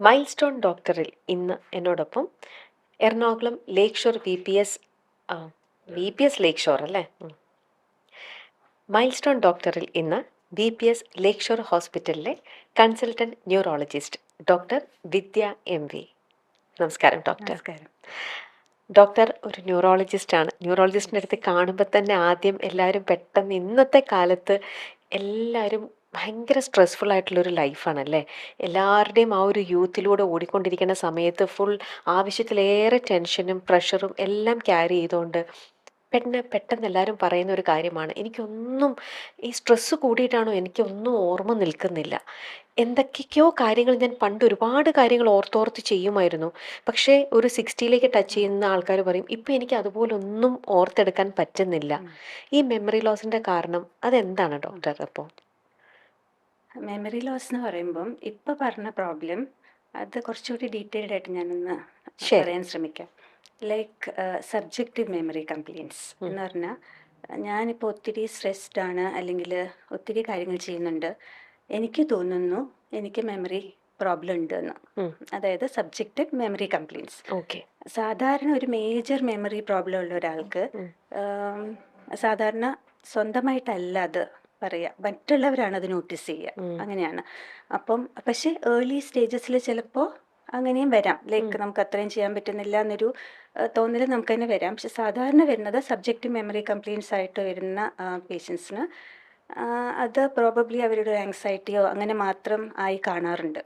Mile stone ഡോക്ടറിൽ ഇന്ന് എന്നോടൊപ്പം Ernakulam lakeshore V P S lakeshore അല്ലേ? മൈൽ സ്റ്റോൺ ഡോക്ടറിൽ ഇന്ന് VPS ലേക്ക് ഷോർ ഹോസ്പിറ്റലിലെ consultant neurologist doctor Vidya MV. നമസ്കാരം ഡോക്ടർ. നമസ്കാരം. ഡോക്ടർ ഒരു ന്യൂറോളജിസ്റ്റാണ്. ന്യൂറോളജിസ്റ്റിൻ്റെ അടുത്ത് കാണുമ്പോൾ തന്നെ ആദ്യം എല്ലാവരും പെട്ടെന്ന് ഇന്നത്തെ കാലത്ത് എല്ലാവരും ഭയങ്കര സ്ട്രെസ്ഫുൾ ആയിട്ടുള്ളൊരു ലൈഫാണല്ലേ. എല്ലാവരുടെയും ആ ഒരു യൂത്തിലൂടെ ഓടിക്കൊണ്ടിരിക്കുന്ന സമയത്ത് ഫുൾ ആവശ്യത്തിലേറെ ടെൻഷനും പ്രഷറും എല്ലാം ക്യാരി ചെയ്തുകൊണ്ട് പെട്ടെന്ന് എല്ലാവരും പറയുന്ന ഒരു കാര്യമാണ്, എനിക്കൊന്നും ഈ സ്ട്രെസ്സ് കൂടിയിട്ടാണോ എനിക്കൊന്നും ഓർമ്മ നിൽക്കുന്നില്ല. എന്തൊക്കെയൊക്കെയോ കാര്യങ്ങൾ ഞാൻ പണ്ട് ഒരുപാട് കാര്യങ്ങൾ ഓർത്തോർത്ത് ചെയ്യുമായിരുന്നു. പക്ഷേ ഒരു 60ലേക്ക് ടച്ച് ചെയ്യുന്ന ആൾക്കാർ പറയും, ഇപ്പം എനിക്ക് അതുപോലൊന്നും ഓർത്തെടുക്കാൻ പറ്റുന്നില്ല. ഈ മെമ്മറി ലോസിൻ്റെ കാരണം അതെന്താണ് ഡോക്ടർ? അപ്പോൾ മെമ്മറി ലോസ് എന്ന് പറയുമ്പം ഇപ്പം പറഞ്ഞ പ്രോബ്ലം അത് കുറച്ചുകൂടി ഡീറ്റെയിൽഡ് ആയിട്ട് ഞാനൊന്ന് ശരി. പറയാൻ ശ്രമിക്കാം. ലൈക്ക് സബ്ജക്റ്റീവ് മെമ്മറി കംപ്ലയിൻസ് എന്ന് പറഞ്ഞാൽ, ഞാനിപ്പോൾ ഒത്തിരി സ്ട്രെസ്ഡ് ആണ്, അല്ലെങ്കിൽ ഒത്തിരി കാര്യങ്ങൾ ചെയ്യുന്നുണ്ട്, എനിക്ക് തോന്നുന്നു എനിക്ക് മെമ്മറി പ്രോബ്ലം ഉണ്ട് എന്ന്. അതായത് സബ്ജക്റ്റീവ് മെമ്മറി കംപ്ലയിൻസ്. ഓക്കെ. സാധാരണ ഒരു മേജർ മെമ്മറി പ്രോബ്ലം ഉള്ള ഒരാൾക്ക് സാധാരണ സ്വന്തമായിട്ടല്ല അത് പറയുക, മറ്റുള്ളവരാണ് അത് നോട്ടീസ് ചെയ്യുക, അങ്ങനെയാണ്. അപ്പം പക്ഷേ ഏർലി സ്റ്റേജസിൽ ചിലപ്പോൾ അങ്ങനെയും വരാം. ലൈക്ക് നമുക്ക് അത്രയും ചെയ്യാൻ പറ്റുന്നില്ല എന്നൊരു തോന്നൽ നമുക്ക് തന്നെ വരാം. പക്ഷെ സാധാരണ വരുന്നത് സബ്ജക്റ്റീവ് മെമ്മറി കംപ്ലയിൻസ് ആയിട്ട് വരുന്ന പേഷ്യൻസിന് അത് പ്രോബബ്ലി അവരുടെ ആങ്സൈറ്റിയോ അങ്ങനെ മാത്രം ആയി കാണാറുണ്ട്.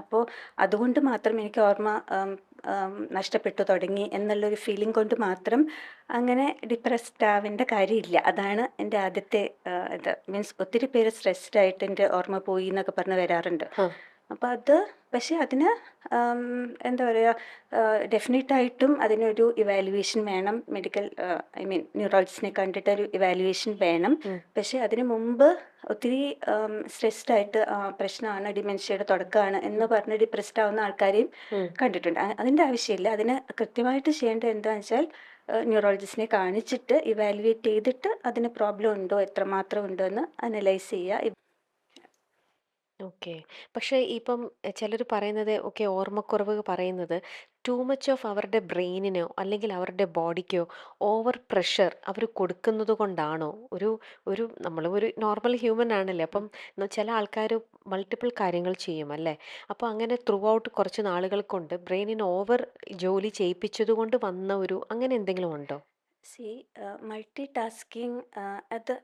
അപ്പോൾ അതുകൊണ്ട് മാത്രം എനിക്ക് ഓർമ്മ നഷ്ടപ്പെട്ടു തുടങ്ങി എന്നുള്ളൊരു ഫീലിംഗ് കൊണ്ട് മാത്രം അങ്ങനെ ഡിപ്രസ്ഡ് ആവേണ്ട കാര്യമില്ല. അതാണ് എൻ്റെ ആദ്യത്തെ ഇത്. മീൻസ് ഒത്തിരി പേര് സ്ട്രെസ്ഡ് ആയിട്ട് എൻ്റെ ഓർമ്മ പോയി എന്നൊക്കെ പറഞ്ഞ് വരാറുണ്ട്. അപ്പോൾ അത് പക്ഷേ അതിന് എന്താ പറയുക, ഡെഫിനറ്റായിട്ടും അതിനൊരു ഇവാലുവേഷൻ വേണം. മെഡിക്കൽ ന്യൂറോളജിസ്റ്റിനെ കണ്ടിട്ട് ഒരു ഇവാലുവേഷൻ വേണം. പക്ഷേ അതിന് മുമ്പ് ഒത്തിരി സ്ട്രെസ്ഡ് ആയിട്ട് പ്രശ്നമാണ്, ഡിമെൻഷ്യയുടെ തുടക്കമാണ് എന്ന് പറഞ്ഞ് ഡിപ്രസ്ഡ് ആവുന്ന ആൾക്കാരെയും കണ്ടിട്ടുണ്ട്. അതിൻ്റെ ആവശ്യമില്ല. അതിന് കൃത്യമായിട്ട് ചെയ്യേണ്ടത് എന്താണെന്ന് വെച്ചാൽ ന്യൂറോളജിസ്റ്റിനെ കാണിച്ചിട്ട് ഇവാലുവേറ്റ് ചെയ്തിട്ട് അതിന് പ്രോബ്ലം ഉണ്ടോ, എത്രമാത്രം ഉണ്ടോ എന്ന് അനലൈസ് ചെയ്യുക. ഓക്കെ. പക്ഷേ ഇപ്പം ചിലർ പറയുന്നത്, ഓക്കെ, ഓർമ്മക്കുറവ് പറയുന്നത് ടൂ മച്ച് ഓഫ് അവരുടെ ബ്രെയിനിനോ അല്ലെങ്കിൽ അവരുടെ ബോഡിക്കോ ഓവർ പ്രഷർ അവർ കൊടുക്കുന്നത് കൊണ്ടാണോ? ഒരു ഒരു നമ്മൾ ഒരു നോർമൽ ഹ്യൂമൻ ആണല്ലേ. അപ്പം ചില ആൾക്കാർ മൾട്ടിപ്പിൾ കാര്യങ്ങൾ ചെയ്യും അല്ലേ. അപ്പോൾ അങ്ങനെ ത്രൂ ഔട്ട് കുറച്ച് നാളുകൾ കൊണ്ട് ബ്രെയിനിന് ഓവർ ജോലി ചെയ്യിപ്പിച്ചത് കൊണ്ട് വന്ന ഒരു അങ്ങനെ എന്തെങ്കിലും ഉണ്ടോ? മൾട്ടി ടാസ്കിങ്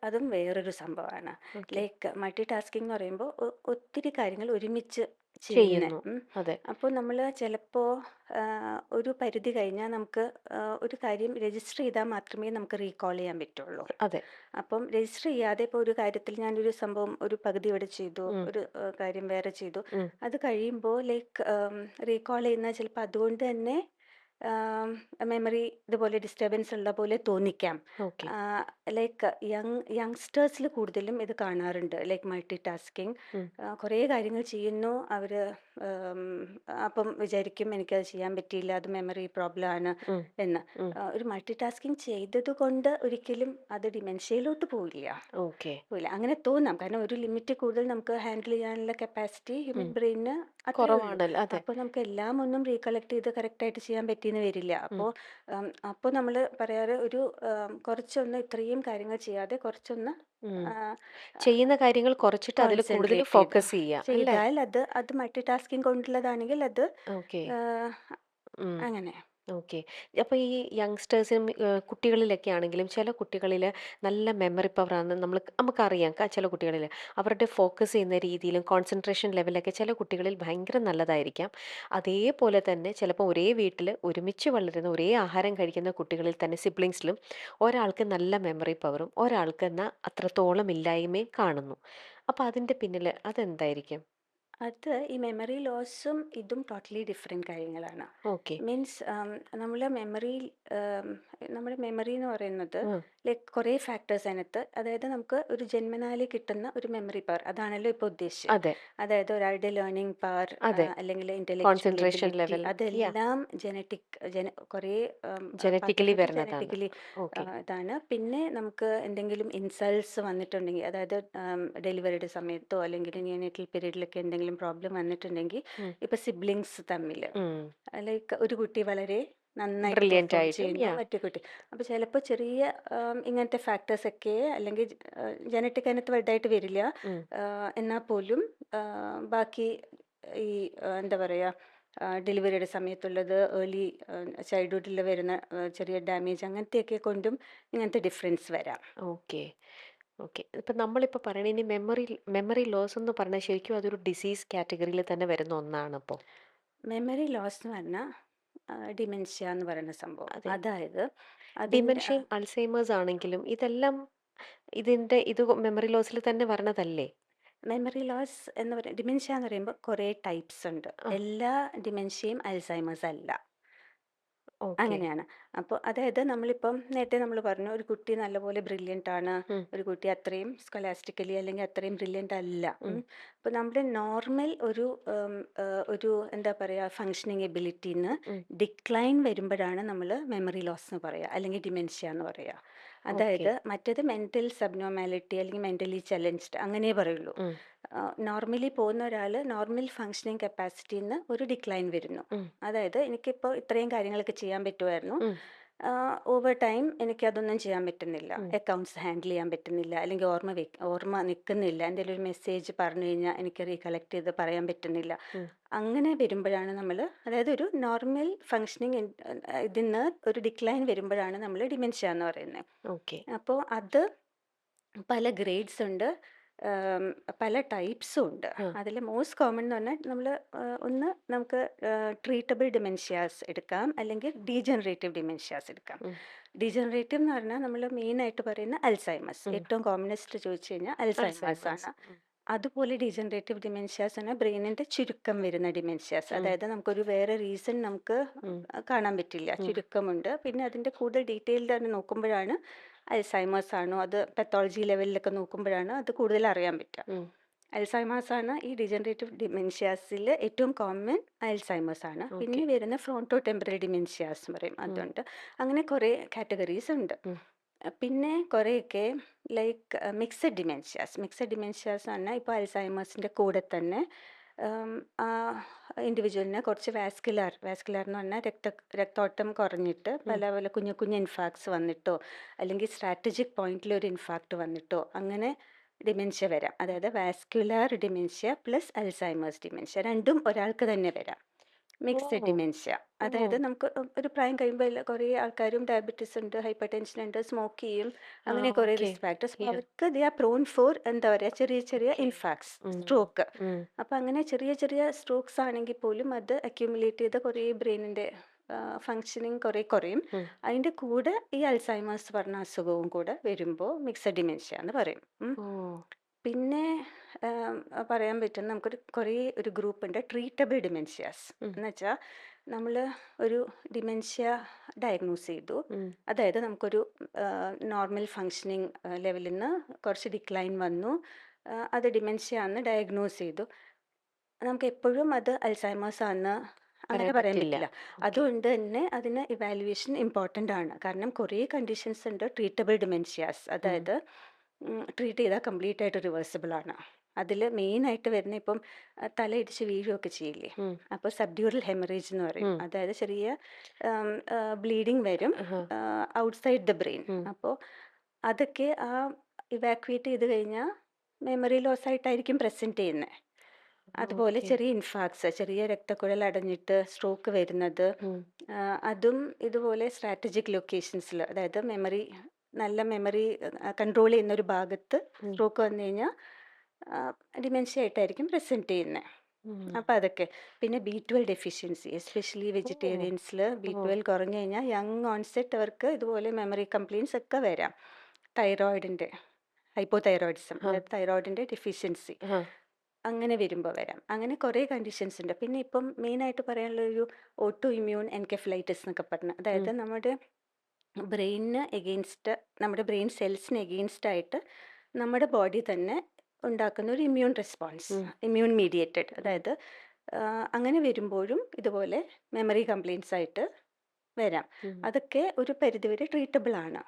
അതും വേറൊരു സംഭവമാണ്. ഓക്കെ. ലൈക്ക് മൾട്ടി ടാസ്കിങ് എന്ന് പറയുമ്പോൾ ഒത്തിരി കാര്യങ്ങൾ ഒരുമിച്ച് ചെയ്യുന്ന. ചെയ്യുന്നു. അതെ. അപ്പോൾ നമ്മൾ ചിലപ്പോൾ ഒരു പരിധി കഴിഞ്ഞാൽ നമുക്ക് ഒരു കാര്യം രജിസ്റ്റർ ചെയ്താൽ മാത്രമേ നമുക്ക് റീകോൾ ചെയ്യാൻ പറ്റുള്ളൂ. അതെ. അപ്പം രജിസ്റ്റർ ചെയ്യാതെ ഇപ്പോൾ ഒരു കാര്യത്തിൽ ഞാനൊരു സംഭവം ഒരു പകുതി ഇവിടെ ചെയ്തു, ഒരു കാര്യം വേറെ ചെയ്തു, അത് കഴിയുമ്പോൾ ലൈക്ക് റീകോൾ ചെയ്യുന്ന ചിലപ്പോൾ അതുകൊണ്ട് തന്നെ മെമ്മറി ഇതുപോലെ ഡിസ്റ്റർബൻസ് ഉള്ള പോലെ തോന്നിക്കാം. ഓക്കെ. ലൈക്ക് യങ്സ്റ്റേഴ്സിൽ കൂടുതലും ഇത് കാണാറുണ്ട്. ലൈക്ക് മൾട്ടി ടാസ്കിങ്, കുറേ കാര്യങ്ങൾ ചെയ്യുന്നു അവർ. അപ്പം വിചാരിക്കും എനിക്കത് ചെയ്യാൻ പറ്റിയില്ല, അത് മെമ്മറി പ്രോബ്ലം ആണ് എന്ന്. ഒരു മൾട്ടി ടാസ്കിങ് ചെയ്തത് കൊണ്ട് ഒരിക്കലും അത് ഡിമെൻഷ്യയിലോട്ട് പോവില്ല. ഓക്കെ. പോയില്ല, അങ്ങനെ തോന്നാം. കാരണം ഒരു ലിമിറ്റ് കൂടുതൽ നമുക്ക് ഹാൻഡിൽ ചെയ്യാനുള്ള കപ്പാസിറ്റി ഹ്യൂമൻ ബ്രെയിനിന് അത്രേ ഉള്ളൂ. കുറവാണല്ലോ. അതെ. അപ്പോൾ നമുക്ക് എല്ലാം ഒന്നും റീകളക്ട് ചെയ്ത് കറക്റ്റായിട്ട് ചെയ്യാൻ പറ്റിയെന്ന് വരില്ല. അപ്പോൾ നമ്മൾ പറയാറ് ഒരു കുറച്ചൊന്ന് ഇത്രയും കാര്യങ്ങൾ ചെയ്യാതെ കുറച്ചൊന്ന് ചെയ്യുന്ന കാര്യങ്ങൾ കുറച്ചിട്ട് അതിൽ കൂടുതൽ കോൺസെൻട്രേറ്റ് ഫോക്കസ് ചെയ്യുക അല്ലേ? ചെയ്താൽ അത് മൾട്ടി ടാസ്കിങ് കൊണ്ടുള്ളതാണെങ്കിൽ അത് ഓക്കെ. അങ്ങനെ. ഓക്കെ. അപ്പോൾ ഈ യങ്സ്റ്റേഴ്സിനും കുട്ടികളിലൊക്കെ ആണെങ്കിലും ചില കുട്ടികളിൽ നല്ല മെമ്മറി പവറാണ്. നമുക്കറിയാം ചില കുട്ടികളിൽ അവരുടെ ഫോക്കസ് ചെയ്യുന്ന രീതിയിലും കോൺസെൻട്രേഷൻ ലെവലൊക്കെ ചില കുട്ടികളിൽ ഭയങ്കര നല്ലതായിരിക്കാം. അതേപോലെ തന്നെ ചിലപ്പോൾ ഒരേ വീട്ടിൽ ഒരുമിച്ച് വളരുന്ന ഒരേ ആഹാരം കഴിക്കുന്ന കുട്ടികളിൽ തന്നെ സിബ്ലിങ്സിലും ഒരാൾക്ക് നല്ല മെമ്മറി പവറും ഒരാൾക്ക് എന്നാൽ അത്രത്തോളം ഇല്ലായ്മയും കാണുന്നു. അപ്പോൾ അതിൻ്റെ പിന്നിൽ അതെന്തായിരിക്കും? അത് ഈ മെമ്മറി ലോസും ഇതും ടോട്ടലി ഡിഫറെൻറ്റ് കാര്യങ്ങളാണ്. ഓക്കെ. മീൻസ് നമ്മളെ മെമ്മറി നമ്മുടെ മെമ്മറി എന്ന് പറയുന്നത് ലൈക്ക് കുറേ ഫാക്ടേഴ്സ് അതിനകത്ത്. അതായത് നമുക്ക് ഒരു ജന്മനാല് കിട്ടുന്ന ഒരു മെമ്മറി പവർ, അതാണല്ലോ ഇപ്പോൾ ഉദ്ദേശിച്ചത്. അതെ. അതായത് ഒരാളുടെ ലേണിംഗ് പവർ, അതെ. അല്ലെങ്കിൽ ഇന്റലക്ച്വൽ കോൺസെൻട്രേഷൻ എബിലിറ്റി, ലെവൽ. യാ. അതെല്ലാം കുറേ ജനറ്റിക്കലി വരുന്നതാണ്. Genetically okay. ഇതാണ്. പിന്നെ നമുക്ക് എന്തെങ്കിലും ഇൻസൾട്ട്സ് വന്നിട്ടുണ്ടെങ്കിൽ, അതായത് ഡെലിവറിയുടെ സമയത്തോ അല്ലെങ്കിൽ നിയോനേറ്റൽ പീരീഡിലൊക്കെ എന്തെങ്കിലും എന്തെങ്കിലും പ്രോബ്ലം വന്നിട്ടുണ്ടെങ്കിൽ ഉം. ഇപ്പൊ സിബ്ലിങ്സ് തമ്മിൽ ഉം. ലൈക്ക് ഒരു കുട്ടി വളരെ നന്നായിട്ട് ബ്രില്യൻ്റ് പെർഫോം ആയിട്ടും ചെയ്യുന്നു യാ മറ്റേ കുട്ടി. അപ്പോൾ ചിലപ്പോൾ ചെറിയ ഇങ്ങനത്തെ ഫാക്ടേഴ്സ് ഒക്കെ അല്ലെങ്കിൽ ജനറ്റിക് അതിനകത്ത് വലുതായിട്ട് വരില്ല. ഉം. എന്നാൽ പോലും ബാക്കി ഈ എന്താ പറയുക ഡെലിവറിയുടെ സമയത്തുള്ളത് ഏർലി ചൈൽഡ്ഹുഡിൽ വരുന്ന ചെറിയ ഡാമേജ് അങ്ങനത്തെയൊക്കെ കൊണ്ടും ഇങ്ങനത്തെ ഡിഫറൻസ് വരാം. ഓക്കെ. ഓക്കെ. ഇപ്പം നമ്മളിപ്പോൾ പറയണ ഇനി മെമ്മറി ലോസ് എന്ന് പറഞ്ഞാൽ ശരിക്കും അതൊരു ഡിസീസ് കാറ്റഗറിയിൽ തന്നെ വരുന്ന ഒന്നാണ് അപ്പോൾ. മെമ്മറി ലോസ് എന്ന് പറഞ്ഞാൽ ഡിമെൻഷ്യ എന്ന് പറയുന്ന സംഭവം. അതെ. അതായത് അതിൻ്റെ ഡിമെൻഷ്യയും അൾസൈമേഴ്സ് ആണെങ്കിലും ഇതെല്ലാം ഇത് മെമ്മറി ലോസിൽ തന്നെ വരണതല്ലേ? മെമ്മറി ലോസ് എന്ന് പറയുന്നത് ഡിമെൻഷ്യ എന്ന് പറയുമ്പോൾ കുറേ ടൈപ്സ് ഉണ്ട്. ആ. എല്ലാ ഡിമെൻഷ്യയും അൽസൈമേഴ്സ് അല്ല. ഓക്കെ. അങ്ങനെയാണ്. അപ്പോൾ അതായത് നമ്മളിപ്പം നേരത്തെ നമ്മൾ പറഞ്ഞു ഒരു കുട്ടി നല്ലപോലെ ബ്രില്യൻ്റ് ആണ്. ഉം. ഒരു കുട്ടി അത്രയും സ്കൊലാസ്റ്റിക്കലി അല്ലെങ്കിൽ അത്രയും ബ്രില്യൻ്റ് അല്ല. ഉം. അപ്പോൾ നമ്മുടെ നോർമൽ ഒരു എന്താ പറയുക ഫങ്ഷനിങ് എബിലിറ്റിന്ന് ഉം. ഡിക്ലൈൻ വരുമ്പോഴാണ് നമ്മൾ മെമ്മറി ലോസ് എന്ന് പറയുക അല്ലെങ്കിൽ ഡിമെൻഷ്യ എന്ന് പറയുക. ഓക്കെ. അതായത് മറ്റേത് മെൻ്റൽ സബ്നോർമാലിറ്റി അല്ലെങ്കിൽ മെൻ്റലി ചലഞ്ച്ഡ് അങ്ങനെയേ പറയുള്ളൂ. ഉം. നോർമലി പോകുന്ന ഒരാൾ നോർമൽ ഫങ്ഷനിങ് കപ്പാസിറ്റിന്ന് ഒരു ഡിക്ലൈൻ വരുന്നു. ഉം. അതായത് എനിക്കിപ്പോൾ ഇത്രയും കാര്യങ്ങളൊക്കെ ചെയ്യാൻ പറ്റുമായിരുന്നു. ഉം. ഓവർ ടൈം എനിക്കതൊന്നും ചെയ്യാൻ പറ്റുന്നില്ല. ഉം. അക്കൗണ്ട്സ് ഹാൻഡിൽ ചെയ്യാൻ പറ്റുന്നില്ല അല്ലെങ്കിൽ ഓർമ്മ നിൽക്കുന്നില്ല. എന്തെങ്കിലും ഒരു മെസ്സേജ് പറഞ്ഞു കഴിഞ്ഞാൽ എനിക്ക് റീകളക്ട് ചെയ്ത് പറയാൻ പറ്റുന്നില്ല. ഉം. അങ്ങനെ വരുമ്പോഴാണ് നമ്മൾ അതായത് ഒരു നോർമൽ ഫങ്ഷനിങ് ഇതിന്ന് ഒരു ഡിക്ലൈൻ വരുമ്പോഴാണ് നമ്മൾ ഡിമെൻഷ്യ എന്ന് പറയുന്നത്. ഓക്കെ. അപ്പോൾ അത് പല ഗ്രേഡ്സ് ഉണ്ട്. പല ടൈപ്സും ഉണ്ട്. ആ. അതിൽ മോസ്റ്റ് കോമൺ എന്ന് പറഞ്ഞാൽ നമ്മൾ ഒന്ന് നമുക്ക് ട്രീറ്റബിൾ ഡിമെൻഷ്യാസ് എടുക്കാം അല്ലെങ്കിൽ ഡീജനറേറ്റീവ് ഡിമെൻഷ്യാസ് എടുക്കാം. ഉം. ഡീജനറേറ്റീവ് എന്ന് പറഞ്ഞാൽ നമ്മൾ മെയിനായിട്ട് പറയുന്ന അൽസൈമസ്. ഉം. ഏറ്റവും കോമണസ്റ്റ് ചോദിച്ചു കഴിഞ്ഞാൽ അൽസൈമേഴ്സ് അൾസൈമേഴ്സ്. ആണ്. ഉം. അതുപോലെ ഡീജനറേറ്റീവ് ഡിമെൻഷ്യാസ് പറഞ്ഞാൽ ബ്രെയിനിൻ്റെ ചുരുക്കം വരുന്ന ഡിമെൻഷ്യാസ്. ഉം. അതായത് നമുക്കൊരു വേറെ റീസൺ നമുക്ക് ഉം. കാണാൻ പറ്റില്ല. ഉം. ചുരുക്കമുണ്ട്. പിന്നെ അതിൻ്റെ കൂടുതൽ ഡീറ്റെയിൽഡ് തന്നെ നോക്കുമ്പോഴാണ് അൽസൈമേഴ്സ് ആണോ അത് പെത്തോളജി ലെവലിലൊക്കെ നോക്കുമ്പോഴാണ് അത് കൂടുതൽ അറിയാൻ പറ്റുക. ഉം. അൽസൈമേഴ്സ് ആണ് ഈ ഡീജനറേറ്റീവ് ഡിമെൻഷ്യാസിൽ ഏറ്റവും കോമൺ അൽസൈമേഴ്സ് ആണ്. ഓക്കെ. പിന്നെ വരുന്ന ഫ്രോണ്ടോ ടെമ്പറൽ ഡിമെൻഷ്യാസ് എന്ന് പറയും ഉം. അതുണ്ട്. അങ്ങനെ കുറേ കാറ്റഗറീസ് ഉണ്ട്. ഉം. പിന്നെ കുറേയൊക്കെ ലൈക്ക് മിക്സഡ് ഡിമെൻഷ്യാസ് പറഞ്ഞാൽ ഇപ്പോൾ അൽസൈമേഴ്സിൻ്റെ കൂടെ തന്നെ ആ ഇൻഡിവിജ്വലിന് കുറച്ച് വാസ്കുലാർ എന്ന് പറഞ്ഞാൽ രക്തോട്ടം കുറഞ്ഞിട്ട് ഉം. പല പല കുഞ്ഞു കുഞ്ഞു ഇൻഫാക്ട്സ് വന്നിട്ടോ അല്ലെങ്കിൽ സ്ട്രാറ്റജിക് പോയിന്റിൽ ഒരു ഇൻഫാക്ട് വന്നിട്ടോ അങ്ങനെ ഡിമെൻഷ്യ വരാം. അതായത് vascular dementia plus Alzheimer's dementia രണ്ടും ഒരാൾക്ക് തന്നെ വരാം. മിക്സഡ് ഓ. ഡിമെൻഷ്യ ഓ. അതായത് നമുക്ക് ഒരു പ്രായം കഴിയുമ്പോൾ കുറേ ആൾക്കാരും ഡയബറ്റീസ് ഉണ്ട്, ഹൈപ്പർ ടെൻഷൻ ഉണ്ട്, സ്മോക്ക് ചെയ്യും, ആ. അങ്ങനെ കുറേ ഓക്കെ. Risk factors. അപ്പോൾ യാ. അവർക്ക് ദേ ആർ പ്രോൺ ഫോർ എന്താ പറയുക ചെറിയ ചെറിയ ഓക്കെ. ഇൻഫാക്ട്സ്, ഉം. സ്ട്രോക്ക്. ഉം. അപ്പോൾ അങ്ങനെ ചെറിയ ചെറിയ സ്ട്രോക്സ് ആണെങ്കിൽ പോലും അത് അക്യുമുലേറ്റ് ചെയ്ത് കുറേ ബ്രെയിനിൻ്റെ ഫങ്ഷനിങ് കുറേ കുറയും. ഉം. അതിൻ്റെ കൂടെ ഈ അൽസൈമേഴ്സ് പറഞ്ഞ അസുഖവും കൂടെ വരുമ്പോൾ മിക്സഡ് ഡിമെൻഷ്യ എന്ന് പറയും. ഓ. പിന്നെ പറയാൻ പറ്റുന്ന കുറേ ഒരു ഗ്രൂപ്പ് ഉണ്ട് ട്രീറ്റബിൾ ഡിമെൻഷ്യാസ് ഉം. എന്ന് വെച്ചാൽ നമ്മൾ ഒരു ഡിമെൻഷ്യ ഡയഗ്നോസ് ചെയ്തു. ഉം. അതായത് നമുക്കൊരു നോർമൽ ഫങ്ഷനിങ് ലെവലിൽ നിന്ന് കുറച്ച് ഡിക്ലൈൻ വന്നു. അത് ഡിമെൻഷ്യ ആണെന്ന് ഡയഗ്നോസ് ചെയ്തു. നമുക്ക് എപ്പോഴും അത് അൽസൈമേഴ്സ് ആണെന്ന് അങ്ങനെ പറയാൻ പറയാൻ പറ്റില്ല. പറ്റില്ല. ഓക്കെ. അതുകൊണ്ട് തന്നെ അതിന് ഇവാലുവേഷൻ ഇമ്പോർട്ടൻ്റ് ആണ്. കാരണം കുറേ കണ്ടീഷൻസ് ഉണ്ട് ട്രീറ്റബിൾ ഡിമെൻഷ്യാസ്. ഉം. അതായത് ട്രീറ്റ് ചെയ്താൽ കംപ്ലീറ്റ് ആയിട്ട് റിവേഴ്സിബിൾ ആണ്. അതിൽ മെയിനായിട്ട് വരുന്ന ഇപ്പം തലയിടിച്ച് വീഴുകയൊക്കെ ചെയ്യില്ലേ, ഉം. അപ്പോൾ സബ്ഡ്യൂറൽ ഹെമറേജ് എന്ന് പറയും. ഉം. അതായത് ചെറിയ ബ്ലീഡിങ് വരും ആഹാ. Outside the brain. ഉം. അപ്പോൾ അതൊക്കെ ഇവാക്യുവേറ്റ് ചെയ്ത് കഴിഞ്ഞാൽ മെമ്മറി ലോസ് ആയിട്ടായിരിക്കും പ്രസൻറ്റ് ചെയ്യുന്നത്. അതുപോലെ ഓക്കെ. ചെറിയ ഇൻഫാക്ട്സ്, ചെറിയ രക്തക്കുഴൽ അടഞ്ഞിട്ട് സ്ട്രോക്ക് വരുന്നത്, ഉം. അതും ഇതുപോലെ സ്ട്രാറ്റജിക് ലൊക്കേഷൻസിൽ അതായത് നല്ല മെമ്മറി കൺട്രോൾ ചെയ്യുന്ന ഒരു ഭാഗത്ത് ഉം. സ്ട്രോക്ക് വന്നു കഴിഞ്ഞാൽ ഡിമെൻഷ്യ ആയിട്ടായിരിക്കും പ്രസൻറ്റ് ചെയ്യുന്നത്. ഉം. അപ്പോൾ അതൊക്കെ. പിന്നെ B12 ഡെഫിഷ്യൻസി എസ്പെഷ്യലി ഓ. വെജിറ്റേറിയൻസിൽ ഓ. B12 കുറഞ്ഞു കഴിഞ്ഞാൽ യങ് ഓൺസെറ്റ് അവർക്ക് ഇതുപോലെ മെമ്മറി കംപ്ലയിൻസ് ഒക്കെ വരാം. തൈറോയിഡിൻ്റെ ഹൈപ്പോതൈറോയിഡിസം ആ. അതായത് തൈറോയിഡിൻ്റെ ഡെഫിഷ്യൻസി ആ. അങ്ങനെ വരുമ്പോൾ വരാം. അങ്ങനെ കുറേ കണ്ടീഷൻസ് ഉണ്ട്. പിന്നെ ഇപ്പം മെയിനായിട്ട് പറയാനുള്ള ഒരു ഓട്ടോ ഇമ്മ്യൂൺ എൻകെഫലൈറ്റിസ് എന്നൊക്കെ പറഞ്ഞ്, അതായത് ഉം. നമ്മുടെ ബ്രെയിനിന് എഗെയിൻസ്റ്റ്, നമ്മുടെ ബ്രെയിൻ സെൽസിന് എഗെയിൻസ്റ്റ് ആയിട്ട് നമ്മുടെ ബോഡി തന്നെ ഉണ്ടാക്കുന്ന ഒരു ഇമ്മ്യൂൺ റെസ്പോൺസ്, ഉം. Immune mediated. ഉം. അതായത് അങ്ങനെ വരുമ്പോഴും ഇതുപോലെ മെമ്മറി കംപ്ലയിൻസ് ആയിട്ട് വരാം. ഉം. അതൊക്കെ ഒരു പരിധിവരെ ട്രീറ്റബിൾ ആണ്.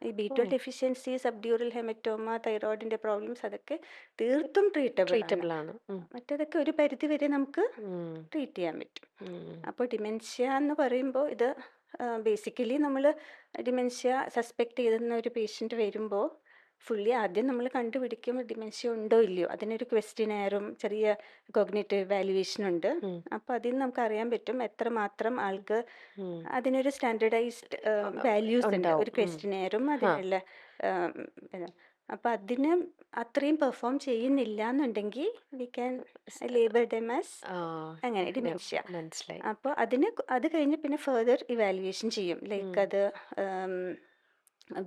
ഈ ഓ! B12 ഡെഫിഷ്യൻസി, സബ്ഡ്യൂറൽ ഹെമറ്റോമ, തൈറോയിഡിൻ്റെ പ്രോബ്ലംസ് അതൊക്കെ തീർത്തും ട്രീറ്റബിൾ ആണ്. ട്രീറ്റബിൾ ആണ്. മറ്റേതൊക്കെ ഒരു പരിധി വരെ നമുക്ക് ഉം. ട്രീറ്റ് ചെയ്യാൻ പറ്റും. ഉം. അപ്പോൾ ഡിമെൻഷ്യ എന്ന് പറയുമ്പോൾ ഇത് ബേസിക്കലി നമ്മൾ ഡിമെൻഷ്യ സസ്പെക്ട് ചെയ്യുന്ന ഒരു പേഷ്യൻ്റ് വരുമ്പോൾ ഫുള്ളി ആദ്യം നമ്മൾ കണ്ടുപിടിക്കും ഡിമെൻഷ്യ ഉണ്ടോ ഇല്ലയോ. അതിനൊരു ക്വസ്റ്റിനെയറും ചെറിയ കോഗ്നിറ്റീവ് വാല്യുവേഷനും ഉണ്ട്. ഉം. അപ്പോൾ അതിൽ നിന്ന് നമുക്ക് അറിയാൻ പറ്റും എത്രമാത്രം ആൾക്ക് ഉം. അതിനൊരു സ്റ്റാൻഡേർഡൈസ്ഡ് വാല്യൂസ് ഉണ്ട്. ഉണ്ടാവും. ഒരു ക്വസ്റ്റിനെയറും ഹാ. അതിനുള്ള അപ്പോൾ അതിന് അത്രയും പെർഫോം ചെയ്യുന്നില്ല എന്നുണ്ടെങ്കിൽ we can label them as ആ, അങ്ങനെ ഡിമെൻഷ്യ. മനസ്സിലായി. അപ്പോൾ അത് കഴിഞ്ഞ് പിന്നെ ഫെർദർ ഇവാലുവേഷൻ ചെയ്യും. ലൈക്ക് അത്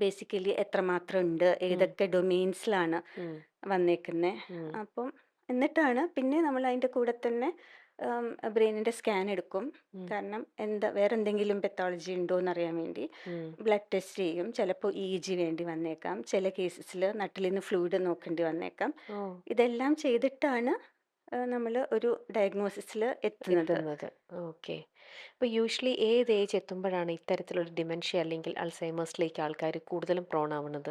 ബേസിക്കലി എത്രമാത്രം ഉണ്ട്, ഏതൊക്കെ ഡൊമെയിൻസിലാണ് ഉം. വന്നേക്കുന്നത്. ഉം. അപ്പം എന്നിട്ടാണ് പിന്നെ നമ്മൾ അതിൻ്റെ കൂടെ തന്നെ ബ്രെയിനിൻ്റെ സ്കാൻ എടുക്കും. കാരണം വേറെ എന്തെങ്കിലും പെത്തോളജി ഉണ്ടോ എന്നറിയാൻ വേണ്ടി ഉം. ബ്ലഡ് ടെസ്റ്റ് ചെയ്യും. ചിലപ്പോൾ EEG വേണ്ടി വന്നേക്കാം. ചില കേസസിൽ നട്ടിൽ നിന്ന് ഫ്ലൂയിഡ് നോക്കേണ്ടി വന്നേക്കാം. ഓ. ഇതെല്ലാം ചെയ്തിട്ടാണ് നമ്മൾ ഒരു ഡയഗ്നോസിസിൽ എത്തുന്നത്. ഓക്കെ. അപ്പോൾ യൂഷ്വലി ഏത് ഏജ് എത്തുമ്പോഴാണ് ഇത്തരത്തിലൊരു ഡിമെൻഷ്യ അല്ലെങ്കിൽ അൾസൈമേഴ്സിലേക്ക് ആൾക്കാർ കൂടുതലും പ്രോൺ ആവുന്നത്?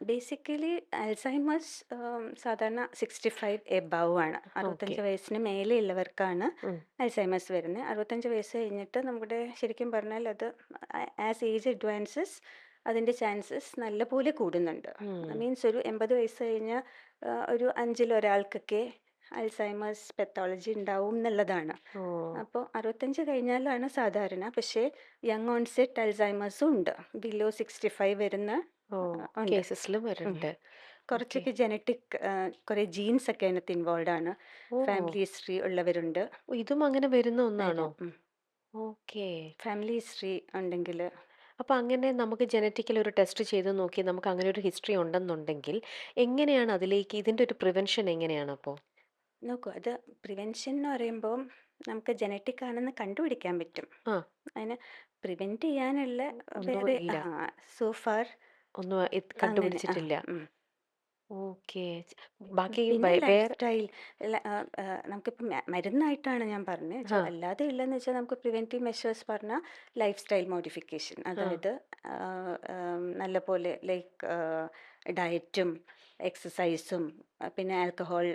ബേസിക്കലി അൽസൈമേഴ്സ് സാധാരണ 65 എബവ് ആണ്. 65 വയസ്സിന് മേലെ ഉള്ളവർക്കാണ് അൽസൈമേഴ്സ് വരുന്നത്. 65 വയസ്സ് കഴിഞ്ഞിട്ട് നമ്മുടെ ശരിക്കും പറഞ്ഞാൽ അത് ആസ് ഏജ് അഡ്വാൻസസ് അതിൻ്റെ ചാൻസസ് നല്ലപോലെ കൂടുന്നുണ്ട്. മീൻസ് ഒരു 80 വയസ്സ് കഴിഞ്ഞ ഒരു 5-ൽ ഒരാൾക്കൊക്കെ അൽസൈമേഴ്സ് പെത്തോളജി ഉണ്ടാവും എന്നുള്ളതാണ്. ഓ. അപ്പോൾ 65 കഴിഞ്ഞാലാണ് സാധാരണ. പക്ഷേ യങ് ഓൺസെറ്റ് അൽസൈമേഴ്സും ഉണ്ട്. ബിലോ 65 വരുന്ന ഉണ്ട്. കേസസിലും വരുന്നുണ്ട്. കുറച്ചൊക്കെ ജനറ്റിക് കുറേ ജീൻസ് ഒക്കെ അതിനകത്ത് ഇൻവോൾവ് ആണ്. ഓ. ഫാമിലി ഹിസ്റ്ററി ഉള്ളവരുണ്ട്. ഇതും അങ്ങനെ വരുന്ന ഒന്നാണോ? ഓക്കെ. ഫാമിലി ഹിസ്റ്ററി ഉണ്ടെങ്കിൽ അപ്പോൾ അങ്ങനെ നമുക്ക് ജനറ്റിക്കൽ ഒരു ടെസ്റ്റ് ചെയ്ത് നോക്കി നമുക്ക് അങ്ങനെ ഒരു ഹിസ്റ്ററി ഉണ്ടെന്നുണ്ടെങ്കിൽ എങ്ങനെയാണ് അതിലേക്ക് ഇതിൻ്റെ ഒരു പ്രിവെൻഷൻ എങ്ങനെയാണ് അപ്പോൾ? നോക്കൂ, അത് പ്രിവെൻഷൻ എന്ന് പറയുമ്പോൾ നമുക്ക് ജനറ്റിക് ആണെന്ന് കണ്ടുപിടിക്കാൻ പറ്റും. ആ. അതിന് പ്രിവെൻറ്റ് ചെയ്യാനുള്ള ഒന്നും വേറെ ഇല്ല. സോ ഫാർ ഒന്നും അങ്ങനെ കണ്ടുപിടിച്ചിട്ടില്ല. ഓക്കെ. ബാക്കി പിന്നെ ലൈഫ് വേറെ സ്റ്റൈൽ നമുക്കിപ്പോൾ മരുന്നായിട്ടാണ് ഞാൻ പറഞ്ഞത്. അല്ലാതെ ഉള്ളതെന്ന് വെച്ചാൽ നമുക്ക് പ്രിവെൻറ്റീവ് മെഷേഴ്സ് പറഞ്ഞാൽ ലൈഫ് സ്റ്റൈൽ മോഡിഫിക്കേഷൻ. അതായത് നല്ലപോലെ ലൈക്ക് ഡയറ്റും എക്സസൈസും പിന്നെ ആൽക്കഹോൾ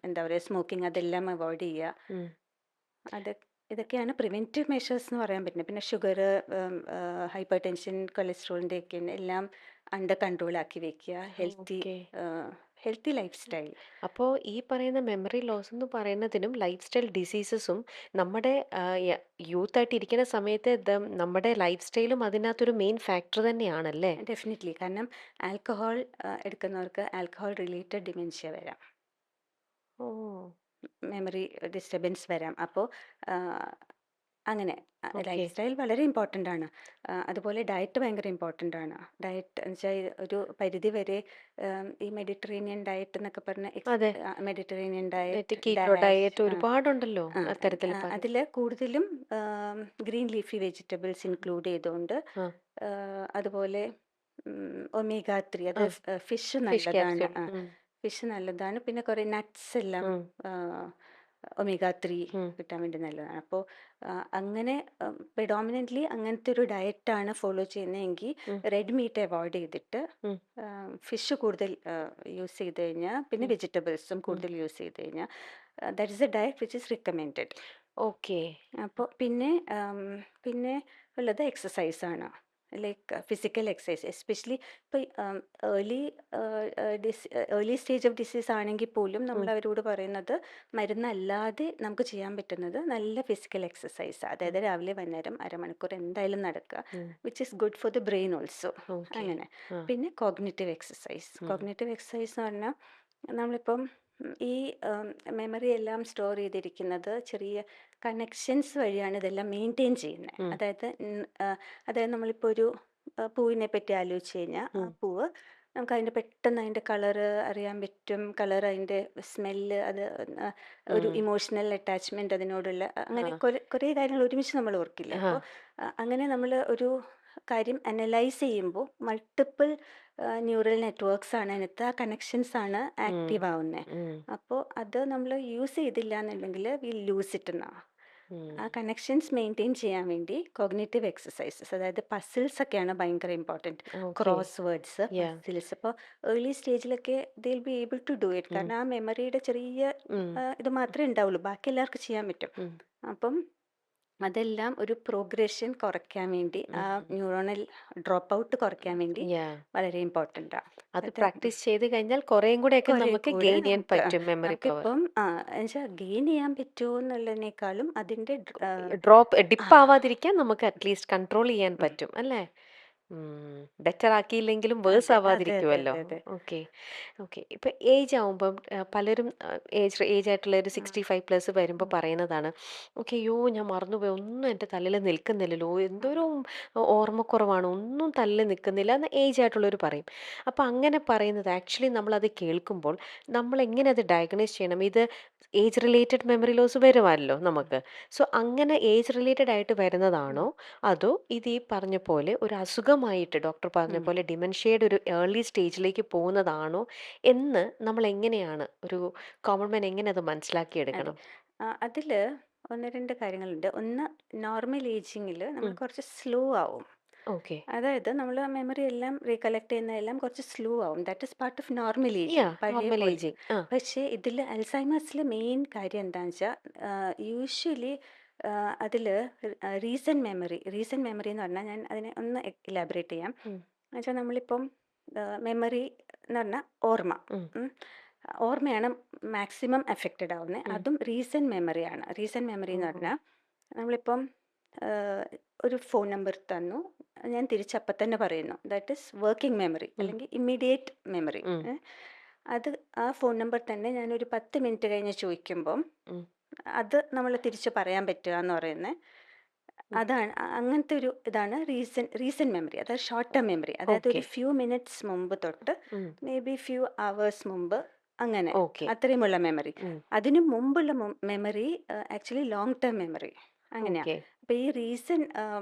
എന്താ പറയുക സ്മോക്കിംഗ് അതെല്ലാം അവോയ്ഡ് ചെയ്യുക. അത് ഇതൊക്കെയാണ് പ്രിവെൻറ്റീവ് മെഷേഴ്സ് എന്ന് പറയാൻ പറ്റുന്നത്. പിന്നെ ഷുഗർ, ഹൈപ്പർ ടെൻഷൻ, കൊളസ്ട്രോളിൻ്റെ ഒക്കെ എല്ലാം അണ്ടർ കൺട്രോളാക്കി വെക്കുക. Healthy life style. അപ്പോൾ ഈ പറയുന്ന മെമ്മറി ലോസ് എന്ന് പറയുന്നതിനും ലൈഫ് സ്റ്റൈൽ ഡിസീസസും നമ്മുടെ യൂത്തായിട്ട് ഇരിക്കുന്ന സമയത്ത് നമ്മുടെ ലൈഫ് സ്റ്റൈലും അതിനകത്തൊരു മെയിൻ ഫാക്ടർ തന്നെയാണല്ലേ? ഡെഫിനറ്റ്ലി. കാരണം ആൽക്കഹോൾ എടുക്കുന്നവർക്ക് ആൽക്കഹോൾ റിലേറ്റഡ് ഡിമെൻഷ്യ വരാം, ഓ. മെമ്മറി ഡിസ്റ്റർബൻസ് വരാം. അപ്പോൾ അങ്ങനെ ലൈഫ് ഓക്കെ. സ്റ്റൈൽ വളരെ ഇമ്പോർട്ടൻ്റ് ആണ്. അതുപോലെ ഡയറ്റ് ഭയങ്കര ഇമ്പോർട്ടൻ്റ് ആണ്. ഡയറ്റ് എന്ന് വെച്ചാൽ ഒരു പരിധി വരെ ഈ മെഡിറ്ററേനിയൻ ഡയറ്റ് എന്നൊക്കെ പറഞ്ഞ അതെ. മെഡിറ്ററേനിയൻ കീറ്റോ ഡയറ്റ് ഒരുപാടൊണ്ടുണ്ടല്ലോ ഡയറ്റ് അത്തരത്തിൽ അതിൽ കൂടുതലും ഗ്രീൻ ലീഫി വെജിറ്റബിൾസ് ഇൻക്ലൂഡ് ചെയ്തുകൊണ്ട് അതുപോലെ ഒമേഗ 3 അത് ഫിഷ് ഫിഷ് നല്ലതാണ്. ക്യാപ്സ്യൂൾ. ഫിഷ് നല്ലതാണ്. പിന്നെ കുറേ നട്ട്സ് എല്ലാം ഒമേഗ 3 കിട്ടാൻ വേണ്ടി നല്ലതാണ്. അപ്പോൾ അങ്ങനെ പ്രിഡോമിനൻ്റ്ലി അങ്ങനത്തെ ഒരു ഡയറ്റാണ് ഫോളോ ചെയ്യുന്നതെങ്കിൽ റെഡ് മീറ്റ് അവോയ്ഡ് ചെയ്തിട്ട് ഫിഷ് കൂടുതൽ യൂസ് ചെയ്ത് കഴിഞ്ഞാൽ പിന്നെ വെജിറ്റബിൾസും കൂടുതൽ യൂസ് ചെയ്ത് കഴിഞ്ഞാൽ that is a diet which is recommended. Okay. അപ്പോൾ പിന്നെ ഉള്ളത് എക്സസൈസാണ്. ലൈക്ക് ഫിസിക്കൽ എക്സസൈസ് എസ്പെഷ്യലി ഇപ്പോൾ ഏർലി സ്റ്റേജ് ഓഫ് ഡിസീസ് ആണെങ്കിൽ പോലും നമ്മൾ അവരോട് പറയുന്നത് മരുന്നല്ലാതെ നമുക്ക് ചെയ്യാൻ പറ്റുന്നത് നല്ല ഫിസിക്കൽ എക്സസൈസ്. അതായത് രാവിലെ വൈകുന്നേരം അരമണിക്കൂർ എന്തായാലും നടക്കുക, which is good for the brain also. അങ്ങനെ പിന്നെ കോഗ്നിറ്റീവ് എക്സസൈസ്. കോഗ്നിറ്റീവ് എക്സസൈസ് എന്ന് പറഞ്ഞാൽ നമ്മളിപ്പം ഈ മെമ്മറി എല്ലാം സ്റ്റോർ ചെയ്തിരിക്കുന്നത് ചെറിയ കണക്ഷൻസ് വഴിയാണ് ഇതെല്ലാം മെയിൻറ്റെയിൻ ചെയ്യുന്നത്. അതായത് നമ്മളിപ്പോൾ ഒരു പൂവിനെ പറ്റി ആലോചിച്ച് കഴിഞ്ഞാൽ ആ പൂവ് നമുക്ക് അതിൻ്റെ പെട്ടെന്ന് അതിൻ്റെ കളറ് അറിയാൻ പറ്റും. കളർ, അതിൻ്റെ സ്മെല്ല്, അത് ഒരു ഇമോഷണൽ അറ്റാച്ച്മെൻറ്റ് അതിനോടുള്ള അങ്ങനെ കുറേ കാര്യങ്ങൾ ഒരുമിച്ച് നമ്മൾ ഓർക്കില്ല. അപ്പോൾ അങ്ങനെ നമ്മൾ ഒരു കാര്യം അനലൈസ് ചെയ്യുമ്പോൾ മൾട്ടിപ്പിൾ ന്യൂറൽ നെറ്റ്വർക്ക്സ് ആണ് അതിനകത്ത്, ആ കണക്ഷൻസ് ആണ് ആക്റ്റീവ് ആവുന്നത്. അപ്പോൾ അത് നമ്മൾ യൂസ് ചെയ്തില്ല എന്നുണ്ടെങ്കിൽ വിൽ ലൂസ് ഇറ്റ് എന്നാണ്. ആ കണക്ഷൻസ് മെയിൻറ്റെയിൻ ചെയ്യാൻ വേണ്ടി കോഗ്നിറ്റീവ് എക്സസൈസസ്, അതായത് പസിൽസ് ഒക്കെയാണ് ഭയങ്കര important. Okay. Cross words, yeah. Puzzles. ഇപ്പോൾ ഏർലി സ്റ്റേജിലൊക്കെ they'll be able to do it, ഉം. കാരണം ആ മെമ്മറിയുടെ ചെറിയ ഉം. ഇത് മാത്രമേ ഉണ്ടാവുള്ളൂ, ബാക്കി എല്ലാവർക്കും ചെയ്യാൻ പറ്റും. ഉം. അപ്പം അതെല്ലാം ഒരു പ്രോഗ്രഷൻ കുറയ്ക്കാൻ വേണ്ടി, ആ ഉം. ന്യൂറോണൽ ഡ്രോപ്പ് ഔട്ട് കുറയ്ക്കാൻ വേണ്ടി യാ. വളരെ ഇമ്പോർട്ടൻ്റാണ്. അത് അത് പ്രാക്ടീസ് ചെയ്ത് കഴിഞ്ഞാൽ കുറേയും കൂടെയൊക്കെ കുറേ നമുക്ക് കൂടെ ഗെയിൻ ചെയ്യാൻ നമുക്ക് പറ്റും മെമ്മറി പവർ. നമുക്കിപ്പം എന്നുവെച്ചാൽ ഗെയിൻ ചെയ്യാൻ പറ്റുമോ എന്നുള്ളതിനേക്കാളും അതിൻ്റെ ഡ്രോപ്പ് ആ ഡിപ്പ് ആവാതിരിക്കാൻ നമുക്ക് അറ്റ്ലീസ്റ്റ് കൺട്രോൾ ചെയ്യാൻ ഉം. പറ്റും അല്ലേ? ബെറ്റർ ആക്കിയില്ലെങ്കിലും വേഴ്സ് അതെ അതെ അതെ ആവാതിരിക്കുമല്ലോ. അതെ അതെ. ഓക്കെ. ഓക്കെ. ഇപ്പം ഏജ് ആവുമ്പം പലരും ഏജ് ആയിട്ടുള്ള ഒരു ആ 65+ വരുമ്പോൾ ഉം. പറയുന്നതാണ്, ഓക്കെ, അയ്യോ ഞാൻ മറന്നുപോയി, ഒന്നും എൻ്റെ തലയിൽ നിൽക്കുന്നില്ലല്ലോ, എന്തൊരു ഓർമ്മക്കുറവാണ്, ഒന്നും തലയിൽ നിൽക്കുന്നില്ല എന്ന് ഏജ് ആയിട്ടുള്ളവർ പറയും. അപ്പം അങ്ങനെ പറയുന്നത് ആക്ച്വലി നമ്മളത് കേൾക്കുമ്പോൾ നമ്മൾ എങ്ങനെ അത് ഡയഗ്നൈസ് ചെയ്യണം? ഇത് ഏജ് റിലേറ്റഡ് മെമ്മറി ലോസ് വരുമല്ലോ നമുക്ക്. സോ അങ്ങനെ ഏജ് റിലേറ്റഡ് ആയിട്ട് ഉം. വരുന്നതാണോ, അതോ ഇത് ഈ പറഞ്ഞ പോലെ ഒരു അസുഖമായിട്ട് ഡോക്ടർ പറഞ്ഞ ഉം. പോലെ ഡിമെൻഷ്യയുടെ ഒരു ഏർലി സ്റ്റേജിലേക്ക് പോകുന്നതാണോ എന്ന് നമ്മൾ എങ്ങനെയാണ് ഒരു കോമൺ മാൻ എങ്ങനെ അത് അതെ. മനസ്സിലാക്കിയെടുക്കണം? അതിൽ ഒന്ന് രണ്ട് കാര്യങ്ങളുണ്ട്. ഒന്ന്, നോർമൽ ഏജിങ്ങിൽ നമ്മൾ ഉം. കുറച്ച് സ്ലോ ആവും. ഓക്കെ. അതായത് നമ്മൾ മെമ്മറി എല്ലാം റീകളക്ട് ചെയ്യുന്നതെല്ലാം കുറച്ച് സ്ലോ ആവും. That is part of normal yeah. Ageing, പഴയ നോർമൽ പോലെ. ഏജിങ്. ആ. പക്ഷേ ഇതിൽ അൽസൈമേഴ്സിലെ മെയിൻ കാര്യം എന്താണെന്ന് വെച്ചാൽ, യൂഷ്വലി അതിൽ റീസെൻറ്റ് മെമ്മറി എന്ന് പറഞ്ഞാൽ, ഞാൻ അതിനെ ഒന്ന് ഇലാബറേറ്റ് ചെയ്യാം. ഉം. എന്നുവെച്ചാൽ നമ്മളിപ്പം മെമ്മറി എന്ന് പറഞ്ഞാൽ ഓർമ്മ. ഉം. ഉം. ഓർമ്മയാണ് മാക്സിമം എഫക്റ്റഡ് ആവുന്നത്. ഉം. അതും റീസെൻറ്റ് മെമ്മറിയാണ്. റീസെൻറ്റ് മെമ്മറി എന്ന് ഓ. പറഞ്ഞാൽ, നമ്മളിപ്പം ആഹ്, ഒരു ഫോൺ നമ്പർ തന്നു, ഞാൻ തിരിച്ചപ്പം തന്നെ പറയുന്നു. ദാറ്റ് ഈസ് വർക്കിംഗ് മെമ്മറി, ഉം. അല്ലെങ്കിൽ ഇമ്മീഡിയറ്റ് മെമ്മറി. ഉം. അത് ആ ഫോൺ നമ്പർ തന്നെ ഞാനൊരു 10 മിനിറ്റ് കഴിഞ്ഞ് ചോദിക്കുമ്പം ഉം. അത് നമ്മൾ തിരിച്ച് പറയാൻ പറ്റുക എന്ന് പറയുന്നത്, ഉം. അതാണ് അങ്ങനത്തെ ഒരു ഇതാണ് റീസെൻറ്റ് മെമ്മറി. അതായത് ഷോർട്ട് ടേം മെമ്മറി, അതായത് ഓക്കെ. ഒരു ഫ്യൂ മിനിറ്റ്സ് മുമ്പ് തൊട്ട് ഉം. മേ ബി ഫ്യൂ അവേഴ്സ് മുമ്പ്, അങ്ങനെ ഓക്കെ. അത്രയുമുള്ള മെമ്മറി. ഉം. അതിനു മുമ്പുള്ള memory actually long term memory, അങ്ങനെയാണ്. ഓക്കെ. അപ്പോൾ ഈ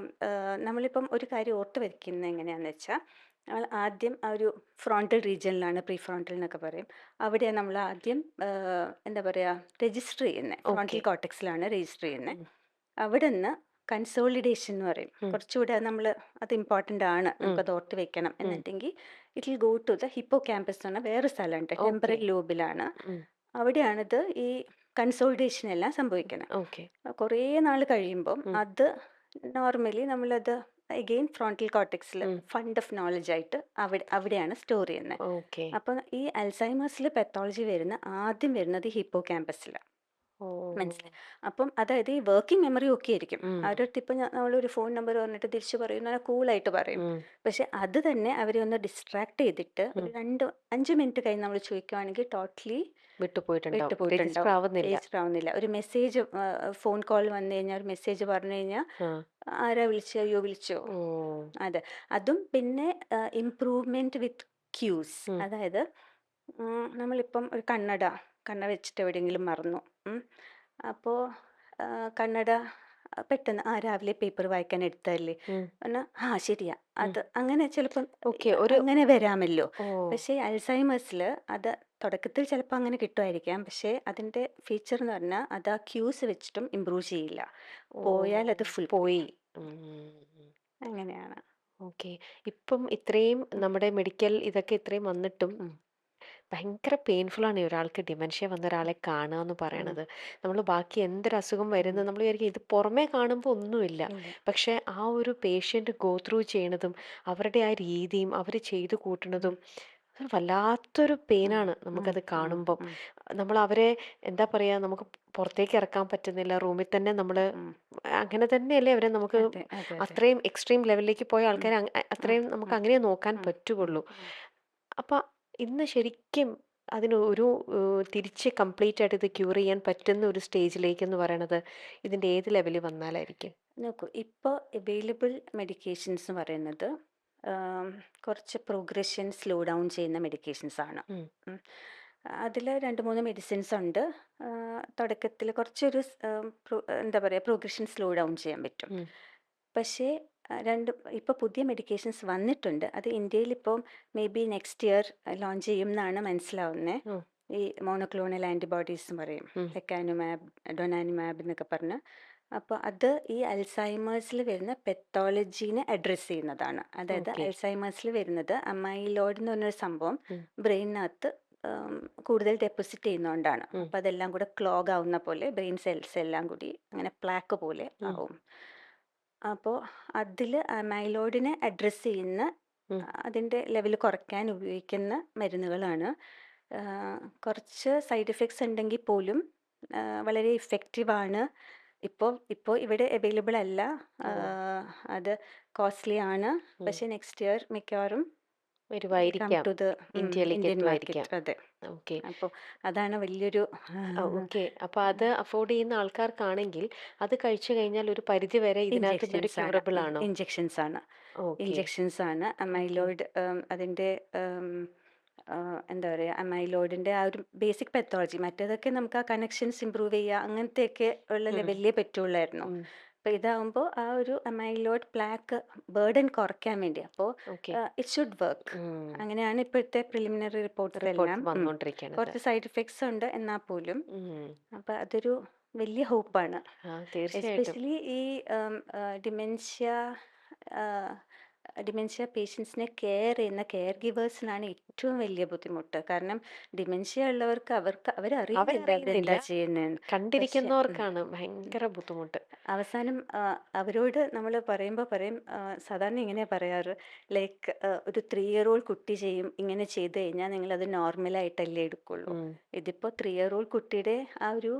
നമ്മളിപ്പം ഒരു കാര്യം ഓർത്ത് വെക്കുന്നത് എങ്ങനെയാണെന്ന് വെച്ചാൽ, നമ്മൾ ആദ്യം ആ ഒരു ഫ്രോണ്ടൽ റീജിയനിലാണ്, പ്രീ ഫ്രോണ്ടൽ എന്നൊക്കെ പറയും. അവിടെയാണ് നമ്മൾ ആദ്യം എന്താ പറയുക, രജിസ്റ്റർ ചെയ്യുന്നത്. ഓക്കെ. ഫ്രോണ്ടൽ കോർട്ടെക്സിലാണ് രജിസ്റ്റർ ചെയ്യുന്നത്. ഉം. അവിടെ നിന്ന് കൺസോളിഡേഷൻ എന്ന് പറയും. ഉം. കുറച്ചുകൂടെ നമ്മൾ, അത് ഇമ്പോർട്ടൻ്റ് ആണ്, ഉം. നമുക്കത് ഓർത്ത് വെക്കണം ഉം. എന്നുണ്ടെങ്കിൽ, it will go to the hippocampus എന്ന് പറഞ്ഞ വേറെ സ്ഥലമുണ്ട്, ഓക്കെ. ടെമ്പറൽ ലോബിലാണ്. ഉം. അവിടെയാണിത് ഈ കൺസോളിഡേഷൻ എല്ലാം സംഭവിക്കുന്നത്. ഓക്കെ. കുറേ നാൾ കഴിയുമ്പം ഉം. അത് നോർമലി നമ്മളത് അഗെയിൻ ഫ്രോണ്ടൽ കോർട്ടെക്സിൽ ഉം. ഫണ്ട് ഓഫ് നോളജ് ആയിട്ട് അവിടെയാണ് സ്റ്റോർ ചെയ്യുന്നത്. ഓക്കെ. അപ്പം ഈ അൽസൈമേഴ്സിൽ പെത്തോളജി ആദ്യം വരുന്നത് ഹിപ്പോ ക്യാമ്പസിലാണ്. ഓ. മനസ്സിലായി. അപ്പം അതായത് ഈ വർക്കിംഗ് മെമ്മറി ഒക്കെ ആയിരിക്കും. ഉം. അവരുടെ അടുത്ത് ഇപ്പം നമ്മളൊരു ഫോൺ നമ്പർ പറഞ്ഞിട്ട് തിരിച്ച് പറയുന്ന കൂളായിട്ട് പറയും. ഉം. പക്ഷെ അത് തന്നെ അവരെ ഒന്ന് ഡിസ്ട്രാക്ട് ചെയ്തിട്ട് ഉം. ഒരു 5 മിനിറ്റ് കഴിഞ്ഞ് നമ്മൾ ചോദിക്കുകയാണെങ്കിൽ ടോട്ടലി വിട്ടുപോയിട്ടുണ്ടാവും. രജിസ്റ്റർ വിട്ടുപോയിട്ടുണ്ടാവും. ആവുന്നില്ല. രജിസ്റ്റർ ആവുന്നില്ല. ഒരു മെസ്സേജ്, ഫോൺ കോൾ വന്നു കഴിഞ്ഞാൽ, ഒരു മെസ്സേജ് പറഞ്ഞു കഴിഞ്ഞാൽ, ആ. ആരാ വിളിച്ചോ, അയ്യോ വിളിച്ചോ. ഓ. അതെ. അതും പിന്നെ ഇംപ്രൂവ്മെൻറ്റ് വിത്ത് ക്യൂസ്. ഉം. അതായത് നമ്മളിപ്പം ഒരു കണ്ണട വെച്ചിട്ട് എവിടെയെങ്കിലും മറന്നു. അപ്പോൾ കണ്ണട പെട്ടെന്ന് രാവിലെ പേപ്പർ വായിക്കാൻ എടുത്തതല്ലേ ഉം. പറഞ്ഞാൽ, ശരിയാ, ഉം. അത് അങ്ങനെ ചിലപ്പം ഓക്കെ. ഒരു. അങ്ങനെ വരാമല്ലോ. ഓ. പക്ഷേ അൽസൈമേഴ്സിൽ അത് തുടക്കത്തിൽ ചിലപ്പോൾ അങ്ങനെ കിട്ടുമായിരിക്കാം. പക്ഷേ അതിൻ്റെ ഫീച്ചർ എന്ന് പറഞ്ഞാൽ, അത് ആ ക്യൂസ് വെച്ചിട്ടും ഇമ്പ്രൂവ് ചെയ്യില്ല. ഓ. പോയാൽ അത് ഫുൾ പോയി. പോയി. ഉം. അങ്ങനെയാണ്. ഓക്കെ. ഇപ്പം ഇത്രയും ഉം. നമ്മുടെ മെഡിക്കൽ ഇതൊക്കെ ഇത്രയും വന്നിട്ടും ഉം. ഭയങ്കര പെയിൻഫുൾ ആണ് ഒരാൾക്ക് ഡിമെൻഷ്യ വന്ന ഒരാളെ കാണുക എന്ന് ഉം. പറയണത്. നമ്മൾ ബാക്കി എന്തൊരു അസുഖം ഉം. വരുന്നത് നമ്മൾ വിചാരിക്കും ഇത് പുറമേ കാണുമ്പോൾ ഒന്നുമില്ല. ഇല്ല. പക്ഷേ ആ ഒരു പേഷ്യൻ്റ് ഗോ ത്രൂ ചെയ്യണതും അവരുടെ ആ രീതിയും അവർ ചെയ്തു ഉം. കൂട്ടണതും അത് വല്ലാത്തൊരു ഉം. പെയിനാണ് ഉം. നമുക്കത് ഉം. കാണുമ്പം. ഉം. നമ്മൾ അവരെ എന്താ പറയുക, നമുക്ക് പുറത്തേക്ക് ഇറക്കാൻ പറ്റുന്നില്ല, റൂമിൽ തന്നെ നമ്മൾ ഉം. അങ്ങനെ തന്നെയല്ലേ അവരെ നമുക്ക് അതെ അതെ അതെ. അത്രയും എക്സ്ട്രീം ലെവലിലേക്ക് പോയ ഉം. ആൾക്കാരെ ഉം. അത്രയും നമുക്ക് ഉം. അങ്ങനെ നോക്കാൻ ഉം. ഉം. പറ്റുകയുള്ളൂ. ഉം. അപ്പം ഇന്ന് ശരിക്കും അതിന് ഒരു തിരിച്ച് കംപ്ലീറ്റ് ആയിട്ട് ഇത് ക്യൂർ ചെയ്യാൻ പറ്റുന്ന ഒരു സ്റ്റേജിലേക്ക് എന്ന് പറയണത് ഇതിൻ്റെ ഏത് ലെവലിൽ വന്നാലായിരിക്കും? നോക്കൂ, ഇപ്പോൾ അവൈലബിൾ മെഡിക്കേഷൻസ് എന്ന് പറയുന്നത് കുറച്ച് പ്രോഗ്രഷൻ സ്ലോ ഡൗൺ ചെയ്യുന്ന മെഡിക്കേഷൻസ് ആണ്. ഉം. അതിൽ 2-3 മെഡിസിൻസ് ഉണ്ട്. തുടക്കത്തിൽ കുറച്ചൊരു എന്താ പറയുക, പ്രോഗ്രഷൻ സ്ലോ ഡൗൺ ചെയ്യാൻ പറ്റും. ഉം. പക്ഷേ ഇപ്പോൾ പുതിയ മെഡിക്കേഷൻസ് വന്നിട്ടുണ്ട്. അത് ഇന്ത്യയിൽ ഇപ്പം may be next year launch ചെയ്യും എന്നാണ് മനസ്സിലാവുന്നത്. ഉം. ഈ മോണോക്ലോണൽ ആൻറ്റിബോഡീസ് എന്ന് പറയും, ഉം. ലെക്കാനുമാബ്, ഡൊനാനുമാബ് എന്നൊക്കെ പറഞ്ഞ് അപ്പോൾ അത് ഈ അൽസൈമേഴ്സിൽ വരുന്ന പെത്തോളജീനെ അഡ്രസ്സ് ചെയ്യുന്നതാണ്. അതായത് ഓക്കെ. അൽസൈമേഴ്സിൽ വരുന്നത് അമൈലോയിഡ് എന്ന് പറഞ്ഞൊരു സംഭവം ഉം. ബ്രെയിനിനകത്ത് കൂടുതൽ ഡെപ്പോസിറ്റ് ചെയ്യുന്നതുകൊണ്ടാണ്. ഉം. അപ്പോൾ അതെല്ലാം കൂടെ ക്ലോഗ് ആവുന്ന പോലെ ബ്രെയിൻ സെൽസ് എല്ലാം കൂടി അങ്ങനെ പ്ലാക്ക് പോലെ ഉം. ആവും. അപ്പോൾ അതിൽ അമൈലോയിഡിനെ അഡ്രസ്സ് ചെയ്യുന്ന ഉം. അതിൻ്റെ ലെവൽ കുറയ്ക്കാൻ ഉപയോഗിക്കുന്ന മരുന്നുകളാണ്. കുറച്ച് സൈഡ് എഫക്ട്സ് ഉണ്ടെങ്കിൽ പോലും വളരെ ഇഫക്റ്റീവാണ്. ഇപ്പോൾ ഇപ്പോൾ ഇവിടെ അവൈലബിൾ അല്ല. ഓ. അത് കോസ്റ്റ്ലി ആണ്. ഉം. പക്ഷേ നെക്സ്റ്റ് ഇയർ മിക്കവാറും കം വരുമായിരിക്കാം. ടു ദ ഇന്ത്യയിലേക്ക് ഇന്ത്യൻ എത്തുമായിരിക്കാം. മാർക്കറ്റ്. അതെ. ഓക്കെ. അപ്പോൾ അതാണ് വലിയൊരു ഓക്കെ. അപ്പൊ അത് അഫോർഡ് ചെയ്യുന്ന ആൾക്കാർക്കാണെങ്കിൽ അത് കഴിച്ചു കഴിഞ്ഞാൽ ഒരു പരിധി വരെ ഇതിനകത്ത് ഇതൊരു ഇഞ്ചെക്ഷൻസ് ആണ്. ക്യൂറബിൾ ആണോ? ഇഞ്ചെക്ഷൻസ് ആണ്. ഓക്കെ. ഇഞ്ചെക്ഷൻസ് ആണ്. ഓക്കെ. അമൈലോയിഡ് അതിൻ്റെ എന്താ പറയുക, അമൈലോയിഡിൻ്റെ ആ ഒരു ബേസിക് പെത്തോളജി, മറ്റേതൊക്കെ നമുക്ക് ആ കണക്ഷൻസ് ഇമ്പ്രൂവ് ചെയ്യുക അങ്ങനത്തെയൊക്കെ ഉള്ള ഉം. ലെവലിലേ പറ്റുള്ളായിരുന്നു. ഉം. അപ്പോൾ ഇതാവുമ്പോൾ ആ ഒരു അമൈലോയിഡ് പ്ലാക്ക് ബേർഡൻ കുറയ്ക്കാൻ വേണ്ടി, അപ്പോൾ ഓക്കെ. It should work. ഉം. അങ്ങനെയാണ് ഇപ്പോഴത്തെ പ്രിലിമിനറി റിപ്പോർട്ട്സ് എല്ലാം. റിപ്പോർട്ട്സ് വന്നുകൊണ്ടിരിക്കണത്. കുറച്ച് സൈഡ് എഫക്ട്സ് ഉണ്ട് എന്നാൽ പോലും. ഉം. അപ്പോൾ അതൊരു വലിയ ഹോപ്പാണ്. തീർച്ചയായിട്ടും. എസ്പെഷ്യലി ഈ ഡിമെൻഷ്യ ഡിമെൻഷ്യ പേഷ്യൻസിനെ കെയർ ചെയ്യുന്ന കെയർ ഗിവേഴ്സിനാണ് ഏറ്റവും വലിയ ബുദ്ധിമുട്ട്. കാരണം ഡിമെൻഷ്യ ഉള്ളവർക്ക് അവരറിയില്ല അവരറിയുന്നില്ല. അവരെന്താ ചെയ്യുന്നതെന്ന്. പക്ഷെ കണ്ടിരിക്കുന്നവർക്കാണ് ഭയങ്കര ബുദ്ധിമുട്ട്. അവസാനം അവരോട് നമ്മൾ പറയുമ്പോൾ പറയും, സാധാരണ ഇങ്ങനെയാണ് പറയാറ്, ലൈക്ക് ഒരു 3 ഇയർ ഓൾഡ് കുട്ടി ചെയ്യും ഇങ്ങനെ ചെയ്ത് കഴിഞ്ഞാൽ നിങ്ങളത് നോർമലായിട്ടല്ലേ എടുക്കുള്ളൂ. ഉം. ഇതിപ്പോൾ 3 ഇയർ ഓൾഡ് കുട്ടിയുടെ ആ ഒരു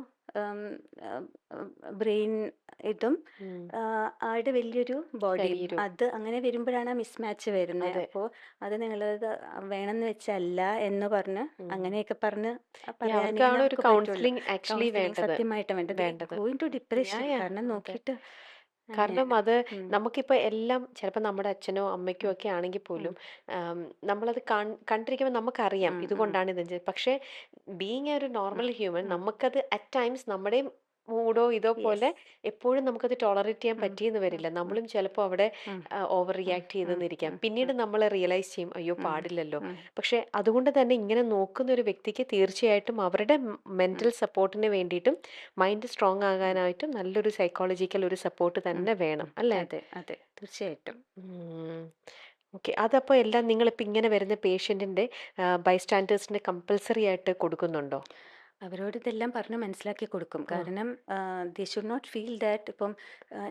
ബ്രെയിൻ ഇതും ഉം. ആളുടെ വലിയൊരു ബോഡിയും, ശരീരവും. അത് അങ്ങനെ വരുമ്പോഴാണ് ആ മിസ്മാച്ച് വരുന്നത്. അതെ. അപ്പോൾ അത് നിങ്ങളത് വേണമെന്ന് വെച്ചല്ല എന്ന് പറഞ്ഞ് ഉം. അങ്ങനെയൊക്കെ പറഞ്ഞ് പറയാനേ അവർക്കാണ് ഒരു നമുക്ക് പറ്റുള്ളൂ. കൗൺസിലിംഗ് ആക്ച്വലി കൗൺസിലിംഗ് വേണ്ടത്. സത്യമായിട്ടും വേണ്ടത്. വേണ്ടത്. Going to depression. കാരണം അതെ. നോക്കിയിട്ട് കാരണം അങ്ങനെയാണ്. അത് ഉം, നമുക്കിപ്പോ എല്ലാം ചിലപ്പോൾ നമ്മുടെ അച്ഛനോ അമ്മയ്ക്കോ ഉം, ഒക്കെ ആണെങ്കിൽ ഉം, പോലും നമ്മളത് കണ്ടിരിക്കുമ്പോൾ നമുക്കറിയാം ഉം, ഉം, ഇതുകൊണ്ടാണ് ഇത് പക്ഷേ ബീങ് എ ഒരു നോർമൽ ഹ്യൂമൻ ഉം. നമുക്കത് അറ്റ് ടൈംസ് നമ്മുടെ മൂഡോ ഇതോ പോലെ യെസ്. എപ്പോഴും നമുക്കത് ടോളറേറ്റ് ചെയ്യാൻ ഉം, പറ്റിയെന്ന് ഉം, വരില്ല. ഉം, നമ്മളും ചിലപ്പോൾ അവിടെ ഉം, ഓവർ ഉം, റിയാക്ട് ഉം, ചെയ്തെന്നിരിക്കാം. ഉം, പിന്നീട് ഉം, നമ്മൾ റിയലൈസ് ചെയ്യും അയ്യോ ഉം, പാടില്ലല്ലോ. ഉം, പക്ഷെ അതുകൊണ്ട് തന്നെ ഇങ്ങനെ നോക്കുന്ന ഒരു വ്യക്തിക്ക് തീർച്ചയായിട്ടും അവരുടെ ഉം, മെന്റൽ സപ്പോർട്ടിന് വേണ്ടിയിട്ടും മൈൻഡ് സ്ട്രോങ് ഉം, ആകാനായിട്ടും നല്ലൊരു സൈക്കോളജിക്കൽ ഒരു സപ്പോർട്ട് ഉം, തന്നെ വേണം ഉം. അല്ലേ? അതെ, അതെ, തീർച്ചയായിട്ടും. ഓക്കെ. അതപ്പോൾ എല്ലാം നിങ്ങളിപ്പോൾ ഇങ്ങനെ വരുന്ന പേഷ്യൻറ്റിൻ്റെ ബൈസ്റ്റാൻഡേഴ്സിന് കമ്പൽസറി ആയിട്ട് കൊടുക്കുന്നുണ്ടോ? അവരോട് ഇതെല്ലാം പറഞ്ഞ് മനസ്സിലാക്കി കൊടുക്കും. ആ. കാരണം they should not feel that ഇപ്പം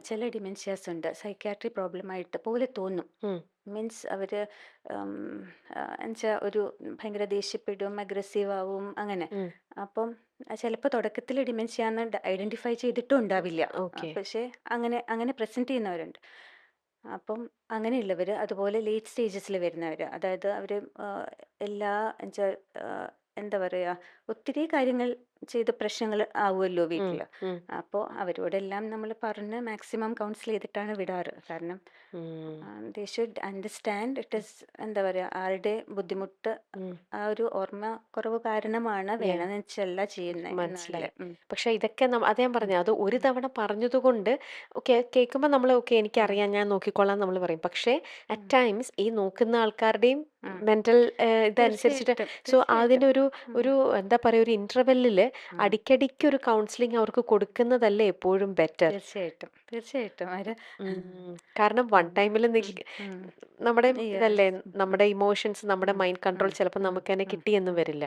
ചില ഡിമെൻഷ്യാസ് ഉണ്ട് സൈക്യാട്രി പ്രോബ്ലമായിട്ട് പോലെ തോന്നും. ഉം. മീൻസ് അവർ എന്നുവെച്ചാൽ ഒരു ഭയങ്കര ദേഷ്യപ്പെടും, അഗ്രസീവ് ആവും അങ്ങനെ. ഉം. അപ്പം ചിലപ്പോൾ തുടക്കത്തിൽ ഡിമെൻഷ്യാന്ന് ഐഡൻറ്റിഫൈ ചെയ്തിട്ടും ഉണ്ടാവില്ല. ഓക്കെ. പക്ഷേ അങ്ങനെ അങ്ങനെ പ്രസൻറ്റ് ചെയ്യുന്നവരുണ്ട്. അപ്പം അങ്ങനെയുള്ളവർ, അതുപോലെ ലേറ്റ് സ്റ്റേജസിൽ വരുന്നവർ, അതായത് അവർ എല്ലാ എന്നുവെച്ചാൽ എന്താ പറയുക, ഒത്തിരി കാര്യങ്ങൾ ചെയ്ത് പ്രശ്നങ്ങൾ ആവുമല്ലോ ഉം. വീട്ടിൽ. ഉം. അപ്പോൾ അവരോടെല്ലാം നമ്മൾ പറഞ്ഞ് മാക്സിമം കൗൺസിൽ ചെയ്തിട്ടാണ് വിടാറ്. കാരണം ഉം. They should understand it is, എന്താ പറയുക, ആളുടെ ബുദ്ധിമുട്ട് ഉം. ആ ഒരു ഓർമ്മ കുറവ് കാരണമാണ്, Yeah. വേണമെന്ന് വെച്ചല്ല ചെയ്യുന്നത് മനസ്സിലായി. എന്നാണ്. പക്ഷെ ഇതൊക്കെ അത് ഞാൻ ഉം, പറഞ്ഞു അത് ഒരു ഉം, തവണ പറഞ്ഞതുകൊണ്ട് ഓക്കെ കേൾക്കുമ്പോൾ നമ്മൾ ഓക്കെ ഉം, എനിക്കറിയാം ഞാൻ നോക്കിക്കൊള്ളാം നമ്മൾ പറയും. പക്ഷേ ഉം, അറ്റ് ടൈംസ് ഈ നോക്കുന്ന ആൾക്കാരുടെയും ഉം. മെന്റൽ ഇതനുസരിച്ചിട്ട് തീർച്ചയായിട്ടും, സോ തീർച്ചയായിട്ടും. അതിനൊരു ഉം, ഒരു എന്താ പറയുക ഒരു ഇന്റർവെല്ലിൽ ഉം. അടിക്കടിക്ക് ഒരു കൗൺസിലിംഗ് അവർക്ക് കൊടുക്കുന്നതല്ലേ എപ്പോഴും ബെറ്റർ. തീർച്ചയായിട്ടും, തീർച്ചയായിട്ടും. കാരണം വൺ ഉം, ടൈമിൽ ഉം, ഉം. നമ്മുടെ ഇതല്ലേ യെസ്. ഉം, നമ്മുടെ ഇമോഷൻസ് നമ്മുടെ ഉം, മൈൻഡ് കൺട്രോൾ ഉം, ചിലപ്പോൾ ഉം, നമുക്ക് തന്നെ ഉം, കിട്ടിയെന്ന് ഉം, വരില്ല.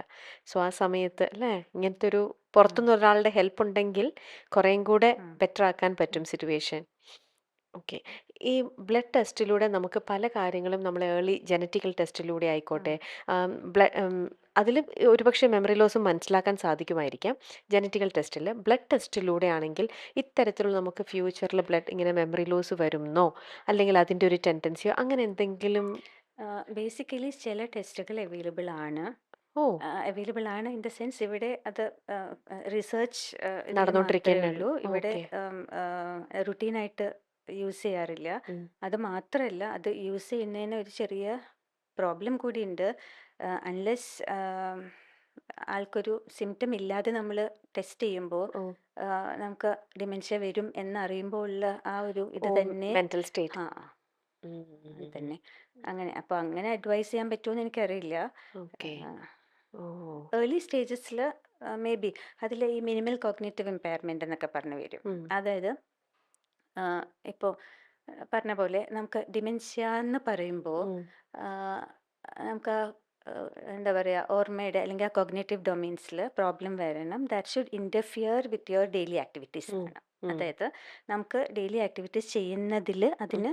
സോ ആ സമയത്ത് അല്ലേ ഇങ്ങനത്തെ ഒരു ഉം, പുറത്തുനിന്ന് ഒരാളുടെ ഹെൽപ്പ് ഉണ്ടെങ്കിൽ കുറേയും കൂടെ ഉം, ബെറ്റർ ആക്കാൻ ഉം, പറ്റും സിറ്റുവേഷൻ. ഓക്കെ. ഈ ബ്ലഡ് ടെസ്റ്റിലൂടെ നമുക്ക് പല കാര്യങ്ങളും നമ്മൾ ഏർലി ജനറ്റിക്കൽ ടെസ്റ്റിലൂടെ ഉം. ആയിക്കോട്ടെ അതിൽ ഒരുപക്ഷെ മെമ്മറി ലോസും മനസ്സിലാക്കാൻ സാധിക്കുമായിരിക്കാം. ജനറ്റിക്കൽ ടെസ്റ്റിൽ ബ്ലഡ് ടെസ്റ്റിലൂടെ ആണെങ്കിൽ ഇത്തരത്തിലുള്ള നമുക്ക് ഫ്യൂച്ചറിൽ ബ്ലഡ് ഇങ്ങനെ മെമ്മറി ലോസ് വരുന്നോ അല്ലെങ്കിൽ അതിൻ്റെ ഒരു ടെൻഡൻസിയോ അങ്ങനെ എന്തെങ്കിലും? ബേസിക്കലി ചില ടെസ്റ്റുകൾ അവൈലബിൾ ആണ്. ഓ. അവൈലബിൾ ആണ് ഇൻ ദ സെൻസ് ഇവിടെ അത് റിസർച്ച് ഇതിൽ മാത്രമേ നടന്നുകൊണ്ടിരിക്കുന്നേ ഉള്ളൂ. ഉള്ളൂ. ഇവിടെ ഓക്കെ. റുട്ടീനായിട്ട് യൂസ് ചെയ്യാറില്ല. അത് മാത്രമല്ല, അത് യൂസ് ചെയ്യുന്നതിന് ഒരു ചെറിയ പ്രോബ്ലം കൂടിയുണ്ട്. അൺലെസ് ആൾക്കൊരു സിംറ്റം ഇല്ലാതെ നമ്മൾ ടെസ്റ്റ് ചെയ്യുമ്പോൾ ഓ. നമുക്ക് ഡിമെൻഷ്യ വരും എന്നറിയുമ്പോൾ ഉള്ള ആ ഒരു ഇത് ഓ. തന്നെ. Mental state. ആ, അത് തന്നെ. അങ്ങനെ അപ്പോൾ അങ്ങനെ അഡ്വൈസ് ചെയ്യാൻ പറ്റുമെന്ന് എനിക്കറിയില്ല. ഓക്കെ. ഓ. ഏർലി സ്റ്റേജസിൽ മേ ബി അതിൽ ഈ മിനിമൽ കോഗ്നിറ്റീവ് ഇമ്പയർമെൻ്റ് എന്നൊക്കെ പറഞ്ഞു വരും. ഉം. അതായത് ഇപ്പോൾ പറഞ്ഞ പോലെ നമുക്ക് ഡിമെൻഷ്യ എന്ന് പറയുമ്പോൾ ഉം. നമുക്ക് എന്താ പറയുക, ഓർമ്മയുടെ അല്ലെങ്കിൽ ആ കോഗ്നേറ്റീവ് ഡൊമെയിൻസിൽ പ്രോബ്ലം വരണം. That should interfere with your daily activities ഉം. എന്നാണ്. ഉം. അതായത് നമുക്ക് ഡെയിലി ആക്ടിവിറ്റീസ് ചെയ്യുന്നതിൽ ഉം. അതിന്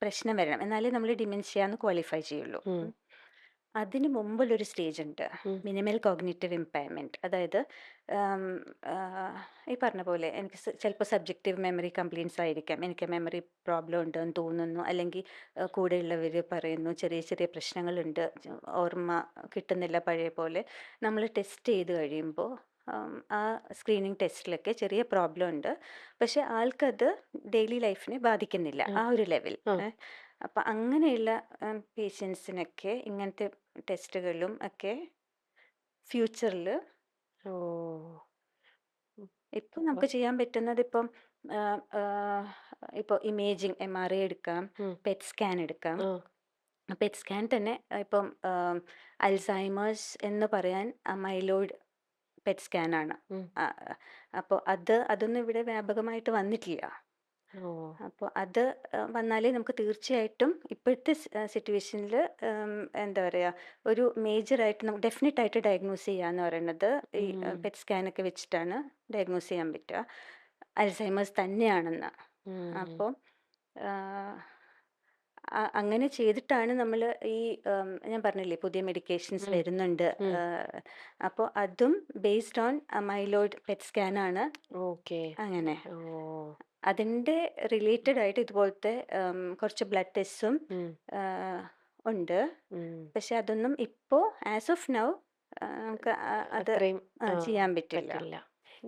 പ്രശ്നം വരണം, എന്നാലേ നമ്മൾ ഡിമെൻഷ്യ എന്ന് ക്വാളിഫൈ ചെയ്യുള്ളൂ. ഉം. അതിന് മുമ്പുള്ളൊരു സ്റ്റേജ് ഉണ്ട്, ഉം. Minimal cognitive impairment. അതായത് ആം, ആ, ഈ പറഞ്ഞ പോലെ എനിക്ക് ചിലപ്പോൾ സബ്ജക്റ്റീവ് മെമ്മറി കംപ്ലയിൻസ് ആയിരിക്കാം, എനിക്ക് മെമ്മറി പ്രോബ്ലം ഉണ്ടെന്ന് തോന്നുന്നു, അല്ലെങ്കിൽ കൂടെയുള്ളവർ പറയുന്നു ചെറിയ ചെറിയ പ്രശ്നങ്ങളുണ്ട്, ഓർമ്മ കിട്ടുന്നില്ല പഴയ പോലെ. നമ്മൾ ടെസ്റ്റ് ചെയ്ത് കഴിയുമ്പോൾ ആ സ്ക്രീനിങ് ടെസ്റ്റിലൊക്കെ ചെറിയ പ്രോബ്ലം ഉണ്ട്, പക്ഷെ ആൾക്കത് ഡെയിലി ലൈഫിനെ ബാധിക്കുന്നില്ല, ആ. ആ ഒരു ലെവൽ. ആ. അപ്പം അങ്ങനെയുള്ള പേഷ്യൻസിനൊക്കെ ഇങ്ങനത്തെ ടെസ്റ്റുകളും ഒക്കെ ഫ്യൂച്ചറിൽ ഓ. ഉം. ഇപ്പം അപ്പൊ നമുക്ക് ചെയ്യാൻ പറ്റുന്നത്, ഇപ്പം ഇപ്പോൾ ഇമേജിങ് MRI എടുക്കാം, ഉം. പെറ്റ് സ്കാൻ എടുക്കാം. ആ. പെറ്റ് സ്കാൻ തന്നെ ഇപ്പം അൽസൈമേഴ്സ് എന്ന് പറയാൻ മൈലോയിഡ് പെറ്റ് സ്കാനാണ്. ഉം. അപ്പോൾ അതൊന്നും ഇവിടെ വ്യാപകമായിട്ട് വന്നിട്ടില്ല. ഓ. അപ്പോൾ അത് വന്നാലേ നമുക്ക് തീർച്ചയായിട്ടും ഇപ്പോഴത്തെ സിറ്റുവേഷനിൽ എന്താ പറയുക, ഒരു മേജറായിട്ട് നമുക്ക് ഡെഫിനറ്റ് ആയിട്ട് ഡയഗ്നോസ് ചെയ്യാന്ന് പറയുന്നത് ഈ ഉം. പെറ്റ് സ്കാനൊക്കെ വെച്ചിട്ടാണ് ഡയഗ്നോസ് ചെയ്യാൻ പറ്റുക അൽസൈമേഴ്സ് തന്നെയാണെന്ന്. ഉം. അപ്പോൾ അങ്ങനെ ചെയ്തിട്ടാണ് നമ്മൾ ഈ ഞാൻ പറഞ്ഞില്ലേ പുതിയ മെഡിക്കേഷൻസ് ഉം. വരുന്നുണ്ട്. ഉം. അപ്പോൾ അതും ബേസ്ഡ് ഓൺ മൈലോയിഡ് പെറ്റ് സ്കാനാണ്. ഓക്കെ. അങ്ങനെ ഓ. അതിൻ്റെ റിലേറ്റഡ് ആയിട്ട് ഇതുപോലത്തെ കുറച്ച് ബ്ലഡ് ടെസ്റ്റും ഉം. ഉണ്ട്. ഉം. പക്ഷെ അതൊന്നും ഇപ്പോൾ ആസ് ഓഫ് നൗ നമുക്ക് അത് അത്രയും ചെയ്യാൻ പറ്റില്ല. പറ്റില്ല.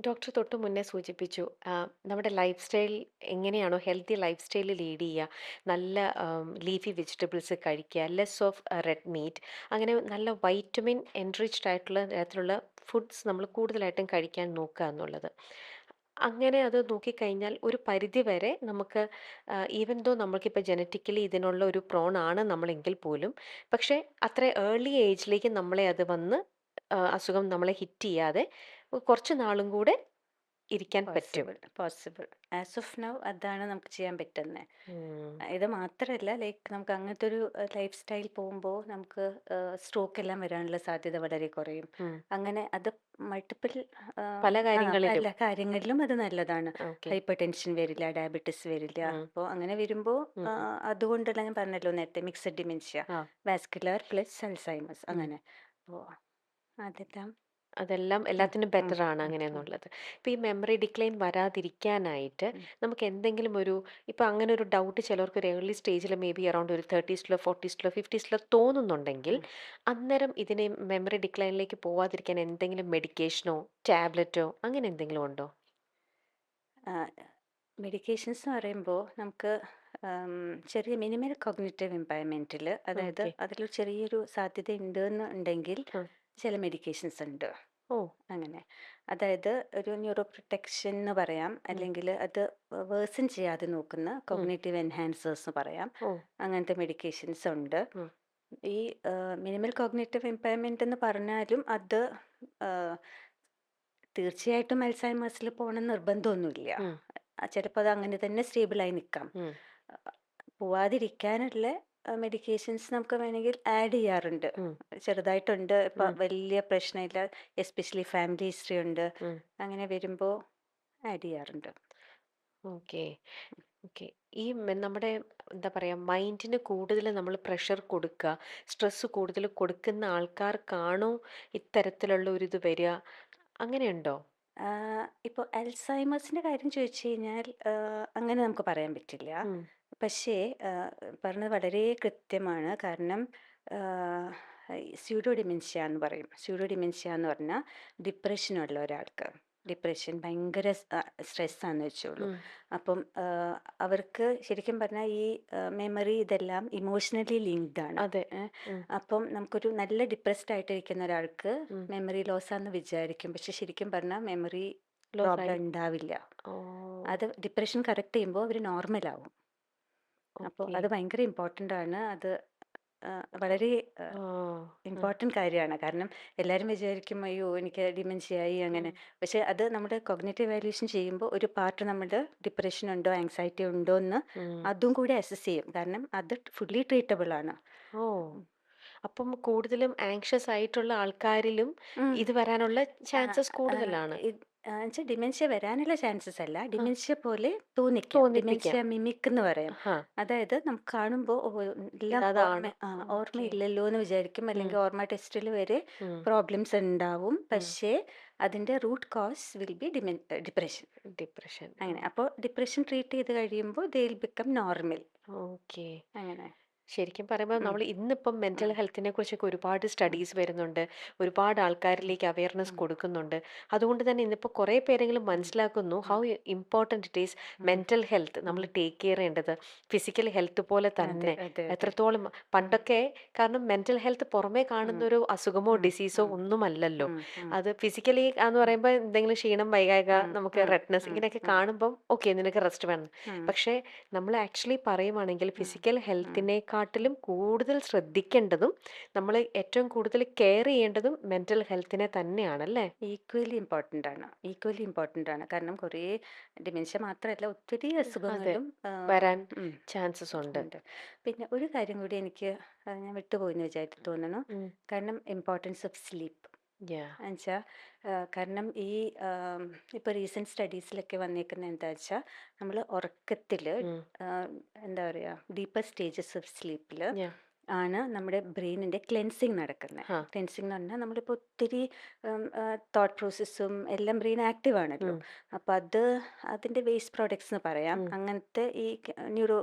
ഡോക്ടർ തൊട്ട് മുന്നേ സൂചിപ്പിച്ചു, നമ്മുടെ ലൈഫ് സ്റ്റൈൽ എങ്ങനെയാണോ ഹെൽത്തി ലൈഫ് സ്റ്റൈൽ ലീഡ് ചെയ്യുക, നല്ല ലീഫി വെജിറ്റബിൾസ് കഴിക്കുക, ലെസ് ഓഫ് റെഡ് മീറ്റ്, അങ്ങനെ നല്ല വൈറ്റമിൻ എൻറിച്ച്ഡ് ആയിട്ടുള്ള തരത്തിലുള്ള ഫുഡ്സ് നമ്മൾ കൂടുതലായിട്ടും കഴിക്കാൻ നോക്കുക എന്നുള്ളത്. അങ്ങനെ അത് നോക്കിക്കഴിഞ്ഞാൽ ഒരു പരിധി വരെ നമുക്ക്, ഈവൻ ദോ നമ്മൾക്കിപ്പോൾ ജനറ്റിക്കലി ഇതിനുള്ള ഒരു പ്രോൺ ആണ് നമ്മളെങ്കിൽ പോലും, പക്ഷേ അത്ര ഏർലി ഏജിലേക്ക് നമ്മളെ അത് വന്ന് അസുഖം നമ്മളെ ഹിറ്റ് ചെയ്യാതെ കുറച്ച് നാളും കൂടെ ഇരിക്കാൻ പറ്റും. പോസിബിൾ ആസ് ഓഫ് നൗ അതാണ് നമുക്ക് ചെയ്യാൻ പറ്റുന്നത്. ഉം. ഇത് മാത്രമല്ല, ലൈക്ക് നമുക്ക് അങ്ങനത്തെ ഒരു ലൈഫ് സ്റ്റൈൽ പോകുമ്പോൾ നമുക്ക് സ്ട്രോക്ക് എല്ലാം വരാനുള്ള സാധ്യത വളരെ കുറയും. ഉം. അങ്ങനെ അത് മൾട്ടിപ്പിൾ പല കാര്യങ്ങളിലും. എല്ലാ കാര്യങ്ങളിലും അത് നല്ലതാണ്. ഓക്കെ. ഹൈപ്പർ ടെൻഷൻ വരില്ല, ഡയബറ്റിസ് വരില്ല. ഉം. അപ്പോൾ അങ്ങനെ വരുമ്പോൾ ഉം. അതുകൊണ്ടല്ല ഞാൻ പറഞ്ഞല്ലോ നേരത്തെ മിക്സഡ് ഡിമെൻഷ്യ, ആ. വാസ്കുലർ പ്ലസ് അൽസൈമസ്, ഉം. അങ്ങനെ. അപ്പോൾ അതെല്ലാം അതെല്ലാം ഉം, എല്ലാത്തിനും ഉം, ബെറ്റർ ആണ് ഉം, ഉം, അങ്ങനെയെന്നുള്ളത്. ഇപ്പോൾ ഈ മെമ്മറി ഡിക്ലൈൻ വരാതിരിക്കാനായിട്ട് ഉം. നമുക്ക് എന്തെങ്കിലും ഒരു, ഇപ്പോൾ അങ്ങനെ ഒരു ഡൗട്ട് ചിലർക്ക് ഒരു ഏർലി സ്റ്റേജിൽ മേ ബി അറൗണ്ട് ഒരു 30s 40s 50s തോന്നുന്നുണ്ടെങ്കിൽ, ഉം. അന്നേരം ഇതിനെ മെമ്മറി ഡിക്ലൈനിലേക്ക് പോവാതിരിക്കാൻ എന്തെങ്കിലും മെഡിക്കേഷനോ ടാബ്ലറ്റോ അങ്ങനെ എന്തെങ്കിലും ഉണ്ടോ? മെഡിക്കേഷൻസ് എന്ന് പറയുമ്പോൾ നമുക്ക് ചെറിയ മിനിമൽ കോഗ്നിറ്റീവ് ഇമ്പയർമെൻറ്റിൽ, അതായത് ഓക്കെ. അതിൽ ചെറിയൊരു സാധ്യത ഉണ്ട് എന്നുണ്ടെങ്കിൽ ആ. ചില മെഡിക്കേഷൻസ് ഉണ്ട്. ഓ. അങ്ങനെ, അതായത് ഒരു ന്യൂറോ പ്രൊട്ടക്ഷൻ എന്ന് പറയാം, ഉം. അല്ലെങ്കിൽ അത് വേഴ്സൺ ചെയ്യാതെ നോക്കുന്ന ഉം. കോഗ്നേറ്റീവ് എൻഹാൻസേഴ്സ് എന്ന് പറയാം. ഓ. അങ്ങനത്തെ മെഡിക്കേഷൻസ് ഉണ്ട്. ഉം. ഈ മിനിമൽ കോഗ്നേറ്റീവ് ഇമ്പയർമെൻ്റ് എന്ന് പറഞ്ഞാലും അത് ആ, തീർച്ചയായിട്ടും അൽസൈമേഴ്സിൽ പോകണം നിർബന്ധമൊന്നുമില്ല. ഉം. ചിലപ്പോൾ അത് അങ്ങനെ തന്നെ സ്റ്റേബിളായി നിൽക്കാം. ഉം. പോവാതിരിക്കാനുള്ള മെഡിക്കേഷൻസ് നമുക്ക് വേണമെങ്കിൽ ആഡ് ചെയ്യാറുണ്ട്. ഉം. ചെറുതായിട്ടുണ്ട്, ഇപ്പം ഉം. വലിയ പ്രശ്നമില്ല, എസ്പെഷ്യലി ഫാമിലി ഹിസ്റ്ററി ഉണ്ട്, ഉം. അങ്ങനെ വരുമ്പോൾ ആഡ് ചെയ്യാറുണ്ട്. ഓക്കെ. ഓക്കെ. ഈ നമ്മുടെ എന്താ പറയുക, മൈൻഡിന് കൂടുതൽ നമ്മൾ പ്രഷർ കൊടുക്കുക, സ്ട്രെസ്സ് കൂടുതൽ കൊടുക്കുന്ന ആൾക്കാർക്കാണോ ഇത്തരത്തിലുള്ള ഒരു ഇത് വരിക, അങ്ങനെയുണ്ടോ? ഇപ്പോൾ അൽസൈമേഴ്സിൻ്റെ കാര്യം ചോദിച്ചു കഴിഞ്ഞാൽ അങ്ങനെ നമുക്ക് പറയാൻ പറ്റില്ല. ഉം. പക്ഷേ പറഞ്ഞത് വളരെ കൃത്യമാണ്. കാരണം സ്യൂഡോ ഡിമെൻഷ്യ എന്ന് പറയും. സ്യൂഡോ ഡിമെൻഷ്യ എന്ന് പറഞ്ഞാൽ ഡിപ്രഷനുള്ള ഒരാൾക്ക്, ഡിപ്രഷൻ ഭയങ്കര സ്ട്രെസ്സാന്ന് വെച്ചോളൂ. ഉം. അപ്പം അവർക്ക് ശരിക്കും പറഞ്ഞാൽ ഈ മെമ്മറി ഇതെല്ലാം ഇമോഷണലി ലിങ്ക്ഡ് ആണ്. അതെ. ഉം. അപ്പം നമുക്കൊരു നല്ല ഡിപ്രസ്ഡ് ആയിട്ടിരിക്കുന്ന ഒരാൾക്ക് ഉം. മെമ്മറി ലോസാന്ന് വിചാരിക്കും, പക്ഷെ ശരിക്കും പറഞ്ഞാൽ മെമ്മറി ലോസായി. പ്രോബ്ലം ഉണ്ടാവില്ല. ഓ. അത് ഡിപ്രഷൻ കറക്റ്റ് ചെയ്യുമ്പോൾ അവർ നോർമലാവും. അപ്പോൾ ഓക്കെ. അത് ഭയങ്കര ഇമ്പോർട്ടൻ്റ് ആണ്. അത് വളരെ ഓ. ഉം. ഇമ്പോർട്ടൻറ്റ് കാര്യമാണ്. കാരണം എല്ലാവരും വിചാരിക്കും അയ്യോ എനിക്ക് ഡിമെൻഷ്യ ആയി അങ്ങനെ. പക്ഷേ അത് നമ്മുടെ കോഗ്നിറ്റീവ് വാല്യൂഷൻ ചെയ്യുമ്പോൾ ഒരു പാർട്ട് നമ്മുടെ ഡിപ്രഷൻ ഉണ്ടോ ആങ്സൈറ്റി ഉണ്ടോ എന്ന് ഉം. അതും കൂടി അസസ് ചെയ്യും. കാരണം അത് ഫുള്ളി ട്രീറ്റബിൾ ആണ്. ഓ. അപ്പം കൂടുതലും ആങ്ഷ്യസ് ആയിട്ടുള്ള ആൾക്കാരിലും ഉം. ഇത് വരാനുള്ള ആ, ചാൻസസ് ആ, കൂടുതലാണ്. എന്നുവെച്ചാൽ ഡിമെൻഷ്യ വരാനുള്ള ചാൻസസ് അല്ല, ഡിമെൻഷ്യ പോലെ തോന്നിക്കാം. തോന്നിപ്പിക്കാം. ഡിമെൻഷ്യ മിമിക് എന്ന് പറയും. ഹാ. അതായത് നമുക്ക് കാണുമ്പോൾ എല്ലാം ഇതാണ്. ഓക്കെ. ഓർമ്മയില്ലല്ലോ എന്ന് വിചാരിക്കും, അല്ലെങ്കിൽ ഓർമ്മ ടെസ്റ്റിൽ വരെ ഉം. പ്രോബ്ലംസ് ഉണ്ടാവും. പക്ഷേ അതിൻ്റെ root cause will be depression. Depression. അങ്ങനെ അപ്പോൾ ഡിപ്രഷൻ ട്രീറ്റ് ചെയ്ത് കഴിയുമ്പോൾ they will become normal. Okay. അങ്ങനെ. ശരിക്കും പറയുമ്പോൾ ഉം, നമ്മൾ ഇന്നിപ്പം മെന്റൽ ഉം, ഹെൽത്തിനെ കുറിച്ചൊക്കെ ഒരുപാട് ഉം, സ്റ്റഡീസ് വരുന്നുണ്ട്. ഒരുപാട് ഉം, ആൾക്കാരിലേക്ക് അവയർനെസ് ഉം, കൊടുക്കുന്നുണ്ട്. അതുകൊണ്ട് തന്നെ ഇന്നിപ്പോൾ കുറേ പേരെങ്കിലും ഉം, മനസ്സിലാക്കുന്നു ഉം, ഹൗ ഇമ്പോർട്ടൻറ്റ് ഇറ്റ് ഈസ് ഉം, മെന്റൽ ഹെൽത്ത് നമ്മൾ ഉം. ടേക്ക് കെയർ ചെയ്യേണ്ടത് ഫിസിക്കൽ ഹെൽത്ത് പോലെ അതെ തന്നെ. അതെ അതെ. എത്രത്തോളം ഉം, പണ്ടൊക്കെ, കാരണം മെന്റൽ ഹെൽത്ത് പുറമേ ഉം, കാണുന്ന ഒരു അസുഖമോ ഉം, ഡിസീസോ ഉം, ഒന്നുമല്ലല്ലോ. ഉം, ഉം, അത് ഫിസിക്കലി എന്ന് ഉം, പറയുമ്പോൾ എന്തെങ്കിലും ക്ഷീണം, വൈകായിക, ഉം, നമുക്ക് ഉം, റെഡ്നെസ് ഉം, ഇങ്ങനെയൊക്കെ ഉം, കാണുമ്പം ഓക്കെ നിനക്ക് റെസ്റ്റ് വേണം. ഉം, പക്ഷേ നമ്മൾ ആക്ച്വലി പറയുവാണെങ്കിൽ ഉം, ഫിസിക്കൽ ഉം. ഹെൽത്തിനെക്കാട്ടിലും കൂടുതൽ ശ്രദ്ധിക്കേണ്ടതും നമ്മൾ ഏറ്റവും കൂടുതൽ കെയർ ചെയ്യേണ്ടതും മെന്റൽ ഹെൽത്തിനെ തന്നെയാണല്ലേ? ഈക്വലി ഇമ്പോർട്ടൻ്റ് ആണ്, ഈക്വലി ഇമ്പോർട്ടൻ്റ് ആണ്. കാരണം കുറേ ഡിമെൻഷ്യ മാത്രമല്ല ഒത്തിരി അതെ, അസുഖങ്ങളും വരാൻ ഉം, ചാൻസസ് ഉണ്ട്. ഉണ്ട്. പിന്നെ ഒരു കാര്യം കൂടി എനിക്ക് ഞാൻ വിട്ടുപോയെന്ന് തോന്നുന്നു. ഉം. കാരണം ഇമ്പോർട്ടൻസ് ഓഫ് സ്ലീപ്പ് യാ. എന്നുവെച്ചാൽ, കാരണം ഈ ഇപ്പോൾ റീസെൻറ്റ് സ്റ്റഡീസിലൊക്കെ വന്നേക്കുന്നത് എന്താ വെച്ചാൽ, നമ്മൾ ഉറക്കത്തിൽ ഉം. എന്താ പറയുക ഡീപ്പർ സ്റ്റേജസ് ഓഫ് സ്ലീപ്പിൽ യാ. ആണ് നമ്മുടെ ബ്രെയിനിൻ്റെ ക്ലെൻസിങ് നടക്കുന്നത്. ഹാ. ക്ലെൻസിങ് എന്ന് പറഞ്ഞാൽ നമ്മളിപ്പോൾ ഒത്തിരി തോട്ട് പ്രോസസ്സും എല്ലാം ബ്രെയിൻ ആക്റ്റീവ് ആണല്ലോ. ഉം. അപ്പോൾ അതിൻ്റെ വേസ്റ്റ് പ്രോഡക്ട്സ് എന്ന് പറയാം. ഉം. അങ്ങനത്തെ ഈ ന്യൂറോ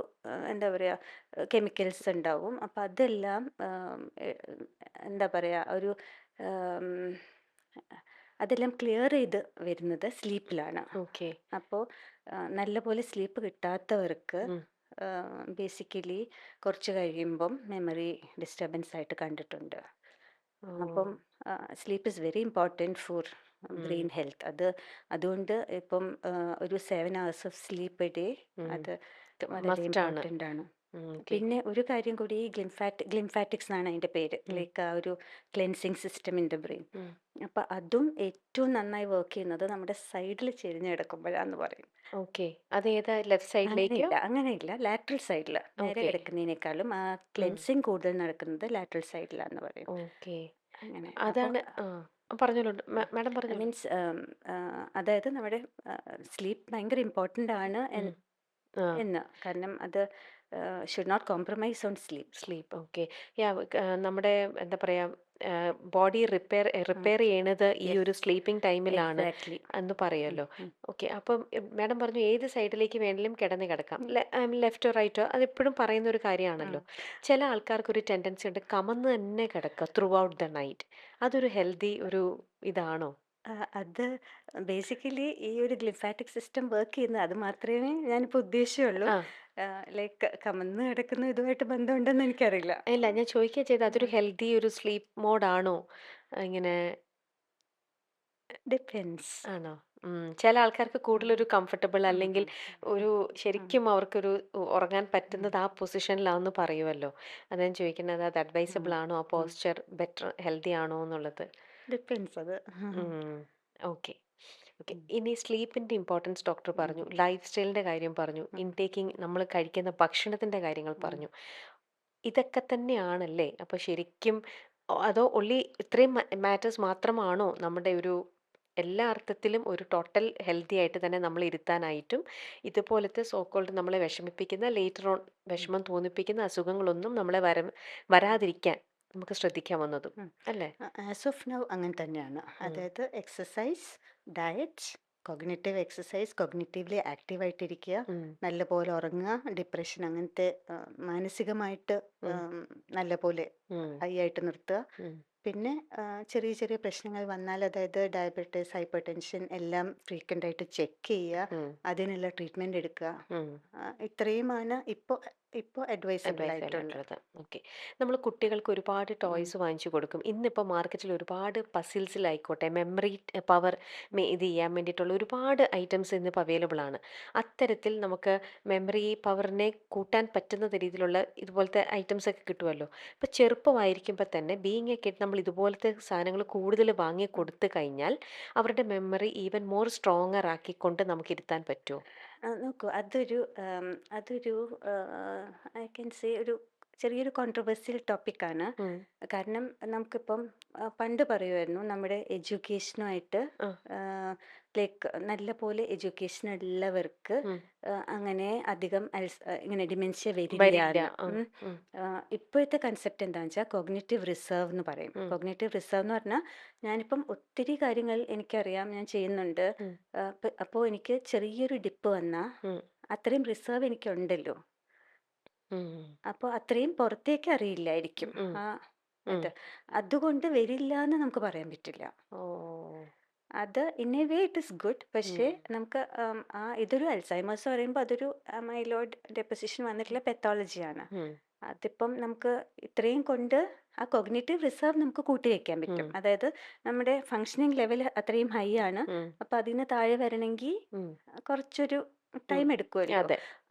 എന്താ പറയുക കെമിക്കൽസ് ഉണ്ടാവും. അപ്പോൾ അതെല്ലാം എന്താ പറയുക ഒരു ഉം, അതെല്ലാം ക്ലിയർ ചെയ്ത് വരുന്നത് സ്ലീപ്പിലാണ്. ഓക്കെ. അപ്പോൾ നല്ലപോലെ സ്ലീപ്പ് കിട്ടാത്തവർക്ക് ഉം. ബേസിക്കലി കുറച്ച് കഴിയുമ്പം മെമ്മറി ഡിസ്റ്റർബൻസ് ആയിട്ട് കണ്ടിട്ടുണ്ട്. ഓ. അപ്പം sleep is very important for ഉം. Brain health. അതുകൊണ്ട് ഇപ്പം ഒരു 7 hours of sleep a day ഉം. അത് വളരെ മസ്റ്റാണ്. ഇമ്പോർട്ടൻ്റ് ആണ്. ഓക്കെ. പിന്നെ ഒരു കാര്യം കൂടി, ഈ ഗ്ലിംഫാറ്റിക്സ് എന്നാണ് അതിൻ്റെ പേര്, ഉം. ലൈക്ക് ആ ഒരു cleansing system in the brain. ഉം. അപ്പം അതും ഏറ്റവും നന്നായി വർക്ക് ചെയ്യുന്നത് നമ്മുടെ സൈഡിൽ ചെരിഞ്ഞ് കിടക്കുമ്പോഴാന്ന് പറയും. ഓക്കെ. അതേതാ, ലെഫ്റ്റ് സൈഡിലേക്കോ? അങ്ങനെയില്ല, ലാറ്ററൽ സൈഡിൽ നേരെ ഓക്കെ. കിടക്കുന്നതിനേക്കാളും ആ ഉം. ക്ലെൻസിങ് കൂടുതൽ നടക്കുന്നത് ലാറ്ററൽ സൈഡിലാന്ന് പറയും. ഓക്കെ. അങ്ങനെ അപ്പോൾ അതാണ്. ആ, പറഞ്ഞോളൂ. മാഡം പറഞ്ഞോളൂ. മീൻസ് അതായത് നമ്മുടെ സ്ലീപ്പ് ഭയങ്കര ഇമ്പോർട്ടൻ്റ് ആണ് ഉം. ആ. എന്ന്. കാരണം അത് should not compromise on sleep. Sleep. Okay. Yeah. നമ്മുടെ എന്താ പറയാ, ബോഡി റിപ്പയർ ചെയ്യണത് ഈ ഒരു യെസ്, സ്ലീപ്പിംഗ് ടൈമിലാണ് എക്സാക്ട്ലി. എന്ന് പറയുമല്ലോ. ഓക്കെ. അപ്പം മാഡം പറഞ്ഞു ഏത് സൈഡിലേക്ക് വേണമെങ്കിലും കിടക്കാം. ലെഫ്റ്റോ റൈറ്റോ അതെപ്പോഴും പറയുന്ന ഒരു കാര്യമാണല്ലോ. ചില ആൾക്കാർക്ക് ഒരു ടെൻഡൻസി ഉണ്ട് കമന്ന് തന്നെ കിടക്കുക ത്രൂ ഔട്ട് ദ നൈറ്റ്. അതൊരു ഹെൽത്തി ഒരു ഇതാണോ? അത് ബേസിക്കലി ഈ ഒരു ഗ്ലിംഫാറ്റിക് സിസ്റ്റം വർക്ക് ചെയ്യുന്നത് അത് മാത്രമേ ഞാനിപ്പോൾ ഉദ്ദേശിച്ചുള്ളൂ. ആ. ലൈക്ക് കമന്ന് കിടക്കുന്ന ഇതുമായിട്ട് ബന്ധമുണ്ടെന്ന് എനിക്കറിയില്ല. ഇല്ല, ഞാൻ ചോദിക്കുക ചെയ്ത് അതൊരു ഉം. ഹെൽത്തി ഒരു സ്ലീപ്പ് മോഡാണോ? ഇങ്ങനെ ഡിപ്പെൻസ്. ആണോ? ചില ആൾക്കാർക്ക് കൂടുതലൊരു കംഫർട്ടബിൾ, അല്ലെങ്കിൽ ഒരു ശരിക്കും അവർക്കൊരു ഉറങ്ങാൻ പറ്റുന്നത് ആ പൊസിഷനിലാന്ന് പറയുമല്ലോ. അതാ ഞാൻ ചോദിക്കുന്നത്, അത് അഡ്വൈസബിൾ ആണോ? ആ പോസ്ചർ ബെറ്റർ ഹെൽത്തി ആണോ എന്നുള്ളത്. ഡിപ്പെൻസ് അത്. ഓക്കെ. ഓക്കെ. ഇനി സ്ലീപ്പിൻ്റെ ഇമ്പോർട്ടൻസ് ഡോക്ടർ ഉം. പറഞ്ഞു, ലൈഫ് സ്റ്റൈലിൻ്റെ കാര്യം പറഞ്ഞു, ഇൻടേക്കിംഗ് നമ്മൾ കഴിക്കുന്ന ഭക്ഷണത്തിൻ്റെ കാര്യങ്ങൾ പറഞ്ഞു. ഇതൊക്കെ തന്നെയാണല്ലേ അപ്പോൾ ശരിക്കും? അതോ ഒള്ളി ഇത്രയും മാറ്റേഴ്സ് മാത്രമാണോ നമ്മുടെ ഒരു എല്ലാ അർത്ഥത്തിലും ഒരു ടോട്ടൽ ഹെൽത്തി ആയിട്ട് തന്നെ നമ്മൾ ഇരുത്താനായിട്ടും ഇതുപോലത്തെ സോക്കോൾഡ് നമ്മളെ വിഷമിപ്പിക്കുന്ന ലേറ്റർ ഓൺ വിഷമം തോന്നിപ്പിക്കുന്ന അസുഖങ്ങളൊന്നും നമ്മളെ വരാതിരിക്കാൻ നമുക്ക് ശ്രദ്ധിക്കാവുന്നതും അല്ലേ? ആസ് ഓഫ് നൗ അങ്ങനെ തന്നെയാണ്. ഉം. അതായത് എക്സസൈസ്, ഡയറ്റ്, കോഗ്നിറ്റീവ് എക്സസൈസ്, കോഗ്നിറ്റീവ്ലി ആക്റ്റീവായിട്ടിരിക്കുക, ഉം. നല്ലപോലെ ഉറങ്ങുക, ഡിപ്രഷൻ അങ്ങനത്തെ മാനസികമായിട്ട് നല്ലപോലെ ഉം. ഹൈ ആയിട്ട് നിർത്തുക. ഉം. പിന്നെ ചെറിയ ചെറിയ പ്രശ്നങ്ങൾ വന്നാൽ, അതായത് ഡയബറ്റീസ്, ഹൈപ്പർ ടെൻഷൻ എല്ലാം ഫ്രീക്വൻ്റ് ആയിട്ട് ചെക്ക് ചെയ്യുക, ഉം. അതിനുള്ള ട്രീറ്റ്മെൻറ്റ് എടുക്കുക. ഉം. ഇത്രയുമാണ് ഇപ്പോൾ ഇപ്പോൾ അഡ്വൈസബിൾ അഡ്വൈസബിൾ ആയിട്ടുള്ള. ആയിട്ടുള്ളത്. ഓക്കെ. നമ്മൾ കുട്ടികൾക്ക് ഒരുപാട് ഉം. ടോയ്സ് വാങ്ങിച്ചു കൊടുക്കും. ഇന്നിപ്പോൾ മാർക്കറ്റിൽ ഒരുപാട് പസിൽസിലായിക്കോട്ടെ, മെമ്മറി പവർ ഇത് ചെയ്യാൻ വേണ്ടിയിട്ടുള്ള ഒരുപാട് ഐറ്റംസ് ഇന്നിപ്പോൾ അവൈലബിൾ ആണ്. അത്തരത്തിൽ നമുക്ക് മെമ്മറി പവറിനെ കൂട്ടാൻ പറ്റുന്ന രീതിയിലുള്ള ഇതുപോലത്തെ ഐറ്റംസ് ഒക്കെ കിട്ടുമല്ലോ. ഇപ്പോൾ ചെറുപ്പമായിരിക്കുമ്പോൾ തന്നെ ബീയിങ് എ കിഡ് നമ്മൾ ഇതുപോലത്തെ സാധനങ്ങൾ കൂടുതൽ വാങ്ങി കൊടുത്തു കഴിഞ്ഞാൽ അവരുടെ മെമ്മറി ഈവൻ മോർ സ്ട്രോങ്ങർ ആക്കിക്കൊണ്ട് നമുക്ക് ഇരുത്താൻ പറ്റുമോ? നോക്കൂ അതൊരു ഐ ക്യാൻ സേ ഒരു ചെറിയൊരു കോൺട്രവേഴ്സ്യൽ ടോപ്പിക്കാണ്. ഉം. കാരണം നമുക്കിപ്പം പണ്ട് പറയുമായിരുന്നു നമ്മുടെ എഡ്യൂക്കേഷനുമായിട്ട് ആ. ലൈക്ക് നല്ല പോലെ എഡ്യൂക്കേഷൻ ഉള്ളവർക്ക് ഉം. അങ്ങനെ അധികം ഇങ്ങനെ ഡിമെൻഷ്യ വരില്ല വരില്ല. എന്ന്. ആ. ഉം. ഉം. ഇപ്പോഴത്തെ കൺസെപ്റ്റ് എന്താണെന്ന് വെച്ചാൽ കോഗ്നിറ്റീവ് റിസർവ് എന്ന് പറയും. ഉം. കോഗ്നിറ്റീവ് റിസർവ് എന്ന് പറഞ്ഞാൽ ഞാനിപ്പം ഒത്തിരി കാര്യങ്ങൾ എനിക്കറിയാം, ഞാൻ ചെയ്യുന്നുണ്ട്. ഉം. അപ്പോൾ എനിക്ക് ചെറിയൊരു ഡിപ്പ് വന്നാൽ ഉം. അത്രയും റിസർവ് എനിക്കുണ്ടല്ലോ. ഉം. അപ്പോൾ അത്രയും പുറത്തേക്ക് അറിയില്ലായിരിക്കും ഉം. ആ ഉം. ഇത്. അതുകൊണ്ട് വരില്ല എന്ന് നമുക്ക് പറയാൻ പറ്റില്ല. ഓ. അത് in a way it is good. പക്ഷേ ഉം. നമുക്ക് ഇതൊരു അൽസൈമേഴ്സ് പറയുമ്പോൾ അതൊരു മൈലോയിഡ് ഡെപ്പോസിഷൻ വന്നിട്ടുള്ള പെത്തോളജിയാണ്. ഉം. അതിപ്പം നമുക്ക് ഇത്രയും കൊണ്ട് ആ കോഗ്നിറ്റീവ് റിസർവ് നമുക്ക് കൂട്ടി വയ്ക്കാൻ ഉം. പറ്റും. അതായത് നമ്മുടെ ഫങ്ഷനിങ് ലെവൽ അത്രയും ഹൈ ആണ്. ഉം. അപ്പം അതിന് താഴെ വരണമെങ്കിൽ ഉം. കുറച്ചൊരു ഉം. ടൈം എടുക്കുമല്ലോ. അതെ.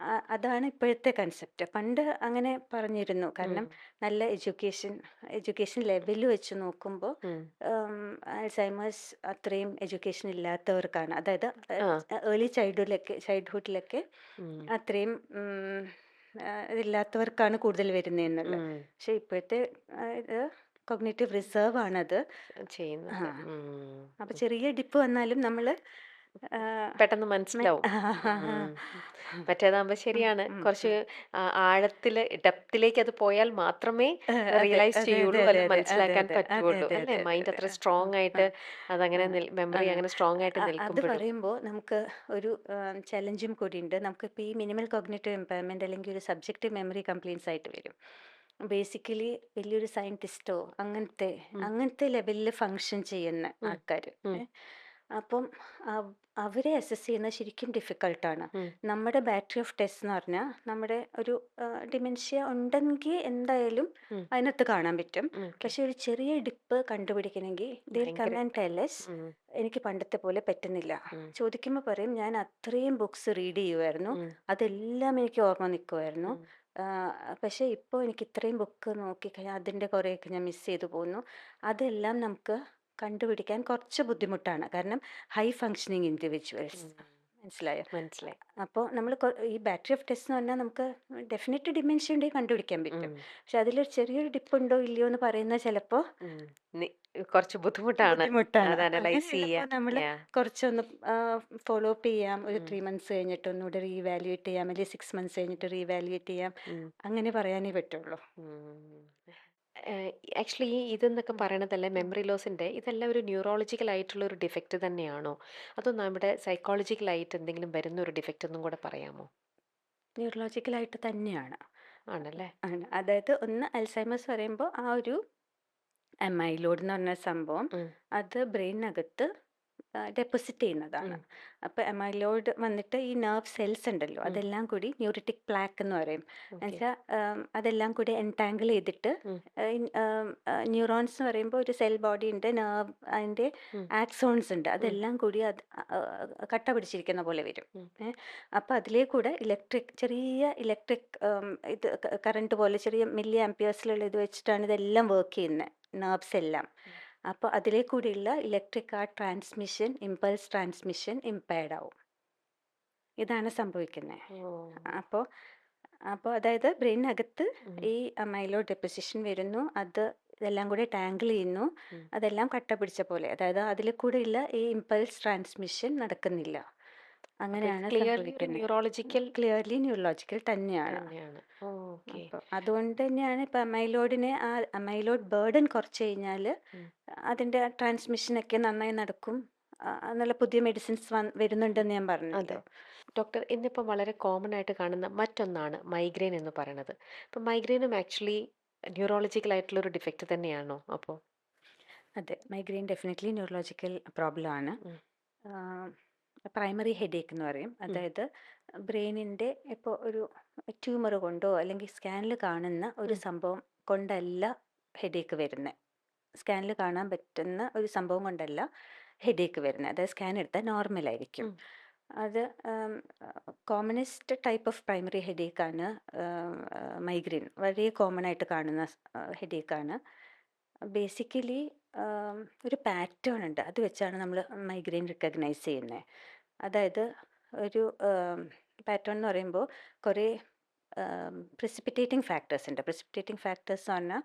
അതാണ് ഇപ്പോഴത്തെ കൺസെപ്റ്റ്. പണ്ട് അങ്ങനെ പറഞ്ഞിരുന്നു. ഉം. കാരണം നല്ല എഡ്യൂക്കേഷൻ ലെവൽ വെച്ച് നോക്കുമ്പോൾ ഉം. അൽസൈമേഴ്സ് അത്രയും എഡ്യൂക്കേഷൻ ഇല്ലാത്തവർക്കാണ്. അതായത് ആ. ഏർലി ചൈൽഡ്ഹുഡിലൊക്കെ ഉം. അത്രയും ഇതില്ലാത്തവർക്കാണ് കൂടുതൽ വരുന്നതെന്നുള്ളത്. ഉം. പക്ഷേ ഇപ്പോഴത്തെ ഇത് കോഗ്നിറ്റീവ് റിസർവ് ആണത്. ചെയ്യുന്നത്. ആ. ഉം. അപ്പം ചെറിയ ഡിപ്പ് വന്നാലും നമ്മൾ പെട്ടെന്ന് മനസ്സിലാവും. ഉം. മറ്റേതാകുമ്പോൾ ശരിയാണ്. കുറച്ച് ആഴത്തില് ഡെപ്തിലേക്ക് അത് പോയാൽ മാത്രമേ അതെ റിയലൈസ് അതെ അതെ ചെയ്യുള്ളൂ, അതെ അല്ല അതെ അതെ മനസ്സിലാക്കാൻ അതെ അതെ പറ്റുള്ളൂ അതെ അല്ലേ? അതെ അതെ മൈൻഡ് അതെ. അത്ര ആ സ്ട്രോങ് ആ ആയിട്ട് അതങ്ങനെ ആ ആ മെമ്മറി അങ്ങനെ സ്ട്രോങ് ആയിട്ട് അത് നിൽക്കുമ്പോഴും. പറയുമ്പോൾ നമുക്ക് ഒരു ചലഞ്ചും കൂടിയുണ്ട്. നമുക്കിപ്പോൾ ഈ മിനിമൽ കോഗ്നിറ്റീവ് ഇമ്പയർമെൻ്റ് അല്ലെങ്കിൽ ഒരു സബ്ജക്റ്റീവ് മെമ്മറി കംപ്ലയിൻസ് ആയിട്ട് വരും. ബേസിക്കലി വലിയൊരു സയൻറ്റിസ്റ്റോ അങ്ങനത്തെ ഉം. അങ്ങനത്തെ ലെവലിൽ ഫങ്ഷൻ ചെയ്യുന്ന ഉം. ആൾക്കാർ. ഉം. അപ്പം അവരെ അസസ് ചെയ്യുന്നത് ശരിക്കും ഡിഫിക്കൾട്ടാണ്. ഉം. നമ്മുടെ ബാറ്ററി ഓഫ് ടെസ്റ്റ് എന്ന് പറഞ്ഞാൽ നമ്മുടെ ഒരു ഡിമെൻഷ്യ ഉണ്ടെങ്കിൽ എന്തായാലും ഉം. അതിനകത്ത് കാണാൻ പറ്റും. ഓക്കെ. പക്ഷെ ഒരു ചെറിയ ഡിപ്പ് കണ്ടുപിടിക്കണമെങ്കിൽ ദിൽ കം ഭയങ്കര. ആൻഡ് ടെൽ us ഉം. എനിക്ക് പണ്ടത്തെ പോലെ പറ്റുന്നില്ല. ഉം. ചോദിക്കുമ്പോൾ പറയും ഞാൻ അത്രയും ബുക്സ് റീഡ് ചെയ്യുമായിരുന്നു, ഉം. അതെല്ലാം എനിക്ക് ഓർമ്മ നിൽക്കുമായിരുന്നു. ഉം. പക്ഷേ ഇപ്പോൾ എനിക്ക് ഇത്രയും ബുക്ക് നോക്കിക്കഴിഞ്ഞാൽ അതിൻ്റെ കുറേയൊക്കെ ഞാൻ മിസ് ചെയ്തു പോകുന്നു. അതെല്ലാം നമുക്ക് കണ്ടുപിടിക്കാൻ കുറച്ച് ബുദ്ധിമുട്ടാണ്. കാരണം ഹൈ ഫങ്ഷനിങ് ഇൻഡിവിജ്വൽസ്. ഉം. മനസ്സിലായോ? മനസ്സിലായി. അപ്പോൾ നമ്മൾ ഈ ബാറ്ററി ഓഫ് ടെസ്റ്റ് എന്ന് പറഞ്ഞാൽ നമുക്ക് ഡെഫിനറ്റ് ഡിമെൻഷ്യ ഉണ്ടെങ്കിൽ കണ്ടുപിടിക്കാൻ പറ്റും. ഉം. പക്ഷെ അതിലൊരു ചെറിയൊരു ഡിപ്പ് ഉണ്ടോ ഇല്ലയോ എന്ന് പറയുന്നത് ചിലപ്പോൾ ഉം. കുറച്ച് ബുദ്ധിമുട്ടാണ് ബുദ്ധിമുട്ടാണ്. അത് അനലൈസ് അങ്ങനെയുള്ളപ്പോൾ ചെയ്യാൻ. നമ്മൾ യാ. കുറച്ചൊന്ന് ഫോളോ അപ്പ് ചെയ്യാം. ഒരു ഉം. 3 മന്ത്സ് കഴിഞ്ഞിട്ട് ഒന്നുകൂടെ റീവാലുവേറ്റ് ചെയ്യാം, അല്ലെങ്കിൽ 6 മന്ത്സ് കഴിഞ്ഞിട്ട് റീവാലുവേറ്റ് ചെയ്യാം. ഉം. അങ്ങനെ പറയാനേ പറ്റുള്ളൂ. ഉം. ആക്ച്വലി ഇതെന്നൊക്കെ ഉം. പറയണതല്ലേ ഉം. മെമ്മറി ലോസിൻ്റെ ഇതെല്ലാം ഒരു ന്യൂറോളജിക്കൽ ആയിട്ടുള്ള ഒരു ഡിഫക്റ്റ് തന്നെയാണോ? അതോ നമ്മുടെ സൈക്കോളജിക്കലായിട്ട് എന്തെങ്കിലും വരുന്ന ഒരു ഡിഫക്റ്റ് ഒന്നും കൂടെ പറയാമോ? ന്യൂറോളജിക്കലായിട്ട് തന്നെയാണ്. ആണല്ലേ? ആണ്. അതായത് ഒന്ന് അൽസൈമേഴ്സ് പറയുമ്പോൾ ആ ഒരു എമൈലോയ്ഡ് എന്ന് പറഞ്ഞ സംഭവം ഉം. അത് ബ്രെയിനകത്ത് ഡെപ്പോസിറ്റ് ചെയ്യുന്നതാണ്. ഉം. അപ്പോൾ എമൈലോയ്ഡ് വന്നിട്ട് ഈ നെർവ് സെൽസ് ഉണ്ടല്ലോ ഉം. അതെല്ലാം കൂടി ന്യൂറിറ്റിക് പ്ലാക്ക് എന്ന് പറയും. ഓക്കെ. എന്നുവെച്ചാൽ അതെല്ലാം കൂടി എൻടാങ്കിൾ ചെയ്തിട്ട് ഉം. ന്യൂറോൺസ് എന്ന് പറയുമ്പോൾ ഒരു സെൽ ബോഡി ഉണ്ട്, നെർവ് അതിൻ്റെ ഉം. ആക്സോൺസ് ഉണ്ട്, ഉം. അതെല്ലാം കൂടി അത് കട്ട പിടിച്ചിരിക്കുന്ന പോലെ വരും. ഉം. അപ്പോൾ അതിലേ കൂടെ ചെറിയ ഇലക്ട്രിക് ഇത് കറണ്ട് പോലെ ചെറിയ മില്ലി ആംപിയേഴ്സിലുള്ള ഇത് വെച്ചിട്ടാണ് ഇതെല്ലാം വർക്ക് ചെയ്യുന്നത്, നെർവ്സ് എല്ലാം. ഉം. അപ്പോൾ അതിലേ കൂടിയുള്ള electric transmission, impulse transmission impaired ആവും. ഇതാണ് സംഭവിക്കുന്നത്. ഓ. അപ്പോൾ അപ്പോൾ അതായത് ബ്രെയിനകത്ത് ഉം. ഈ അമൈലോയ്ഡ് ഡെപ്പോസിഷൻ വരുന്നു, ഇതെല്ലാം കൂടി ടാങ്കിൾ ചെയ്യുന്നു, ഉം. അതെല്ലാം കട്ട പിടിച്ച പോലെ. അതായത് അതിൽ കൂടെയുള്ള ഈ ഇമ്പൾസ് ട്രാൻസ്മിഷൻ നടക്കുന്നില്ല. അപ്പൊ ഇത് അങ്ങനെയാണ് ക്ലിയർലി ഒരു സംഭവിക്കുന്നത്. ന്യൂറോളജിക്കൽ ക്ലിയർലി ന്യൂറോളജിക്കൽ തന്നെയാണ്. തന്നെയാണ്. ഓക്കെ. അപ്പോൾ അതുകൊണ്ട് തന്നെയാണ് ഇപ്പം അമൈലോയ്ഡ് ബേർഡൻ കുറച്ച് കഴിഞ്ഞാൽ ഉം. അതിൻ്റെ ട്രാൻസ്മിഷനൊക്കെ നന്നായി നടക്കും. എന്നുള്ള പുതിയ മെഡിസിൻസ് വരുന്നുണ്ടെന്ന് ഞാൻ അതെ. പറഞ്ഞല്ലോ. ഡോക്ടർ, ഇന്നിപ്പം വളരെ കോമൺ ആയിട്ട് കാണുന്ന മറ്റൊന്നാണ് മൈഗ്രെയിൻ എന്ന് പറയുന്നത്. അപ്പം മൈഗ്രെയിനും ആക്ച്വലി ന്യൂറോളജിക്കൽ ആയിട്ടുള്ള ഒരു ഡിഫക്റ്റ് തന്നെയാണോ അപ്പോൾ? അതെ, മൈഗ്രെയിൻ ഡെഫിനറ്റ്ലി ന്യൂറോളജിക്കൽ പ്രോബ്ലം ആണ്. ഉം. പ്രൈമറി ഹെഡേക്ക് എന്ന് പറയും. ഉം. അതായത് ബ്രെയിനിൻ്റെ ഇപ്പോൾ ഒരു ട്യൂമർ കൊണ്ടോ അല്ലെങ്കിൽ സ്കാനിൽ കാണുന്ന ഒരു സംഭവം കൊണ്ടല്ല ഹെഡേക്ക് വരുന്നത്. സ്കാനിൽ കാണാൻ പറ്റുന്ന ഒരു സംഭവം കൊണ്ടല്ല ഹെഡേക്ക് വരുന്നത്. അതായത് സ്കാൻ എടുത്താൽ നോർമലായിരിക്കും. ഉം. അത് കോമണസ്റ്റ് ടൈപ്പ് ഓഫ് പ്രൈമറി ഹെഡേക്കാണ് മൈഗ്രെയിൻ. വളരെ കോമൺ ആയിട്ട് കാണുന്ന ഹെഡേക്കാണ്. ബേസിക്കലി ഒരു പാറ്റേൺ ഉണ്ട്. അത് വെച്ചാണ് നമ്മൾ മൈഗ്രെയിൻ റിക്കഗ്നൈസ് ചെയ്യുന്നത്. അതായത് ഒരു പാറ്റേൺ എന്ന് പറയുമ്പോൾ കുറേ പ്രിസിപ്പിറ്റേറ്റിംഗ് ഫാക്ടേഴ്സ് ഉണ്ട്. പ്രിസിപ്പിറ്റേറ്റിംഗ് ഫാക്ടേഴ്സ് പറഞ്ഞാൽ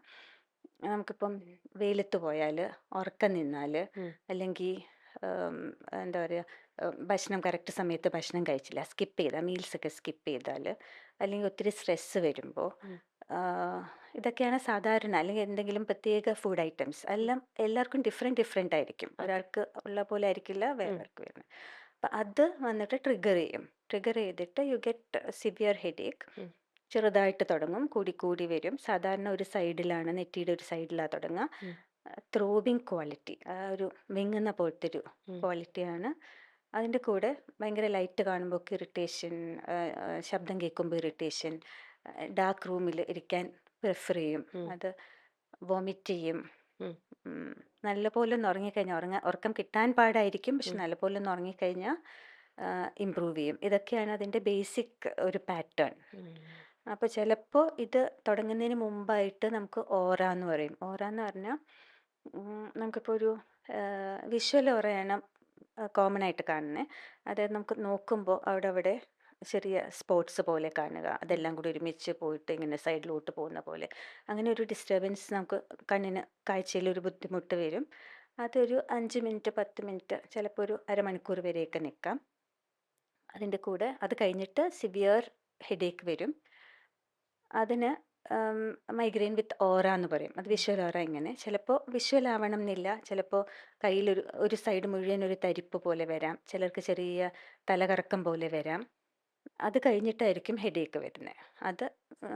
നമുക്കിപ്പം വെയിലത്ത് പോയാൽ, ഉറക്കം നിന്നാൽ, അല്ലെങ്കിൽ എന്താ പറയുക, ഭക്ഷണം കറക്റ്റ് സമയത്ത് ഭക്ഷണം കഴിച്ചില്ല, സ്കിപ്പ് ചെയ്താൽ, മീൽസൊക്കെ സ്കിപ്പ് ചെയ്താൽ, അല്ലെങ്കിൽ ഒത്തിരി സ്ട്രെസ്സ് വരുമ്പോൾ, ഇതൊക്കെയാണ് സാധാരണ. അല്ലെങ്കിൽ എന്തെങ്കിലും പ്രത്യേക ഫുഡ് ഐറ്റംസ് എല്ലാം എല്ലാവർക്കും ഡിഫറെൻ്റ് ആയിരിക്കും. ഒരാൾക്ക് ഉള്ള പോലെ ആയിരിക്കില്ല വേറൊരാൾക്ക് വരുന്നത്. അപ്പം അത് വന്നിട്ട് ട്രിഗർ ചെയ്യും. ട്രിഗർ ചെയ്തിട്ട് യു ഗെറ്റ് സിവിയർ ഹെഡേക്ക്. ചെറുതായിട്ട് തുടങ്ങും, കൂടി കൂടി വരും. സാധാരണ ഒരു സൈഡിലാണ്, നെറ്റിയുടെ ഒരു സൈഡിലാണ് തുടങ്ങുക. ത്രോബിങ് ക്വാളിറ്റി, ഒരു വിങ്ങുന്ന പോലത്തെ ഒരു ക്വാളിറ്റിയാണ്. അതിൻ്റെ കൂടെ ഭയങ്കര ലൈറ്റ് കാണുമ്പോൾ ഇറിറ്റേഷൻ, ശബ്ദം കേൾക്കുമ്പോൾ ഇറിറ്റേഷൻ, ഡാർക്ക് റൂമിൽ ഇരിക്കാൻ പ്രിഫർ ചെയ്യും, അത് വോമിറ്റ് ചെയ്യും. നല്ലപോലെ ഒന്ന് ഉറങ്ങിക്കഴിഞ്ഞാൽ, ഉറക്കം കിട്ടാൻ പാടായിരിക്കും, പക്ഷെ നല്ലപോലെ ഒന്ന് ഉറങ്ങിക്കഴിഞ്ഞാൽ ഇമ്പ്രൂവ് ചെയ്യും. ഇതൊക്കെയാണ് അതിൻ്റെ ബേസിക് ഒരു പാറ്റേൺ. അപ്പോൾ ചിലപ്പോൾ ഇത് തുടങ്ങുന്നതിന് മുമ്പായിട്ട് നമുക്ക് ഓറ എന്ന് പറയും. ഓറ എന്ന് പറഞ്ഞാൽ നമുക്കിപ്പോൾ ഒരു വിഷ്വൽ ഓറയാണ് കോമൺ ആയിട്ട് കാണുന്നത്. അതായത് നമുക്ക് നോക്കുമ്പോൾ അവിടെ ചെറിയ സ്പോട്സ് പോലെ കാണുക, അതെല്ലാം കൂടി ഒരുമിച്ച് പോയിട്ട് ഇങ്ങനെ സൈഡിലോട്ട് പോകുന്ന പോലെ, അങ്ങനെ ഒരു ഡിസ്റ്റർബൻസ് നമുക്ക് കണ്ണിന് കാഴ്ചയിൽ ഒരു ബുദ്ധിമുട്ട് വരും. അതൊരു 5 മിനിറ്റ് 10 മിനിറ്റ് ചിലപ്പോൾ ഒരു അരമണിക്കൂർ വരെയൊക്കെ നിൽക്കാം. അതിൻ്റെ കൂടെ അത് കഴിഞ്ഞിട്ട് സിവിയർ ഹെഡേക്ക് വരും. അതിന് മൈഗ്രെയിൻ വിത്ത് ഓറ എന്ന് പറയും. അത് വിഷ്വൽ ഓറ. ഇങ്ങനെ ചിലപ്പോൾ വിഷ്വൽ ആവണം എന്നില്ല, ചിലപ്പോൾ കയ്യിലൊരു സൈഡ് മുഴുവൻ ഒരു തരിപ്പ് പോലെ വരാം, ചിലർക്ക് ചെറിയ തലകറക്കം പോലെ വരാം. അത് കഴിഞ്ഞിട്ടായിരിക്കും ഹെഡേക്ക് വരുന്നത്. അത്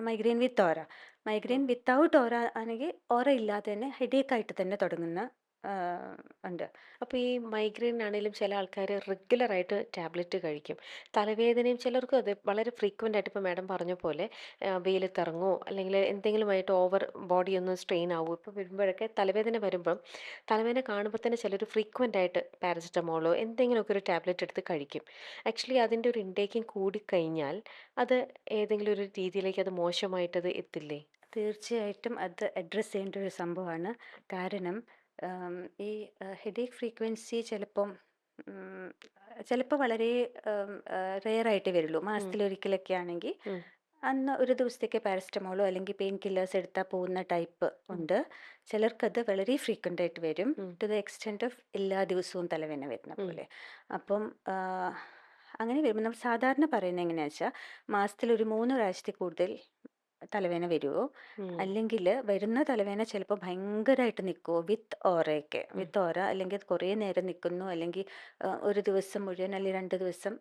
മൈഗ്രെയിൻ വിത്ത് ഓറ. മൈഗ്രെയിൻ വിത്തൗട്ട് ഓറ ആണെങ്കിൽ, ഓറ ഇല്ലാതെ തന്നെ ഹെഡേക്കായിട്ട് തന്നെ തുടങ്ങുന്ന ഉണ്ട്. അപ്പോൾ ഈ മൈഗ്രെയിൻ ആണെങ്കിലും ചില ആൾക്കാർ റെഗുലറായിട്ട് ടാബ്ലറ്റ് കഴിക്കും. തലവേദനയും ചിലർക്കും അത് വളരെ ഫ്രീക്വൻ്റ് ആയിട്ട്, ഇപ്പോൾ മാഡം പറഞ്ഞ പോലെ വെയിലത്തിറങ്ങുമോ അല്ലെങ്കിൽ എന്തെങ്കിലുമായിട്ട് ഓവർ ബോഡി ഒന്ന് സ്ട്രെയിൻ ആവുമോ, ഇപ്പോൾ വരുമ്പോഴൊക്കെ തലവേദന വരുമ്പം തലവേദന കാണുമ്പോൾ തന്നെ ചിലർ ഫ്രീക്വൻ്റ് ആയിട്ട് പാരസെറ്റമോളോ എന്തെങ്കിലുമൊക്കെ ഒരു ടാബ്ലറ്റ് എടുത്ത് കഴിക്കും. ആക്ച്വലി അതിൻ്റെ ഒരു ഇൻടേക്കിങ് കൂടിക്കഴിഞ്ഞാൽ അത് ഏതെങ്കിലും ഒരു രീതിയിലേക്ക് അത് മോശമായിട്ടത് എത്തില്ലേ? തീർച്ചയായിട്ടും അത് അഡ്രസ്സ് ചെയ്യേണ്ട ഒരു സംഭവമാണ്. കാരണം ഈ ഹെഡേക്ക് ഫ്രീക്വൻസി ചിലപ്പോൾ വളരെ റെയറായിട്ടേ വരുള്ളൂ. മാസത്തിലൊരിക്കലൊക്കെ ആണെങ്കിൽ അന്ന് ഒരു ദിവസത്തേക്ക് പാരസെറ്റമോളോ അല്ലെങ്കിൽ പെയിൻ കില്ലേഴ്സ് എടുത്താൽ പോകുന്ന ടൈപ്പ് ഉണ്ട്. ചിലർക്കത് വളരെ ഫ്രീക്വൻ്റ് ആയിട്ട് വരും, ടു ദ എക്സ്റ്റെൻറ്റ് ഓഫ് എല്ലാ ദിവസവും തലവേദന വരുന്ന പോലെ. അപ്പം അങ്ങനെ വരുമ്പോൾ നമ്മൾ സാധാരണ പറയുന്നത് എങ്ങനെയാണെന്ന് വെച്ചാൽ, മാസത്തിലൊരു 3 പ്രാവശ്യത്തിൽ കൂടുതൽ തലവേദന വരുമോ, അല്ലെങ്കിൽ വരുന്ന തലവേദന ചിലപ്പോൾ ഭയങ്കരമായിട്ട് നിൽക്കുമോ, വിത്ത് ഓറയൊക്കെ, വിത്ത് ഓറ, അല്ലെങ്കിൽ അത് കുറേ നേരം നിൽക്കുന്നു, അല്ലെങ്കിൽ ഒരു ദിവസം മുഴുവൻ അല്ലെങ്കിൽ 2 ദിവസം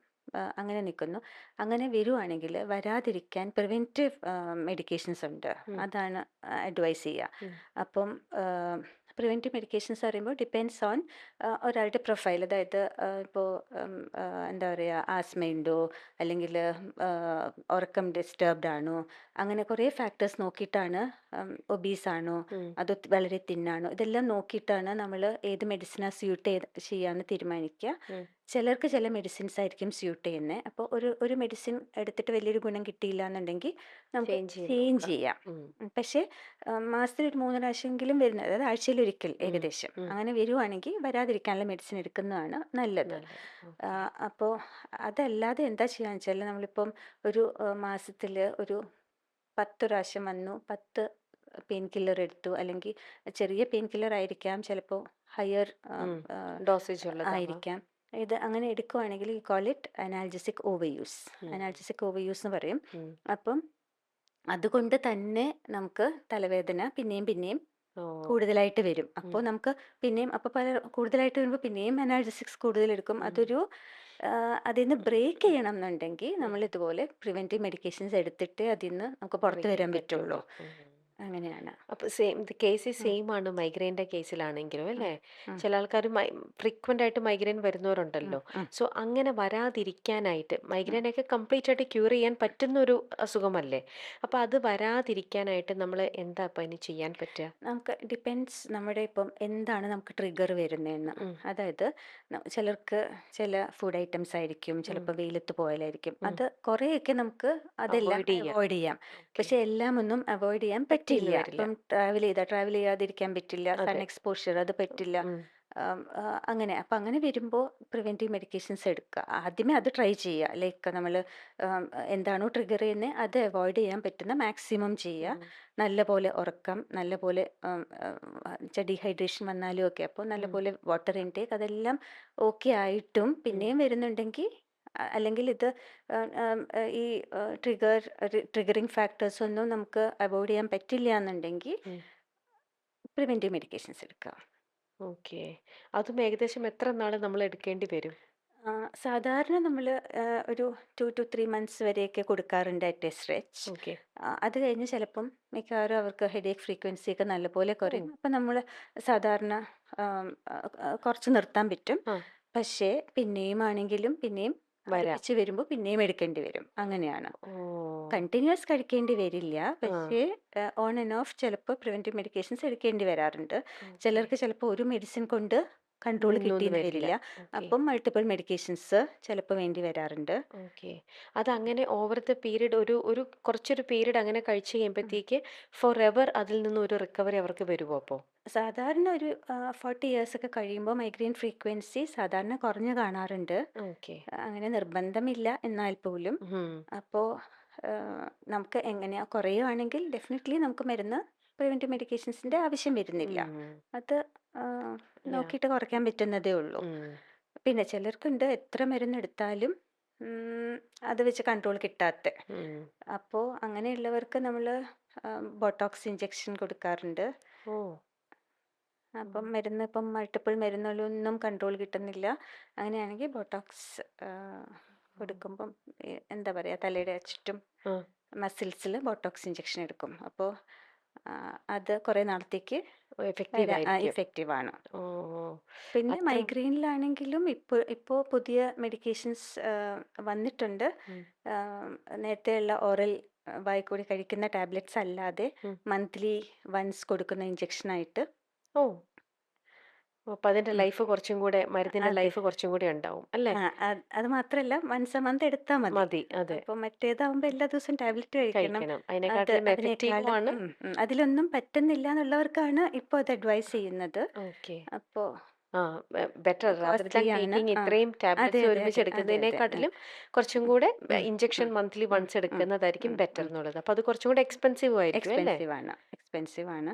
അങ്ങനെ നിൽക്കുന്നു. അങ്ങനെ വരുവാണെങ്കിൽ വരാതിരിക്കാൻ പ്രിവെൻറ്റീവ് മെഡിക്കേഷൻസ് ഉണ്ട്. അതാണ് അഡ്വൈസ് ചെയ്യുക. അപ്പം പ്രിവെൻറ്റീവ് മെഡിക്കേഷൻസ് പറയുമ്പോൾ ഡിപ്പെൻഡ്സ് ഓൺ ഒരാളുടെ പ്രൊഫൈൽ. അതായത് ഇപ്പോൾ എന്താ പറയുക, ആസ്മയുണ്ടോ, അല്ലെങ്കിൽ ഉറക്കം ഡിസ്റ്റർബ്ഡ് ആണോ, അങ്ങനെ കുറേ ഫാക്ടേഴ്സ് നോക്കിയിട്ടാണ്, ഒബീസാണോ, അതോ വളരെ തിന്നാണോ, ഇതെല്ലാം നോക്കിയിട്ടാണ് നമ്മൾ ഏത് മെഡിസിനാണ് ചെയ്യാന്ന് തീരുമാനിക്കുക. ചിലർക്ക് ചില മെഡിസിൻസ് ആയിരിക്കും സ്യൂട്ട് ചെയ്യുന്നത്. അപ്പോൾ ഒരു മെഡിസിൻ എടുത്തിട്ട് വലിയൊരു ഗുണം കിട്ടിയില്ല എന്നുണ്ടെങ്കിൽ നമുക്ക് ചേഞ്ച് ചെയ്യാം. പക്ഷേ മാസത്തിൽ ഒരു 3 പ്രാവശ്യമെങ്കിലും വരുന്നത്, അതായത് ആഴ്ചയിലൊരിക്കൽ ഏകദേശം അങ്ങനെ വരുവാണെങ്കിൽ വരാതിരിക്കാനുള്ള മെഡിസിൻ എടുക്കുന്നതാണ് നല്ലത്. അപ്പോൾ അതല്ലാതെ എന്താ ചെയ്യാന്ന് വെച്ചാൽ, നമ്മളിപ്പം ഒരു മാസത്തിൽ ഒരു 10 പ്രാവശ്യം വന്നു, 10 പെയിൻ കില്ലർ എടുത്തു, അല്ലെങ്കിൽ ചെറിയ പെയിൻ കില്ലർ ആയിരിക്കാം, ചിലപ്പോൾ ഹയർ ഡോസേജ് ആയിരിക്കാം. ഇത് അങ്ങനെ എടുക്കുവാണെങ്കിൽ ഈ call it analgesic over use. Analgesic over use എന്ന് പറയും. അപ്പം അതുകൊണ്ട് തന്നെ നമുക്ക് തലവേദന പിന്നെയും കൂടുതലായിട്ട് വരും. അപ്പോൾ നമുക്ക് പിന്നെയും കൂടുതലായിട്ട് വരുമ്പോൾ പിന്നെയും അനാൽജസിക്സ് കൂടുതലെടുക്കും. അതിൽ നിന്ന് ബ്രേക്ക് ചെയ്യണം എന്നുണ്ടെങ്കിൽ നമ്മൾ ഇതുപോലെ പ്രിവെൻറ്റീവ് മെഡിക്കേഷൻസ് എടുത്തിട്ട് അതിൽ നിന്ന് നമുക്ക് പുറത്ത് വരാൻ പറ്റുള്ളൂ. അങ്ങനെയാണ്. അപ്പൊ സെയിം കേസ് ഉം, സെയിം ആണ് മൈഗ്രെയിൻ്റെ കേസിലാണെങ്കിലും ഉം, അല്ലേ? ഉം, ചില ആൾക്കാർ ഫ്രീക്വന്റ് ആയിട്ട് മൈഗ്രെയിൻ ഉം, വരുന്നവരുണ്ടല്ലോ. ഉം, സോ അങ്ങനെ വരാതിരിക്കാനായിട്ട് ഉം. മൈഗ്രെയിനൊക്കെ കംപ്ലീറ്റ് ആയിട്ട് ക്യൂർ ചെയ്യാൻ പറ്റുന്ന ഒരു അസുഖമല്ലേ? അപ്പൊ അത് വരാതിരിക്കാനായിട്ട് നമ്മൾ എന്താ അപ്പൊ ഇനി ചെയ്യാൻ പറ്റുക? നമുക്ക് ഡിപ്പെൻഡ്സ് നമ്മുടെ ഇപ്പം എന്താണ് നമുക്ക് ട്രിഗർ വരുന്നതെന്ന്. ഉം, അതായത് ചിലർക്ക് ചില ഫുഡ് ഐറ്റംസ് ആയിരിക്കും, ഉം, ചിലപ്പോൾ വെയിലത്ത് പോയാലായിരിക്കും. ഉം. അത് കുറേയൊക്കെ നമുക്ക് അതെല്ലാം അവോയ്ഡ് ചെയ്യാം. അവോയ്ഡ് ചെയ്യാം. ഓക്കെ. പക്ഷെ എല്ലാം ഒന്നും അവോയ്ഡ് ചെയ്യാൻ പറ്റിയെന്ന് പറ്റില്ല. വരില്ല. ഇപ്പം ട്രാവൽ ചെയ്യാതിരിക്കാൻ പറ്റില്ല. സൺ അതെ. എക്സ്പോഷർ അത് പറ്റില്ല. ഉം, അങ്ങനെ അപ്പം അങ്ങനെ വരുമ്പോൾ പ്രിവെൻറ്റീവ് മെഡിക്കേഷൻസ് എടുക്കുക. ആദ്യമേ അത് ട്രൈ ചെയ്യുക. ലൈക്ക് നമ്മൾ എന്താണോ ട്രിഗർ ചെയ്യുന്നത് അത് അവോയ്ഡ് ചെയ്യാൻ പറ്റുന്ന മാക്സിമം ചെയ്യുക. ഉം, നല്ലപോലെ ഉറക്കം, നല്ലപോലെ ഡീഹൈഡ്രേഷൻ വന്നാലും ഒക്കെ അപ്പോൾ ഉം, നല്ലപോലെ വാട്ടർ ഇൻടേക്ക് അതെല്ലാം ഓക്കെ ആയിട്ടും ഉം, പിന്നെയും വരുന്നുണ്ടെങ്കിൽ അല്ലെങ്കിൽ ഇത് ഈ ട്രിഗറിങ് ഫാക്ടേഴ്സ് ഒന്നും നമുക്ക് അവോയ്ഡ് ചെയ്യാൻ പറ്റില്ല എന്നുണ്ടെങ്കിൽ ഉം. പ്രിവെൻറ്റീവ് മെഡിക്കേഷൻസ് എടുക്കുക. ഓക്കെ. അതും ഏകദേശം എത്ര നാൾ നമ്മൾ എടുക്കേണ്ടി വരും? സാധാരണ നമ്മൾ ഒരു 2 to 3 മന്ത്സ് വരെയൊക്കെ കൊടുക്കാറുണ്ട് അറ്റ് എ സ്ട്രെച്ച്. ഓക്കെ. അത് കഴിഞ്ഞ് ചിലപ്പം മിക്കവാറും അവർക്ക് ഹെഡേക്ക് ഫ്രീക്വൻസി ഒക്കെ നല്ലപോലെ ഓ. കുറയും. അപ്പം നമ്മൾ സാധാരണ കുറച്ച് നിർത്താൻ പറ്റും. ആ. പക്ഷേ പിന്നെയും ആണെങ്കിലും പിന്നെയും വരാം. അടുപ്പിച്ച് വരുമ്പോൾ പിന്നെയും എടുക്കേണ്ടി വരും. അങ്ങനെയാണ്. ഓ. കണ്ടിന്യൂസ് കഴിക്കേണ്ടി വരില്ല. ആ. പക്ഷേ ഓൺ ആൻഡ് ഓഫ് ചിലപ്പോൾ പ്രിവെൻറ്റീവ് മെഡിക്കേഷൻസ് എടുക്കേണ്ടി വരാറുണ്ട്. ഓക്കെ. ചിലർക്ക് ചിലപ്പോൾ ഒരു മെഡിസിൻ കൊണ്ട് കൺട്രോൾ നിന്നൂന്ന് കിട്ടിയെന്ന് വരില്ല. വരില്ല. ഓക്കെ. അപ്പം മൾട്ടിപ്പിൾ മെഡിക്കേഷൻസ് ചിലപ്പോൾ വേണ്ടി വരാറുണ്ട്. ഓക്കെ. അതങ്ങനെ ഓവർ ദ പീരീഡ് ഒരു ഒരു കുറച്ചൊരു പീരീഡ് അങ്ങനെ കഴിച്ച് ഉം. കഴിയുമ്പഴത്തേക്ക് ഫോറെവർ അതിൽ നിന്ന് ഒരു റിക്കവറി അവർക്ക് വരുമോ അപ്പോ? സാധാരണ ഒരു 40 ഇയേഴ്സ് ഒക്കെ കഴിയുമ്പോൾ മൈഗ്രെയിൻ ഫ്രീക്വൻസി സാധാരണ കുറഞ്ഞു കാണാറുണ്ട്. ഓക്കെ. അങ്ങനെ നിർബന്ധമില്ല എന്നാൽ പോലും. ഉം. അപ്പോൾ നമുക്ക് എങ്ങനെയാ കുറയുവാണെങ്കിൽ ഡെഫിനിറ്റ്ലി നമുക്ക് മരുന്ന് പ്രിവെൻറ്റീവ് മെഡിക്കേഷൻസിൻ്റെ ആവശ്യം വരുന്നില്ല. ഉം. അത് യാഹ്. നോക്കിയിട്ട് കുറയ്ക്കാൻ പറ്റുന്നതേ ഉള്ളൂ. ഉം. പിന്നെ ചിലർക്കുണ്ട് എത്ര മരുന്നെടുത്താലും ഉം, അത് വെച്ച് കൺട്രോൾ കിട്ടാത്ത. ഉം. അപ്പോൾ അങ്ങനെയുള്ളവർക്ക് നമ്മൾ ബോട്ടോക്സ് ഇഞ്ചെക്ഷൻ കൊടുക്കാറുണ്ട്. ഓ. അപ്പം ഉം. മരുന്ന് ഇപ്പം മൾട്ടിപ്പിൾ മരുന്നുകളൊന്നും കൺട്രോൾ കിട്ടുന്നില്ല. അങ്ങനെയാണെങ്കിൽ ബോട്ടോക്സ് കൊടുക്കുമ്പം എന്താ പറയുക തലയുടെ ചുറ്റും ആ. മസിൽസിൽ ബോട്ടോക്സ് ഇഞ്ചെക്ഷൻ എടുക്കും. അപ്പോൾ അത് കുറേ നാളത്തേക്ക് എഫക്റ്റീവ് ആയിരിക്കും. ഇഫക്റ്റീവാണ്. ഓ. ഓ. പിന്നെ അത്ര. മൈഗ്രെയിനിലാണെങ്കിലും ഇപ്പോൾ പുതിയ മെഡിക്കേഷൻസ് വന്നിട്ടുണ്ട്. ഉം. നേരത്തെയുള്ള ഓറൽ വായിക്കൂടി കഴിക്കുന്ന ടാബ്ലറ്റ്സ് അല്ലാതെ ഉം. മന്ത്ലി വൺസ് കൊടുക്കുന്ന ഇഞ്ചെക്ഷനായിട്ട്. ഓ. അപ്പൊ അതിന്റെ ഉം. ലൈഫ് കുറച്ചും കൂടെ മരുന്നിന്റെ അതെ. ലൈഫ് കുറച്ചും കൂടി ഉണ്ടാവും അല്ലേ? അത് മാത്രമല്ല വൺസ് എ മന്ത് എടുത്താൽ മതി. മതി. അതെ. അപ്പോൾ മറ്റേതാവുമ്പോൾ എല്ലാ ദിവസവും ടാബ്ലറ്റ് കഴിക്കണം. കഴിക്കണം. അതിനെക്കാട്ടിലും എഫക്റ്റീവും അതിനേക്കാളും ആണ്. അതിലൊന്നും പറ്റുന്നില്ല എന്നുള്ളവർക്കാണ് ഇപ്പോൾ അത് അഡ്വൈസ് ചെയ്യുന്നത്. ഓക്കെ. അപ്പോൾ ആ. ബെറ്റർ റാദർ ദാൻ കോസ്റ്റ്ലി ആണ്. ടേക്കിങ് ഇത്രയും അതെ ടാബ്ലറ്റ്സ് അതെ ഒരുമിച്ച് അതെ അതെ അതെ. എടുക്കുന്നതിനെക്കാട്ടിലും കുറച്ചും കൂടെ ഉം, ഇഞ്ചക്ഷൻ ഉം, മന്ത്ലി ഉം, വൺസ് ഉം, എടുക്കുന്നതായിരിക്കും ഉം, ബെറ്റർ ഉം. എന്നുള്ളത്. അപ്പോൾ അത് കുറച്ചും കൂടെ എക്സ്പെൻസീവ് ആയിരിക്കും അല്ലേ? എക്സ്പെൻസീവ് ആണ്.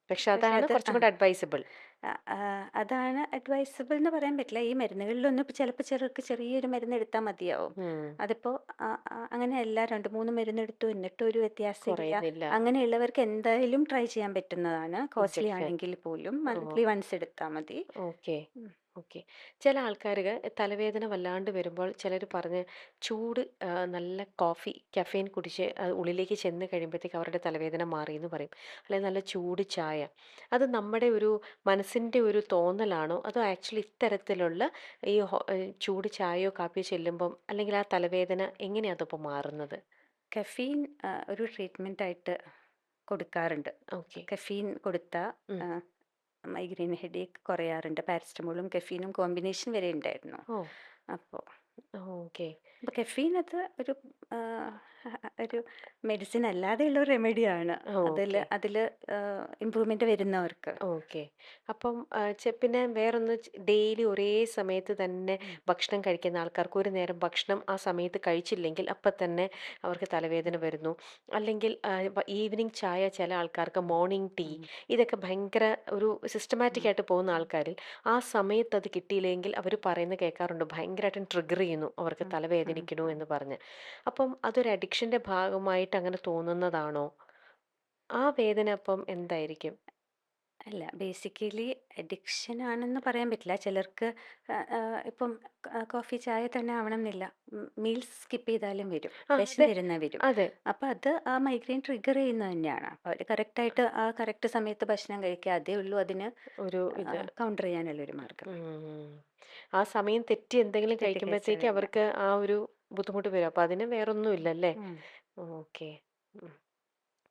പക്ഷെ പക്ഷെ അതാണ് അത് കുറച്ചും കൂടെ അഡ്വൈസബിൾ. അതാണ് അഡ്വൈസബിൾ എന്ന് പറയാൻ പറ്റില്ല. ഈ മരുന്നുകളിലൊന്നും ഇപ്പോൾ ചിലപ്പോൾ ചിലർക്ക് ചെറിയൊരു മരുന്ന് എടുത്താൽ മതിയാവും. അതിപ്പോൾ അങ്ങനെയല്ല 2, 3 മരുന്നെടുത്തു എന്നിട്ടും ഒരു വ്യത്യാസമില്ല. കുറയുന്നില്ല. അങ്ങനെയുള്ളവർക്ക് എന്തായാലും ട്രൈ ചെയ്യാൻ പറ്റുന്നതാണ്. Costly injection. ആണെങ്കിൽ പോലും ഓ. മന്ത്ലി വൺസ് എടുത്താൽ മതി. ഓക്കെ. ഉം. ഓക്കെ. ചില ആൾക്കാർക്ക് തലവേദന വല്ലാണ്ട് വരുമ്പോൾ ചിലർ പറഞ്ഞ് ചൂട് നല്ല കോഫി കഫീൻ കുടിച്ച് ഉള്ളിലേക്ക് ചെന്ന് കഴിയുമ്പോഴത്തേക്ക് അവരുടെ തലവേദന മാറി എന്ന് പറയും. അല്ലെങ്കിൽ നല്ല ചൂട് ചായ. അത് നമ്മുടെ ഒരു മനസ്സിൻ്റെ ഒരു തോന്നലാണോ? അതോ ആക്ച്വലി ഇത്തരത്തിലുള്ള ഈ ചൂട് ചായയോ കാപ്പിയോ ചെല്ലുമ്പം അല്ലെങ്കിൽ ആ തലവേദന എങ്ങനെയാണ് അതപ്പോൾ മാറുന്നത്? കഫീൻ ഒരു ട്രീറ്റ്മെൻ്റ് ആയിട്ട് കൊടുക്കാറുണ്ട്. ഓക്കെ. കഫീൻ കൊടുത്താൽ ഉം. മൈഗ്രെയിൻ ഹെഡേക്ക് കുറയാറുണ്ട്. പാരസെറ്റമോളും കഫീനും കോമ്പിനേഷൻ വരെ ഉണ്ടായിരുന്നു. ഓ. അപ്പോൾ ഓക്കെ. അപ്പോൾ കഫീൻ അത് ആ, ഒരു മെഡിസിൻ അല്ലാതെയുള്ള ഒരു റെമഡിയാണ്. ഓക്കെ. അതിൽ ഇമ്പ്രൂവ്മെൻ്റ് വരുന്നവർക്ക്. ഓക്കെ. അപ്പം പിന്നെ വേറൊന്ന് ഡെയിലി ഒരേ സമയത്ത് തന്നെ ഉം. ഭക്ഷണം കഴിക്കുന്ന ആൾക്കാർക്ക് ഒരു നേരം ഭക്ഷണം ആ സമയത്ത് കഴിച്ചില്ലെങ്കിൽ അപ്പം തന്നെ അവർക്ക് തലവേദന വരുന്നു. അല്ലെങ്കിൽ ഈവനിങ് ചായ ചില ആൾക്കാർക്ക് മോർണിംഗ് ടീ ഉം. ഇതൊക്കെ ഭയങ്കര ഒരു ഉം. സിസ്റ്റമാറ്റിക് ആയിട്ട് പോകുന്ന ആൾക്കാരിൽ ആ സമയത്ത് അത് കിട്ടിയില്ലെങ്കിൽ അവർ പറയുന്നത് കേൾക്കാറുണ്ട് ഭയങ്കരമായിട്ടും ട്രിഗർ ചെയ്യുന്നു അവർക്ക് ഉം. ഉം. തലവേദനിക്കണു ഉം. എന്ന് പറഞ്ഞ്. അപ്പം അതൊരു അഡിക്ഷൻ്റെ ഭാഗമായിട്ട് അങ്ങനെ തോന്നുന്നതാണോ? ആ വേദന അപ്പം എന്തായിരിക്കും? അല്ല, ബേസിക്കലി അഡിക്ഷൻ ആണെന്ന് പറയാൻ പറ്റില്ല. ചിലർക്ക് ഇപ്പം കോഫി, ചായ തന്നെ ആവണമെന്നില്ല. മീൽസ് സ്കിപ്പ് ചെയ്താലും വരും. അതെ. വിശന്നിരുന്നാ വരും. അതെ. അപ്പൊ അത് ആ മൈഗ്രെയിൻ ട്രിഗർ ചെയ്യുന്നത് തന്നെയാണ്. അപ്പൊ അവര് കറക്റ്റായിട്ട് ആ കറക്റ്റ് സമയത്ത് ഭക്ഷണം കഴിക്കുക. അതേ ഉള്ളൂ അതിന് ഒരു ഇത്. കൗണ്ടർ ചെയ്യാനുള്ളൊരു മാർഗം. ഉം. ആ സമയം തെറ്റി എന്തെങ്കിലും തെറ്റിക്കഴിച്ചാൽ കഴിക്കുമ്പോഴത്തേക്ക് കഴിഞ്ഞാൽ. അവർക്ക് ആ ഒരു ബുദ്ധിമുട്ട് വരും. അപ്പൊ അതിന് വേറൊന്നും ഇല്ലല്ലേ? ഉം. ഓക്കെ.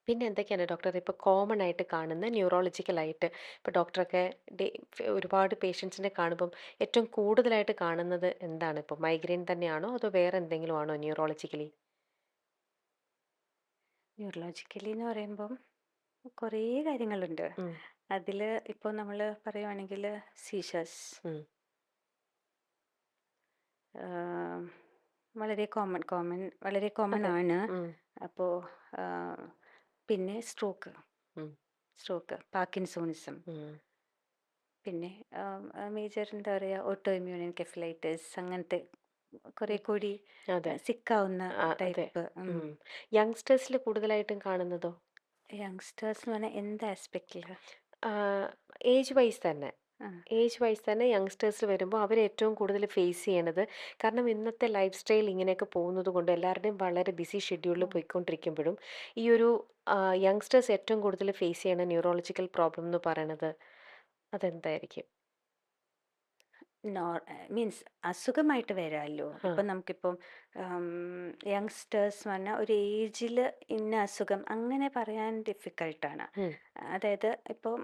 പിന്നെ എന്തൊക്കെയാണ് ഡോക്ടർ ഇപ്പോൾ കോമൺ ആയിട്ട് കാണുന്ന ന്യൂറോളജിക്കൽ ആയിട്ട് ഇപ്പോൾ ഡോക്ടറൊക്കെ ഒരുപാട് പേഷ്യൻസിനെ കാണുമ്പം ഏറ്റവും കൂടുതലായിട്ട് കാണുന്നത് എന്താണ്? ഇപ്പോൾ മൈഗ്രെയിൻ തന്നെയാണോ അതോ വേറെ എന്തെങ്കിലും ആണോ ന്യൂറോളജിക്കലി? ന്യൂറോളജിക്കലി എന്ന് പറയുമ്പം കുറേ കാര്യങ്ങളുണ്ട്. ഉം, അതിൽ ഇപ്പോൾ നമ്മൾ പറയുവാണെങ്കിൽ സീഷേഴ്സ് ഉം. വളരെ കോമൺ അതെ. ആണ്. ഉം, അപ്പോൾ പിന്നെ ഉം, പാർക്കിൻസോണിസം, ഉം. പിന്നെ മേജർ എന്താ പറയുക, ഓട്ടോ ഇമ്മ്യൂൺ എൻകെഫലൈറ്റിസ്, അങ്ങനത്തെ കുറേ ഉം. കൂടി അതെ. സിക്കാവുന്ന അതെ. ടൈപ്പ്. യങ്സ്റ്റേഴ്സിൽ കൂടുതലായിട്ടും കാണുന്നതോ? യങ്സ്റ്റേഴ്സ് എന്ന് പറഞ്ഞാൽ എന്ത് ആസ്പെക്റ്റിൽ? ഏജ് വൈസ് തന്നെ. ആ ഏജ് വൈസ് തന്നെ യങ്സ്റ്റേഴ്സ് വരുമ്പോൾ അവർ ഏറ്റവും കൂടുതൽ ഫേസ് ചെയ്യണത് കാരണം ഇന്നത്തെ ലൈഫ് സ്റ്റൈൽ ഇങ്ങനെയൊക്കെ പോകുന്നത് കൊണ്ട് എല്ലാവരുടെയും വളരെ ബിസി ഷെഡ്യൂളിൽ ഉം. പോയിക്കൊണ്ടിരിക്കുമ്പോഴും ഈ ഒരു യങ്സ്റ്റേഴ്സ് ഏറ്റവും കൂടുതൽ ഫേസ് ചെയ്യണ ന്യൂറോളജിക്കൽ പ്രോബ്ലം എന്ന് പറയണത് അതെന്തായിരിക്കും? മീൻസ് അസുഖമായിട്ട് വരാമല്ലോ. ആ. ഇപ്പം നമുക്കിപ്പം യങ്സ്റ്റേഴ്സ് എന്ന് പറഞ്ഞാൽ ഒരു ഏജിൽ ഇന്ന അസുഖം അങ്ങനെ പറയാൻ ഡിഫിക്കൾട്ടാണ്. ഉം, അതായത് ഇപ്പം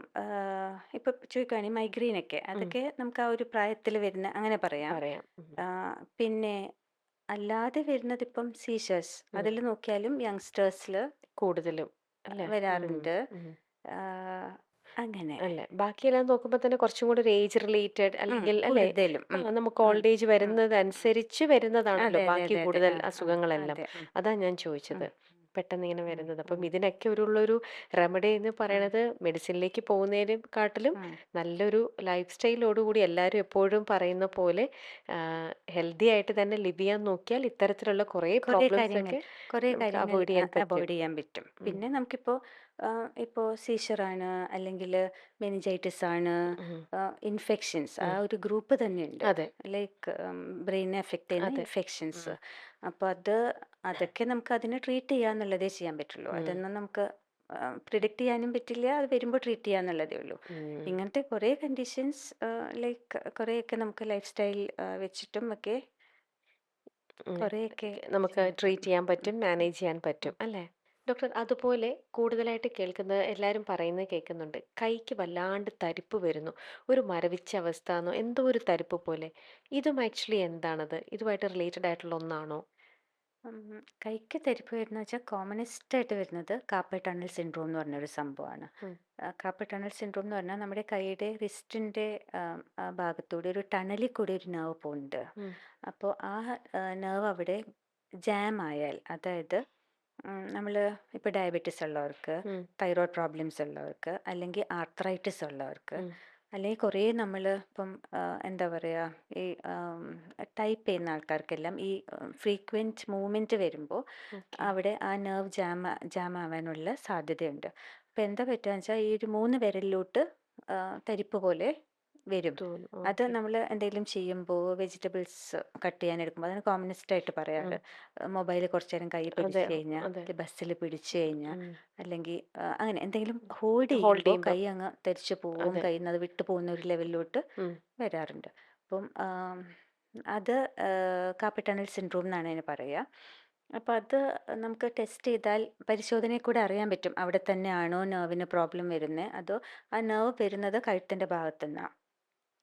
ചോദിക്കുകയാണെങ്കിൽ മൈഗ്രെയിനൊക്കെ ഉം. അതൊക്കെ നമുക്ക് ആ ഒരു പ്രായത്തിൽ വരുന്ന അങ്ങനെ പറയാം. പറയാം. ആ, പിന്നെ അല്ലാതെ വരുന്നത് ഇപ്പം സീഷേഴ്സ് ഉം. അതിൽ നോക്കിയാലും യങ്സ്റ്റേഴ്സിൽ കൂടുതലും അല്ലേ? വരാറുണ്ട്. ഉം. ആ, അങ്ങനെ അല്ലേ. ബാക്കിയെല്ലാം നോക്കുമ്പോൾ തന്നെ കുറച്ചും കൂടി ഒരു ഏജ് റിലേറ്റഡ് അല്ലെങ്കിൽ അല്ലേ? കൂടുതലും നമുക്ക് ഉം, ഓൾഡ് ഏജ് ഉം. വരുന്നതനുസരിച്ച് വരുന്നതാണല്ലോ അതെ, അതെ, ബാക്കി അതെ, അതെ. കൂടുതൽ ആ, ആ, അസുഖങ്ങളെല്ലാം. അതെ. അതാ ഞാൻ ഉം, ചോദിച്ചത്. പെട്ടെന്ന് ഇങ്ങനെ ഉം, വരുന്നത്. അപ്പം ഉം, ഇതിനൊക്കെ ഉള്ളൊരു റെമഡി എന്ന് ഉം, പറയണത് മെഡിസിനിലേക്ക് പോകുന്നതിനെക്കാട്ടിലും ഉം. നല്ലൊരു ലൈഫ് സ്റ്റൈലോടുകൂടി എല്ലാവരും എപ്പോഴും പറയുന്ന പോലെ ഹെൽത്തി ആയിട്ട് തന്നെ ലിവ് ചെയ്യാൻ നോക്കിയാൽ ഇത്തരത്തിലുള്ള കുറേ കുറേ പ്രോബ്ലംസ് കാര്യങ്ങൾ ഒക്കെ കുറേ നമുക്ക് കാര്യങ്ങൾ അവോയ്ഡ് ചെയ്യാൻ പറ്റും. അവോയ്ഡ് ചെയ്യാൻ പറ്റും. ഉം. പിന്നെ നമുക്കിപ്പോൾ ഇപ്പോൾ സീഷറാണ്, അല്ലെങ്കിൽ മെനിഞ്ചൈറ്റിസ് ആണ്, ഉം. ഇൻഫെക്ഷൻസ് ആ ഉം. ഒരു ഗ്രൂപ്പ് തന്നെയുണ്ട്. അതെ. ലൈക്ക് ബ്രെയിനെ എഫക്റ്റ് ചെയ്യുന്ന അതെ. ഉം. ഇൻഫെക്ഷൻസ്. അപ്പോൾ അതൊക്കെ നമുക്ക് അതിനെ ട്രീറ്റ് ചെയ്യാന്നുള്ളതേ ചെയ്യാൻ പറ്റുള്ളൂ. ഉം. അതൊന്നും നമുക്ക് പ്രിഡിക്റ്റ് ചെയ്യാനും പറ്റില്ല. അത് വരുമ്പോൾ ട്രീറ്റ് ചെയ്യാന്നുള്ളതേ ഉള്ളൂ. ഉം. ഇങ്ങനത്തെ കുറേ കണ്ടീഷൻസ് ലൈക്ക് കുറേയൊക്കെ നമുക്ക് ലൈഫ് സ്റ്റൈൽ വെച്ചിട്ടും ഒക്കെ ഉം. കുറേയൊക്കെ നമുക്ക് ചെയ്യാൻ പറ്റും. ട്രീറ്റ് ചെയ്യാൻ ഉം, പറ്റും, മാനേജ് ചെയ്യാൻ ഉം. പറ്റും അല്ലേ? ഡോക്ടർ അതുപോലെ കൂടുതലായിട്ട് കേൾക്കുന്നത് എല്ലാവരും പറയുന്നത് കേൾക്കുന്നുണ്ട്. കൈക്ക് വല്ലാണ്ട് തരിപ്പ് വരുന്നു. ഒരു മരവിച്ച അവസ്ഥന്നോ എന്തോ ഒരു തരിപ്പ് പോലെ. ഇതും ആക്ച്വലി എന്താണത്? ഇതുമായിട്ട് റിലേറ്റഡ് ആയിട്ടുള്ള ഒന്നാണോ? ഉം, കൈക്ക് തരിപ്പ് വരുന്ന വെച്ചാൽ കോമണസ്റ്റ് ആയിട്ട് വരുന്നത് കാർപ്പൽ ടണൽ സിൻഡ്രോം എന്ന് പറഞ്ഞൊരു സംഭവമാണ്. ഉം. കാർപ്പൽ ടണൽ സിൻഡ്രോം എന്ന് പറഞ്ഞാൽ നമ്മുടെ കൈയുടെ റിസ്റ്റിൻ്റെ ഭാഗത്തൂടെ ഒരു ടണലിൽ കൂടി ഒരു നെർവ് പോകുന്നുണ്ട്. ഉം. അപ്പോൾ ആ നെർവ് അവിടെ ജാം ആയാൽ, അതായത് നമ്മൾ ഇപ്പോൾ ഡയബറ്റീസ് ഉള്ളവർക്ക്, ഉം. തൈറോയ്ഡ് പ്രോബ്ലംസ് ഉള്ളവർക്ക്, അല്ലെങ്കിൽ ആർത്രൈറ്റിസ് ഉള്ളവർക്ക്, ഉം. അല്ലെങ്കിൽ കുറേ നമ്മൾ ഇപ്പം എന്താ പറയുക, ഈ ടൈപ്പ് ചെയ്യുന്ന ആൾക്കാർക്കെല്ലാം ഈ ഫ്രീക്വൻറ്റ് മൂവ്മെൻറ്റ് വരുമ്പോൾ ഓക്കെ. അവിടെ ആ നെർവ് ജാം ആവാനുള്ള സാധ്യതയുണ്ട്. അപ്പോൾ എന്താ പറ്റുക വെച്ചാൽ ഈ ഒരു 3 വിരലിലോട്ട് തരിപ്പ് പോലെ വരും. തോന്നും. അത് ഓക്കെ. നമ്മൾ എന്തെങ്കിലും ചെയ്യുമ്പോൾ വെജിറ്റബിൾസ് കട്ട് ചെയ്യാൻ എടുക്കുമ്പോൾ അതിന് കോമണസ്റ്റ് ആയിട്ട് ഉം. പറയാറ് മൊബൈൽ കുറച്ച് നേരം കൈ അതെ. പിടിച്ച് കഴിഞ്ഞാൽ, അതെ. ബസ്സിൽ പിടിച്ച് കഴിഞ്ഞാൽ, ഉം. അല്ലെങ്കിൽ അങ്ങനെ എന്തെങ്കിലും ഹോൾഡ് ഹോൾഡ് ചെയ്യുമ്പോൾ ചെയ്യുമ്പം. കൈ അങ്ങ് തെറിച്ച് പോവും, അതെ. കയ്യിൽ നിന്ന് അത് വിട്ടു പോകുന്ന ഒരു ലെവലിലോട്ട് ഉം. വരാറുണ്ട്. അപ്പം അത് കാർപ്പൽ ടണൽ സിൻഡ്രോം എന്നാണ് അതിന് പറയുക. അപ്പോൾ അത് നമുക്ക് ടെസ്റ്റ് ചെയ്താൽ പരിശോധനയിൽ കൂടെ അറിയാൻ പറ്റും അവിടെ തന്നെയാണോ നെർവിന് പ്രോബ്ലം വരുന്നത്, അതോ ആ നെർവ് വരുന്നത് കഴുത്തിൻ്റെ ഭാഗത്തുനിന്നാണ്.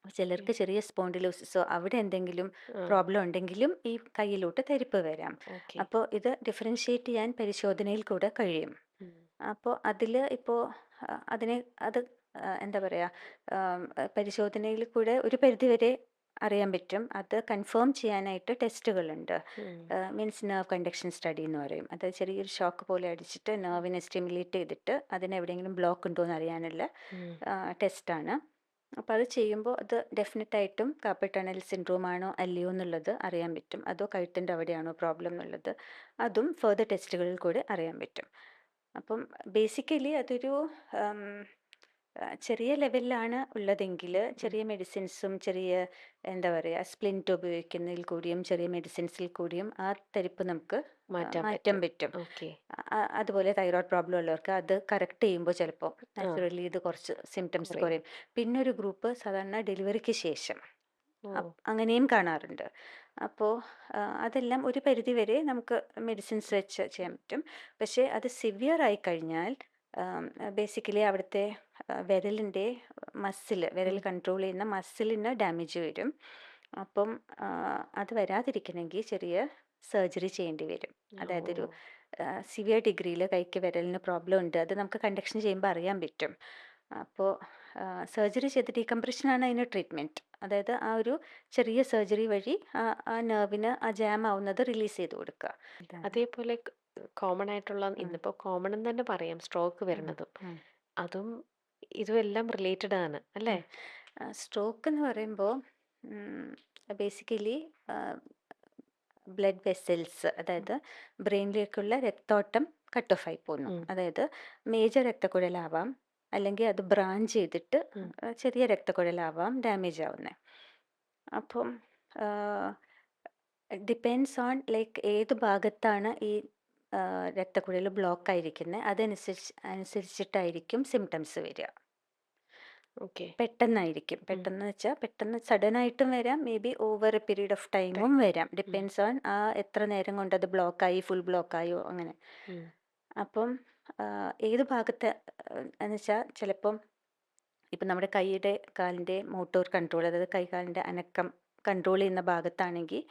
ഓക്കെ. ചിലർക്ക് ചെറിയ സ്പോണ്ടിലോസിസോ അവിടെ എന്തെങ്കിലും ആ. പ്രോബ്ലം ഉണ്ടെങ്കിലും ഈ കയ്യിലോട്ട് തരിപ്പ് വരാം. ഓക്കെ. അപ്പോൾ ഇത് ഡിഫറൻഷ്യേറ്റ് ചെയ്യാൻ പരിശോധനയിൽ കൂടെ കഴിയും. ഉം. അപ്പോൾ അതിൽ ഇപ്പോൾ അതിനെ അത് എന്താ പറയുക, പരിശോധനയിൽ കൂടെ ഒരു പരിധിവരെ അറിയാൻ പറ്റും. അത് കൺഫേം ചെയ്യാനായിട്ട് ടെസ്റ്റുകളുണ്ട്. ഉം. മീൻസ് നെർവ് കണ്ടക്ഷൻ സ്റ്റഡി എന്ന് പറയും. അത് ചെറിയൊരു ഷോക്ക് പോലെ അടിച്ചിട്ട് നെർവിനെ സ്റ്റിമുലേറ്റ് ചെയ്തിട്ട് അതിന് എവിടെയെങ്കിലും ബ്ലോക്ക് ഉണ്ടോ എന്ന് അറിയാനുള്ള ഉം. ടെസ്റ്റാണ്. അപ്പോൾ അത് ചെയ്യുമ്പോൾ അത് ഡെഫിനറ്റായിട്ടും കാർപ്പൽ ടണൽ സിൻഡ്രോം ആണോ അല്ലയോ എന്നുള്ളത് അറിയാൻ പറ്റും. അതോ കഴുത്തിൻ്റെ അവിടെയാണോ പ്രോബ്ലം എന്നുള്ളത് അതും ഫർദർ ടെസ്റ്റുകളിൽ കൂടെ അറിയാൻ പറ്റും. അപ്പം ബേസിക്കലി അതൊരു ചെറിയ ലെവലിലാണ് ഉള്ളതെങ്കില് ചെറിയ മെഡിസിൻസും ചെറിയ എന്താ പറയുക സ്പ്ലിന്റ് ഉപയോഗിക്കുന്നതിൽ കൂടിയും ചെറിയ മെഡിസിൻസിൽ കൂടിയും ആ തരിപ്പ് നമുക്ക് മാറ്റാൻ മാറ്റാൻ പറ്റും. പറ്റും. ഓക്കെ. അതുപോലെ തൈറോയ്ഡ് പ്രോബ്ലം ഉള്ളവർക്ക് അത് കറക്റ്റ് ചെയ്യുമ്പോൾ ചിലപ്പോൾ ആ. നാച്ചുറലി ഇത് കുറച്ച് സിംറ്റംസ് കുറയും. കുറയും. പിന്നെ ഒരു ഗ്രൂപ്പ് സാധാരണ ഡെലിവറിക്ക് ശേഷം ഓ. അങ്ങനെയും കാണാറുണ്ട്. അപ്പോൾ അതെല്ലാം ഒരു പരിധി വരെ നമുക്ക് മെഡിസിൻസ് വെച്ച് ചെയ്യാൻ പറ്റും. പക്ഷേ അത് സിവിയർ ആയി കഴിഞ്ഞാൽ ബേസിക്കലി അവിടുത്തെ വിരലിൻ്റെ വിരൽ കൺട്രോൾ ചെയ്യുന്ന മസിലിന് ഡാമേജ് വരും. അപ്പം അത് വരാതിരിക്കണമെങ്കിൽ ചെറിയ സർജറി ചെയ്യേണ്ടി വരും. അതായത് ഒരു സിവിയർ ഡിഗ്രിയിൽ കൈക്ക് വിരലിന് പ്രോബ്ലം ഉണ്ട്. അത് നമുക്ക് കണ്ടക്ഷൻ ചെയ്യുമ്പോൾ അറിയാൻ പറ്റും. അപ്പോൾ സർജറി ചെയ്ത് ഡീകംപ്രഷനാണ് അതിന് ട്രീറ്റ്മെൻറ്റ്. അതായത് ആ ഒരു ചെറിയ സർജറി വഴി ആ നെർവിന് ആ ജാം ആവുന്നത് റിലീസ് ചെയ്ത് കൊടുക്കുക. അതേപോലെ കോമൺ ആയിട്ടുള്ള ഇന്നിപ്പോ കോമൺ എന്ന് തന്നെ പറയാം സ്ട്രോക്ക് ഉം, വരുന്നതും ഉം. അതും ഇതും എല്ലാം റിലേറ്റഡ് ആണ് അല്ലേ? സ്ട്രോക്ക് എന്ന് പറയുമ്പോൾ ബേസിക്കലി ബ്ലഡ് വെസൽസ്, അതായത് ബ്രെയിനിലേക്കുള്ള രക്തോട്ടം കട്ട് ഓഫ് ആയി പോകുന്നു. അതായത് മേജർ രക്തക്കുഴലാവാം, അല്ലെങ്കിൽ അത് ബ്രാഞ്ച് ചെയ്തിട്ട് ചെറിയ രക്തക്കുഴലാവാം ഡാമേജ് ആവുന്നത്. അപ്പം ഡിപ്പെൻഡ്സ് ഓൺ ലൈക്ക് ഏത് ഭാഗത്താണ് ഈ രക്തക്കുഴൽ ബ്ലോക്ക് ആയിരിക്കുന്നത്, അനുസരിച്ചിട്ടായിരിക്കും സിംറ്റംസ് വരിക. ഓക്കെ. പെട്ടെന്നായിരിക്കും. പെട്ടെന്ന് വെച്ചാൽ പെട്ടെന്ന് സഡനായിട്ടും വരാം, may be over A period of ടൈമും വരാം. ഡിപ്പെൻഡ്സ് ഓൺ എത്ര നേരം കൊണ്ട് അത് ബ്ലോക്കായി, ഫുൾ ബ്ലോക്കായോ അങ്ങനെ. അപ്പം ഏത് ഭാഗത്ത് എന്ന് വെച്ചാൽ ചിലപ്പം ഇപ്പം നമ്മുടെ കൈയുടെ കാലിൻ്റെ മോട്ടോർ കൺട്രോൾ, അതായത് കൈകാലിൻ്റെ അനക്കം കൺട്രോൾ ചെയ്യുന്ന ഭാഗത്താണെങ്കിൽ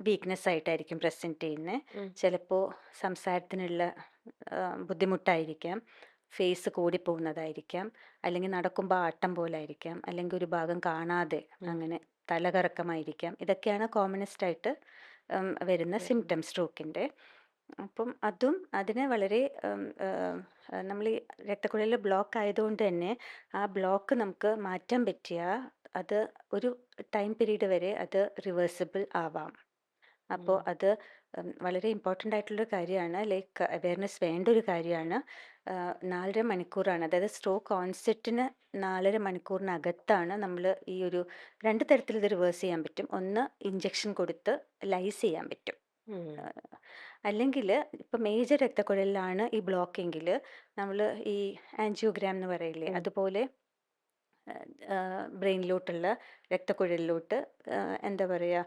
വീക്ക്നെസ് ആയിട്ടായിരിക്കും പ്രസൻറ്റ് ചെയ്യുന്നത്. ചിലപ്പോൾ സംസാരത്തിനുള്ള ബുദ്ധിമുട്ടായിരിക്കാം, ഫേസ് കൂടിപ്പോകുന്നതായിരിക്കാം, അല്ലെങ്കിൽ നടക്കുമ്പോൾ ആട്ടം പോലായിരിക്കാം, അല്ലെങ്കിൽ ഒരു ഭാഗം കാണാതെ അങ്ങനെ തലകറക്കമായിരിക്കാം. ഇതൊക്കെയാണ് കോമണസ്റ്റ് ആയിട്ട് വരുന്ന സിംറ്റം സ്ട്രോക്കിൻ്റെ. അപ്പം അതും അതിന് വളരെ നമ്മൾ ഈ രക്തക്കുഴലിൽ ബ്ലോക്ക് ആയതുകൊണ്ട് തന്നെ ആ ബ്ലോക്ക് നമുക്ക് മാറ്റാൻ പറ്റിയാൽ അത് ഒരു ടൈം പീരീഡ് വരെ അത് റിവേഴ്സിബിൾ ആവാം. അപ്പോൾ അത് വളരെ ഇമ്പോർട്ടൻ്റ് ആയിട്ടുള്ളൊരു കാര്യമാണ്. ലൈക്ക് അവയർനെസ് വേണ്ട ഒരു കാര്യമാണ്. 4.5 മണിക്കൂറാണ്, അതായത് സ്ട്രോക്ക് ഓൺസെറ്റിന് 4.5 മണിക്കൂറിനകത്താണ് നമ്മൾ ഈ ഒരു 2 തരത്തിൽ ഇത് റിവേഴ്സ് ചെയ്യാൻ പറ്റും. ഒന്ന് ഇഞ്ചക്ഷൻ കൊടുത്ത് ലൈസ് ചെയ്യാൻ പറ്റും. അല്ലെങ്കിൽ ഇപ്പം മേജർ രക്തക്കുഴലിലാണ് ഈ ബ്ലോക്കെങ്കിൽ നമ്മൾ ഈ ആൻജിയോഗ്രാം എന്ന് പറയില്ലേ, അതുപോലെ ബ്രെയിനിലോട്ടുള്ള രക്തക്കുഴലിലോട്ട് എന്താ പറയുക,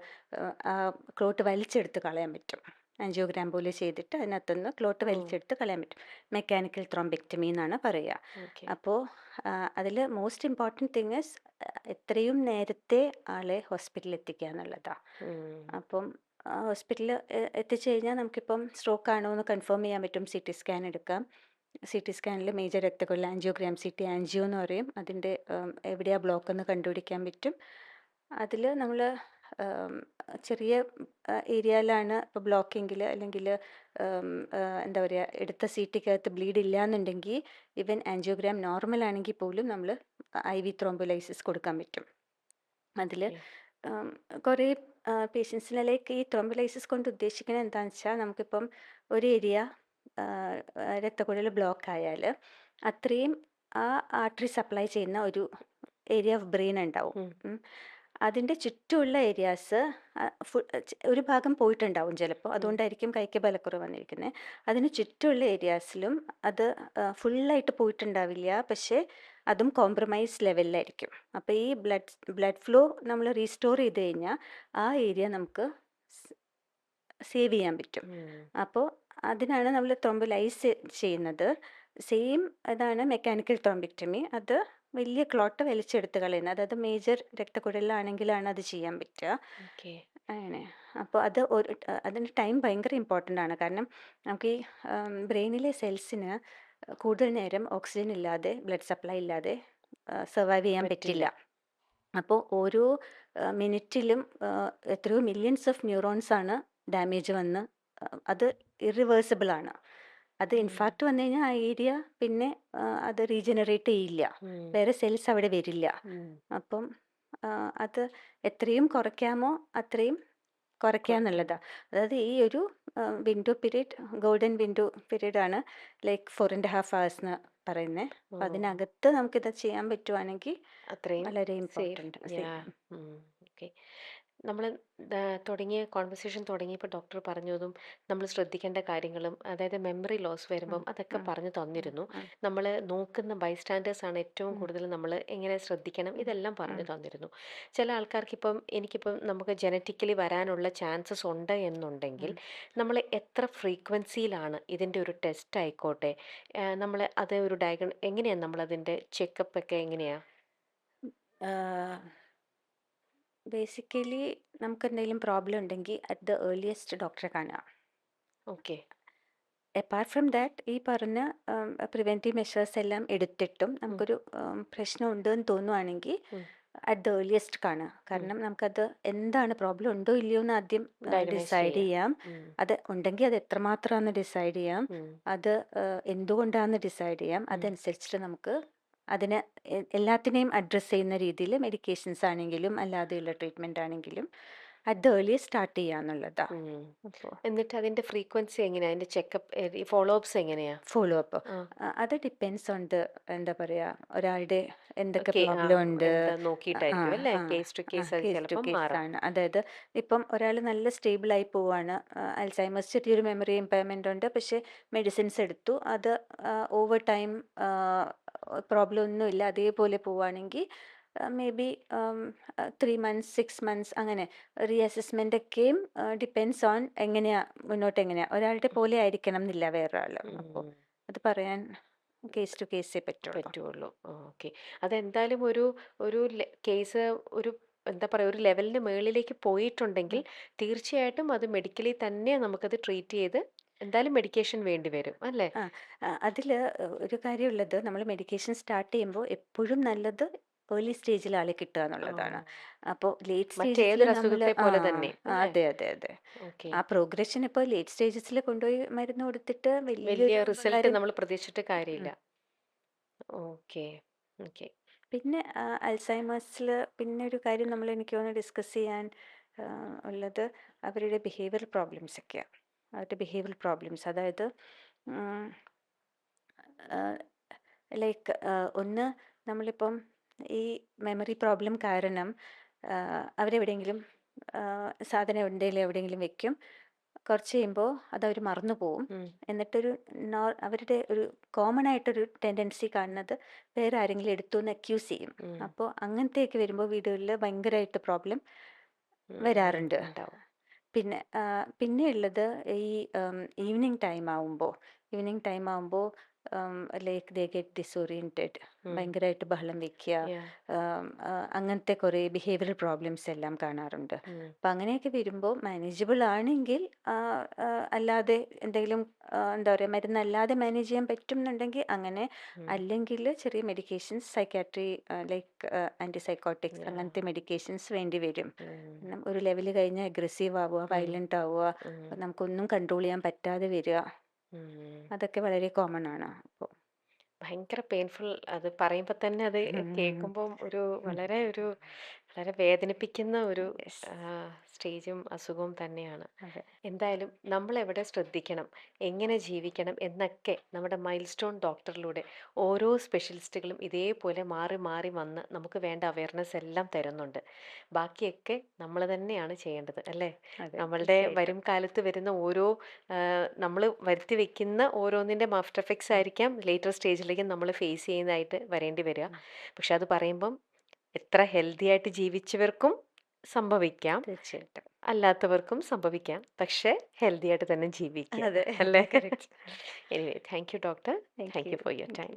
ആ ക്ലോട്ട് വലിച്ചെടുത്ത് കളയാൻ പറ്റും. ആൻജിയോഗ്രാം പോലെ ചെയ്തിട്ട് അതിനകത്തുനിന്ന് ക്ലോട്ട് വലിച്ചെടുത്ത് കളയാൻ പറ്റും. മെക്കാനിക്കൽ ത്രോംബെക്ടമി എന്നാണ് പറയുക. അപ്പോൾ അതിൽ മോസ്റ്റ് ഇമ്പോർട്ടൻറ്റ് തിങ് ഇസ് എത്രയും നേരത്തെ ആളെ ഹോസ്പിറ്റലിൽ എത്തിക്കുക എന്നുള്ളതാണ്. അപ്പം ഹോസ്പിറ്റലിൽ എത്തിച്ചു കഴിഞ്ഞാൽ നമുക്കിപ്പം സ്ട്രോക്ക് ആണോ എന്ന് കൺഫേം ചെയ്യാൻ പറ്റും. സി ടി സ്കാൻ എടുക്കാം. സി ടി സ്കാനിൽ മേജർ രക്തക്കുഴൽ ആൻജിയോഗ്രാം, സി ടി ആൻജിയോ എന്ന് പറയും. അതിൻ്റെ എവിടെയാണ് ബ്ലോക്ക് എന്ന് കണ്ടുപിടിക്കാൻ പറ്റും. അതിൽ നമ്മൾ ചെറിയ ഏരിയയിലാണ് ഇപ്പോൾ ബ്ലോക്കെങ്കിൽ, അല്ലെങ്കിൽ എന്താ പറയുക, എടുത്ത സി ടിക്കകത്ത് ബ്ലീഡ് ഇല്ല എന്നുണ്ടെങ്കിൽ ഈവൻ ആൻജിയോഗ്രാം നോർമൽ ആണെങ്കിൽ പോലും നമ്മൾ IV ത്രോംബോലൈസിസ് കൊടുക്കാൻ പറ്റും. അതിൽ കുറേ പേഷ്യൻസിനെ ലൈക്ക് ഈ ത്രോംബോലൈസിസ് കൊണ്ട് ഉദ്ദേശിക്കുന്നത് എന്താണെന്ന് വെച്ചാൽ, നമുക്കിപ്പം ഒരു ഏരിയ രക്തക്കുഴൽ ബ്ലോക്ക് ആയാൽ അത്രയും ആ ആർട്ടറി സപ്ലൈ ചെയ്യുന്ന ഒരു ഏരിയ ഓഫ് ബ്രെയിൻ ഉണ്ടാവും. അതിൻ്റെ ചുറ്റുമുള്ള ഏരിയാസ് ഒരു ഭാഗം പോയിട്ടുണ്ടാവും ചിലപ്പോൾ, അതുകൊണ്ടായിരിക്കും കൈക്ക് ബലക്കുറവ് വന്നിരിക്കുന്നത്. അതിന് ചുറ്റുമുള്ള ഏരിയാസിലും അത് ഫുള്ളായിട്ട് പോയിട്ടുണ്ടാവില്ല, പക്ഷേ അതും കോംപ്രമൈസ് ലെവലിലായിരിക്കും. അപ്പോൾ ഈ ബ്ലഡ് ഫ്ലോ നമ്മൾ റീസ്റ്റോർ ചെയ്ത് കഴിഞ്ഞാൽ ആ ഏരിയ നമുക്ക് സേവ് ചെയ്യാൻ പറ്റും. അപ്പോൾ അതിനാണ് നമ്മൾ ത്രോംബോലൈസ് ചെയ്യുന്നത്. സെയിം ഇതാണ് മെക്കാനിക്കൽ ത്രോംബെക്ടമി. അത് വലിയ ക്ലോട്ട് വലിച്ചെടുത്ത് കളയുന്നത്, അതായത് മേജർ രക്തക്കുഴലിലാണെങ്കിലാണ് അത് ചെയ്യാൻ പറ്റുക. അങ്ങനെ. അപ്പോൾ അതിന് ടൈം ഭയങ്കര ഇമ്പോർട്ടൻ്റ് ആണ്. കാരണം നമുക്ക് ഈ ബ്രെയിനിലെ സെൽസിന് കൂടുതൽ നേരം ഓക്സിജൻ ഇല്ലാതെ, ബ്ലഡ് സപ്ലൈ ഇല്ലാതെ സർവൈവ് ചെയ്യാൻ പറ്റില്ല. അപ്പോൾ ഓരോ മിനിറ്റിലും എത്രയോ മില്യൺസ് ഓഫ് ന്യൂറോൺസ് ആണ് ഡാമേജ് വന്ന് അത് ഇറിവേഴ്സിബിൾ ആണ്. അത് ഇൻഫാക്റ്റ് വന്നു കഴിഞ്ഞാൽ ആ ഏരിയ പിന്നെ അത് റീജനറേറ്റ് ചെയ്യില്ല, വേറെ സെൽസ് അവിടെ വരില്ല. അപ്പം അത് എത്രയും കുറയ്ക്കാമോ അത്രയും കുറയ്ക്കുക എന്നുള്ളതാണ്. അതായത് ഈ ഒരു വിൻഡോ പീരീഡ് ഗോൾഡൻ വിൻഡോ പീരീഡാണ് ലൈക്ക് 4.5 hours എന്ന് പറയുന്നത്. ഓ അപ്പം അതിനകത്ത് നമുക്കിത് ചെയ്യാൻ പറ്റുവാണെങ്കിൽ അത്രയും വളരെ സേഫ്. ഇമ്പോർട്ടൻ്റ്. യാ. ഓക്കെ. നമ്മൾ തുടങ്ങിയ കോൺവെർസേഷൻ തുടങ്ങിയപ്പോൾ ഡോക്ടർ പറഞ്ഞതും നമ്മൾ ശ്രദ്ധിക്കേണ്ട കാര്യങ്ങളും, അതായത് മെമ്മറി ലോസ് വരുമ്പം അതൊക്കെ പറഞ്ഞു തന്നിരുന്നു. നമ്മൾ നോക്കുന്ന ബൈസ്റ്റാൻഡേഴ്സ് ആണ് ഏറ്റവും കൂടുതൽ നമ്മൾ എങ്ങനെ ശ്രദ്ധിക്കണം ഇതെല്ലാം പറഞ്ഞു തന്നിരുന്നു. ചില ആൾക്കാർക്ക് ഇപ്പം എനിക്കിപ്പം നമുക്ക് ജനറ്റിക്കലി വരാനുള്ള ചാൻസസ് ഉണ്ട് എന്നുണ്ടെങ്കിൽ നമ്മൾ എത്ര ഫ്രീക്വൻസിയിലാണ് ഇതിൻ്റെ ഒരു ടെസ്റ്റ് ആയിക്കോട്ടെ, നമ്മൾ അത് ഒരു എങ്ങനെയാണ് നമ്മളതിൻ്റെ ചെക്കപ്പ് ഒക്കെ എങ്ങനെയാണ്? ബേസിക്കലി നമുക്ക് എന്തെങ്കിലും പ്രോബ്ലം ഉണ്ടെങ്കിൽ അറ്റ് ദ ഏർലിയസ്റ്റ് ഡോക്ടറെ കാണുക. ഓക്കെ. അപ്പാർട്ട് ഫ്രം ദാറ്റ് ഈ പറഞ്ഞ പ്രിവെൻറ്റീവ് മെഷേഴ്സ് എല്ലാം എടുത്തിട്ടും നമുക്കൊരു പ്രശ്നം ഉണ്ടെന്ന് തോന്നുവാണെങ്കിൽ അറ്റ് ദ ഏർലിയസ്റ്റ് കാണുക. കാരണം നമുക്കത് എന്താണ് പ്രോബ്ലം ഉണ്ടോ ഇല്ലയോ എന്ന് ആദ്യം ഡയഗ്നോസ് ഡിസൈഡ് ചെയ്യാം. ചെയ്യാം. അത് ഉണ്ടെങ്കിൽ അത് എത്രമാത്രമാണെന്ന് ഡിസൈഡ് ചെയ്യാം. അത് എന്തുകൊണ്ടാണെന്ന് ഡിസൈഡ് ചെയ്യാം. അതനുസരിച്ചിട്ട് നമുക്ക് അതിനെ എല്ലാത്തിനെയും അഡ്രസ്സ് ചെയ്യുന്ന രീതിയിൽ മെഡിക്കേഷൻസ് ആണെങ്കിലും അല്ലാതെയുള്ള ട്രീറ്റ്മെൻ്റ് ആണെങ്കിലും അറ്റ് ദ ഏർലിയസ്റ്റ് സ്റ്റാർട്ട് ചെയ്യാന്നുള്ളതാ. അപ്പോൾ എന്നിട്ട് അതിന്റെ ഫ്രീക്വൻസി എങ്ങനെയാ? അതിന്റെ ചെക്കപ്പ് ഫോളോ അപ്സ് എങ്ങനെയാ? ഫോളോ അപ്പ് ആ. അത് ഡിപ്പെൻസ് ഓൺ ദ എന്താ പറയുക ഒരാളുടെ എന്തൊക്കെ ഓക്കെ. പ്രോബ്ലം ഉണ്ട്. എന്താ നോക്കിയിട്ടായിരിക്കും അല്ലേ? കേസ് ടു കേസ് അത് കേസ് ടു ചിലപ്പം കേസ് മാറാം. ആണ്. അതായത് ഇപ്പം ഒരാൾ നല്ല സ്റ്റേബിളായി പോവാണ്, അൽസൈമേഴ്സ് ചെറിയൊരു മെമ്മറി ഇമ്പയർമെൻ്റ് ഉണ്ട്, പക്ഷേ മെഡിസിൻസ് എടുത്തു, അത് ഓവർ ടൈം പ്രോബ്ലം ഒന്നുമില്ല, അതേപോലെ പോവുകയാണെങ്കിൽ മേ ബി 3 months 6 months അങ്ങനെ റീഅസസ്മെൻ്റ് ഒക്കെയും ഡിപ്പെൻസ് ഓൺ എങ്ങനെയാ മുന്നോട്ട് എങ്ങനെയാ ഒരാളുടെ പോലെ ആയിരിക്കണം എന്നില്ല വേറൊരാൾ. അപ്പോൾ അത് പറയാൻ കേസ് ടു കേസേ പറ്റുള്ളൂ. പറ്റുള്ളൂ. ഓക്കെ. അതെന്തായാലും ഒരു ഒരു കേസ് ഒരു എന്താ പറയുക ഒരു ലെവലിന് മുകളിലേക്ക് പോയിട്ടുണ്ടെങ്കിൽ തീർച്ചയായിട്ടും അത് മെഡിക്കലി തന്നെ നമുക്കത് ട്രീറ്റ് ചെയ്ത് എന്തായാലും മെഡിക്കേഷൻ വേണ്ടി വരും അല്ലേ? അതിൽ ഒരു കാര്യമുള്ളത്, നമ്മൾ മെഡിക്കേഷൻ സ്റ്റാർട്ട് ചെയ്യുമ്പോൾ എപ്പോഴും നല്ലത് ഏർലി സ്റ്റേജിൽ ആളെ കിട്ടുക എന്നുള്ളതാണ്. അപ്പോൾ ലേറ്റ് സ്റ്റേജസിൽ മറ്റേതൊരു നമ്മൾ അസുഖത്തെ പോലെ തന്നെ അല്ലേ? അതെ അതെ അതെ ഓക്കെ. ആ പ്രോഗ്രഷൻ ഇപ്പോൾ ലേറ്റ് സ്റ്റേജസിൽ കൊണ്ടുപോയി മരുന്ന് കൊടുത്തിട്ട് വലിയ വലിയൊരു റിസൾട്ട് ഉപകാരം. നമ്മൾ പ്രതീക്ഷിച്ചിട്ട് കാര്യമില്ല. ഓക്കെ. ഓക്കെ. പിന്നെ അൽസൈമേഴ്സിൽ പിന്നെ ഒരു കാര്യം നമ്മൾ എനിക്ക് തോന്നുന്നു ഡിസ്കസ് ചെയ്യാൻ ഉള്ളത് അവരുടെ ബിഹേവിയർ പ്രോബ്ലംസ് ഒക്കെയാണ്. അവരുടെ ബിഹേവിയർ പ്രോബ്ലംസ് അതായത് ലൈക്ക് ഒന്ന് നമ്മളിപ്പം ഈ മെമ്മറി പ്രോബ്ലം കാരണം അവരെവിടെയെങ്കിലും സാധനം ഉണ്ടെങ്കിൽ എവിടെയെങ്കിലും വെക്കും, കുറച്ച് കഴിയുമ്പോൾ അതവർ മറന്നു പോവും. എന്നിട്ടൊരു അവരുടെ ഒരു കോമൺ ആയിട്ടൊരു ടെൻഡൻസി കാണുന്നത് വേറെ ആരെങ്കിലും എടുത്തു എന്ന് അക്യൂസ് ചെയ്യും. അപ്പോൾ അങ്ങനത്തെയൊക്കെ വരുമ്പോൾ വീടുകളിൽ ഭയങ്കരമായിട്ട് പ്രോബ്ലം വരാറുണ്ട്. ഉണ്ടാവും. പിന്നെ ഉള്ളത് ഈ ഈവനിങ് ടൈം ആവുമ്പോൾ ലൈക്ക് ദേ ഗെറ്റ് ഡിസോറിയൻറ്റഡ്, ഭയങ്കരമായിട്ട് ബഹളം വെക്കുക, Yeah. അങ്ങനത്തെ കുറേ ബിഹേവിയറൽ പ്രോബ്ലംസ് എല്ലാം കാണാറുണ്ട്. അപ്പം അങ്ങനെയൊക്കെ വരുമ്പോൾ മാനേജബിൾ ആണെങ്കിൽ അല്ലാതെ എന്തെങ്കിലും എന്താ പറയുക മരുന്നല്ലാതെ മാനേജ് ചെയ്യാൻ പറ്റും എന്നുണ്ടെങ്കിൽ അങ്ങനെ, അല്ലെങ്കിൽ ചെറിയ മെഡിക്കേഷൻസ് സൈക്കാട്രി ലൈക്ക് ആൻറ്റിസൈക്കോട്ടിക്സ് അങ്ങനത്തെ മെഡിക്കേഷൻസ് വേണ്ടി വരും. കാരണം ഒരു ലെവൽ കഴിഞ്ഞാൽ അഗ്രസീവ് ആവുക, വയലൻ്റ് ആവുക, നമുക്കൊന്നും കൺട്രോൾ ചെയ്യാൻ പറ്റാതെ വരിക, അതൊക്കെ വളരെ കോമൺ ആണ്. അപ്പോൾ ഭയങ്കര പെയിൻഫുൾ. അത് പറയുമ്പോൾ തന്നെ അത് കേൾക്കുമ്പം വളരെ വേദനിപ്പിക്കുന്ന ഒരു സ്റ്റേജും അസുഖവും തന്നെയാണ്. എന്തായാലും നമ്മൾ എവിടെ ശ്രദ്ധിക്കണം, എങ്ങനെ ജീവിക്കണം എന്നൊക്കെ നമ്മുടെ മൈൽ സ്റ്റോൺ ഡോക്ടറിലൂടെ ഓരോ സ്പെഷ്യലിസ്റ്റുകളും ഇതേപോലെ മാറി മാറി വന്ന് നമുക്ക് വേണ്ട അവയർനെസ് എല്ലാം തരുന്നുണ്ട്. ബാക്കിയൊക്കെ നമ്മൾ തന്നെയാണ് ചെയ്യേണ്ടത് അല്ലേ? നമ്മളുടെ വരും കാലത്ത് വരുന്ന ഓരോ നമ്മൾ വരുത്തി വെക്കുന്ന ഓരോന്നിൻ്റെ ആഫ്റ്റർ എഫക്ട്സ് ആയിരിക്കാം ലേറ്റർ സ്റ്റേജിലേക്ക് നമ്മൾ ഫേസ് ചെയ്യുന്നതായിട്ട് വരേണ്ടി വരിക. പക്ഷെ അത് പറയുമ്പം എത്ര ഹെൽത്തി ആയിട്ട് ജീവിച്ചവർക്കും സംഭവിക്കാം, തീർച്ചയായിട്ടും അല്ലാത്തവർക്കും സംഭവിക്കാം. പക്ഷെ ഹെൽത്തി ആയിട്ട് തന്നെ ജീവിക്കുക അതെ അല്ലേ? Correct. Anyway thank you doctor. Thank you for your time.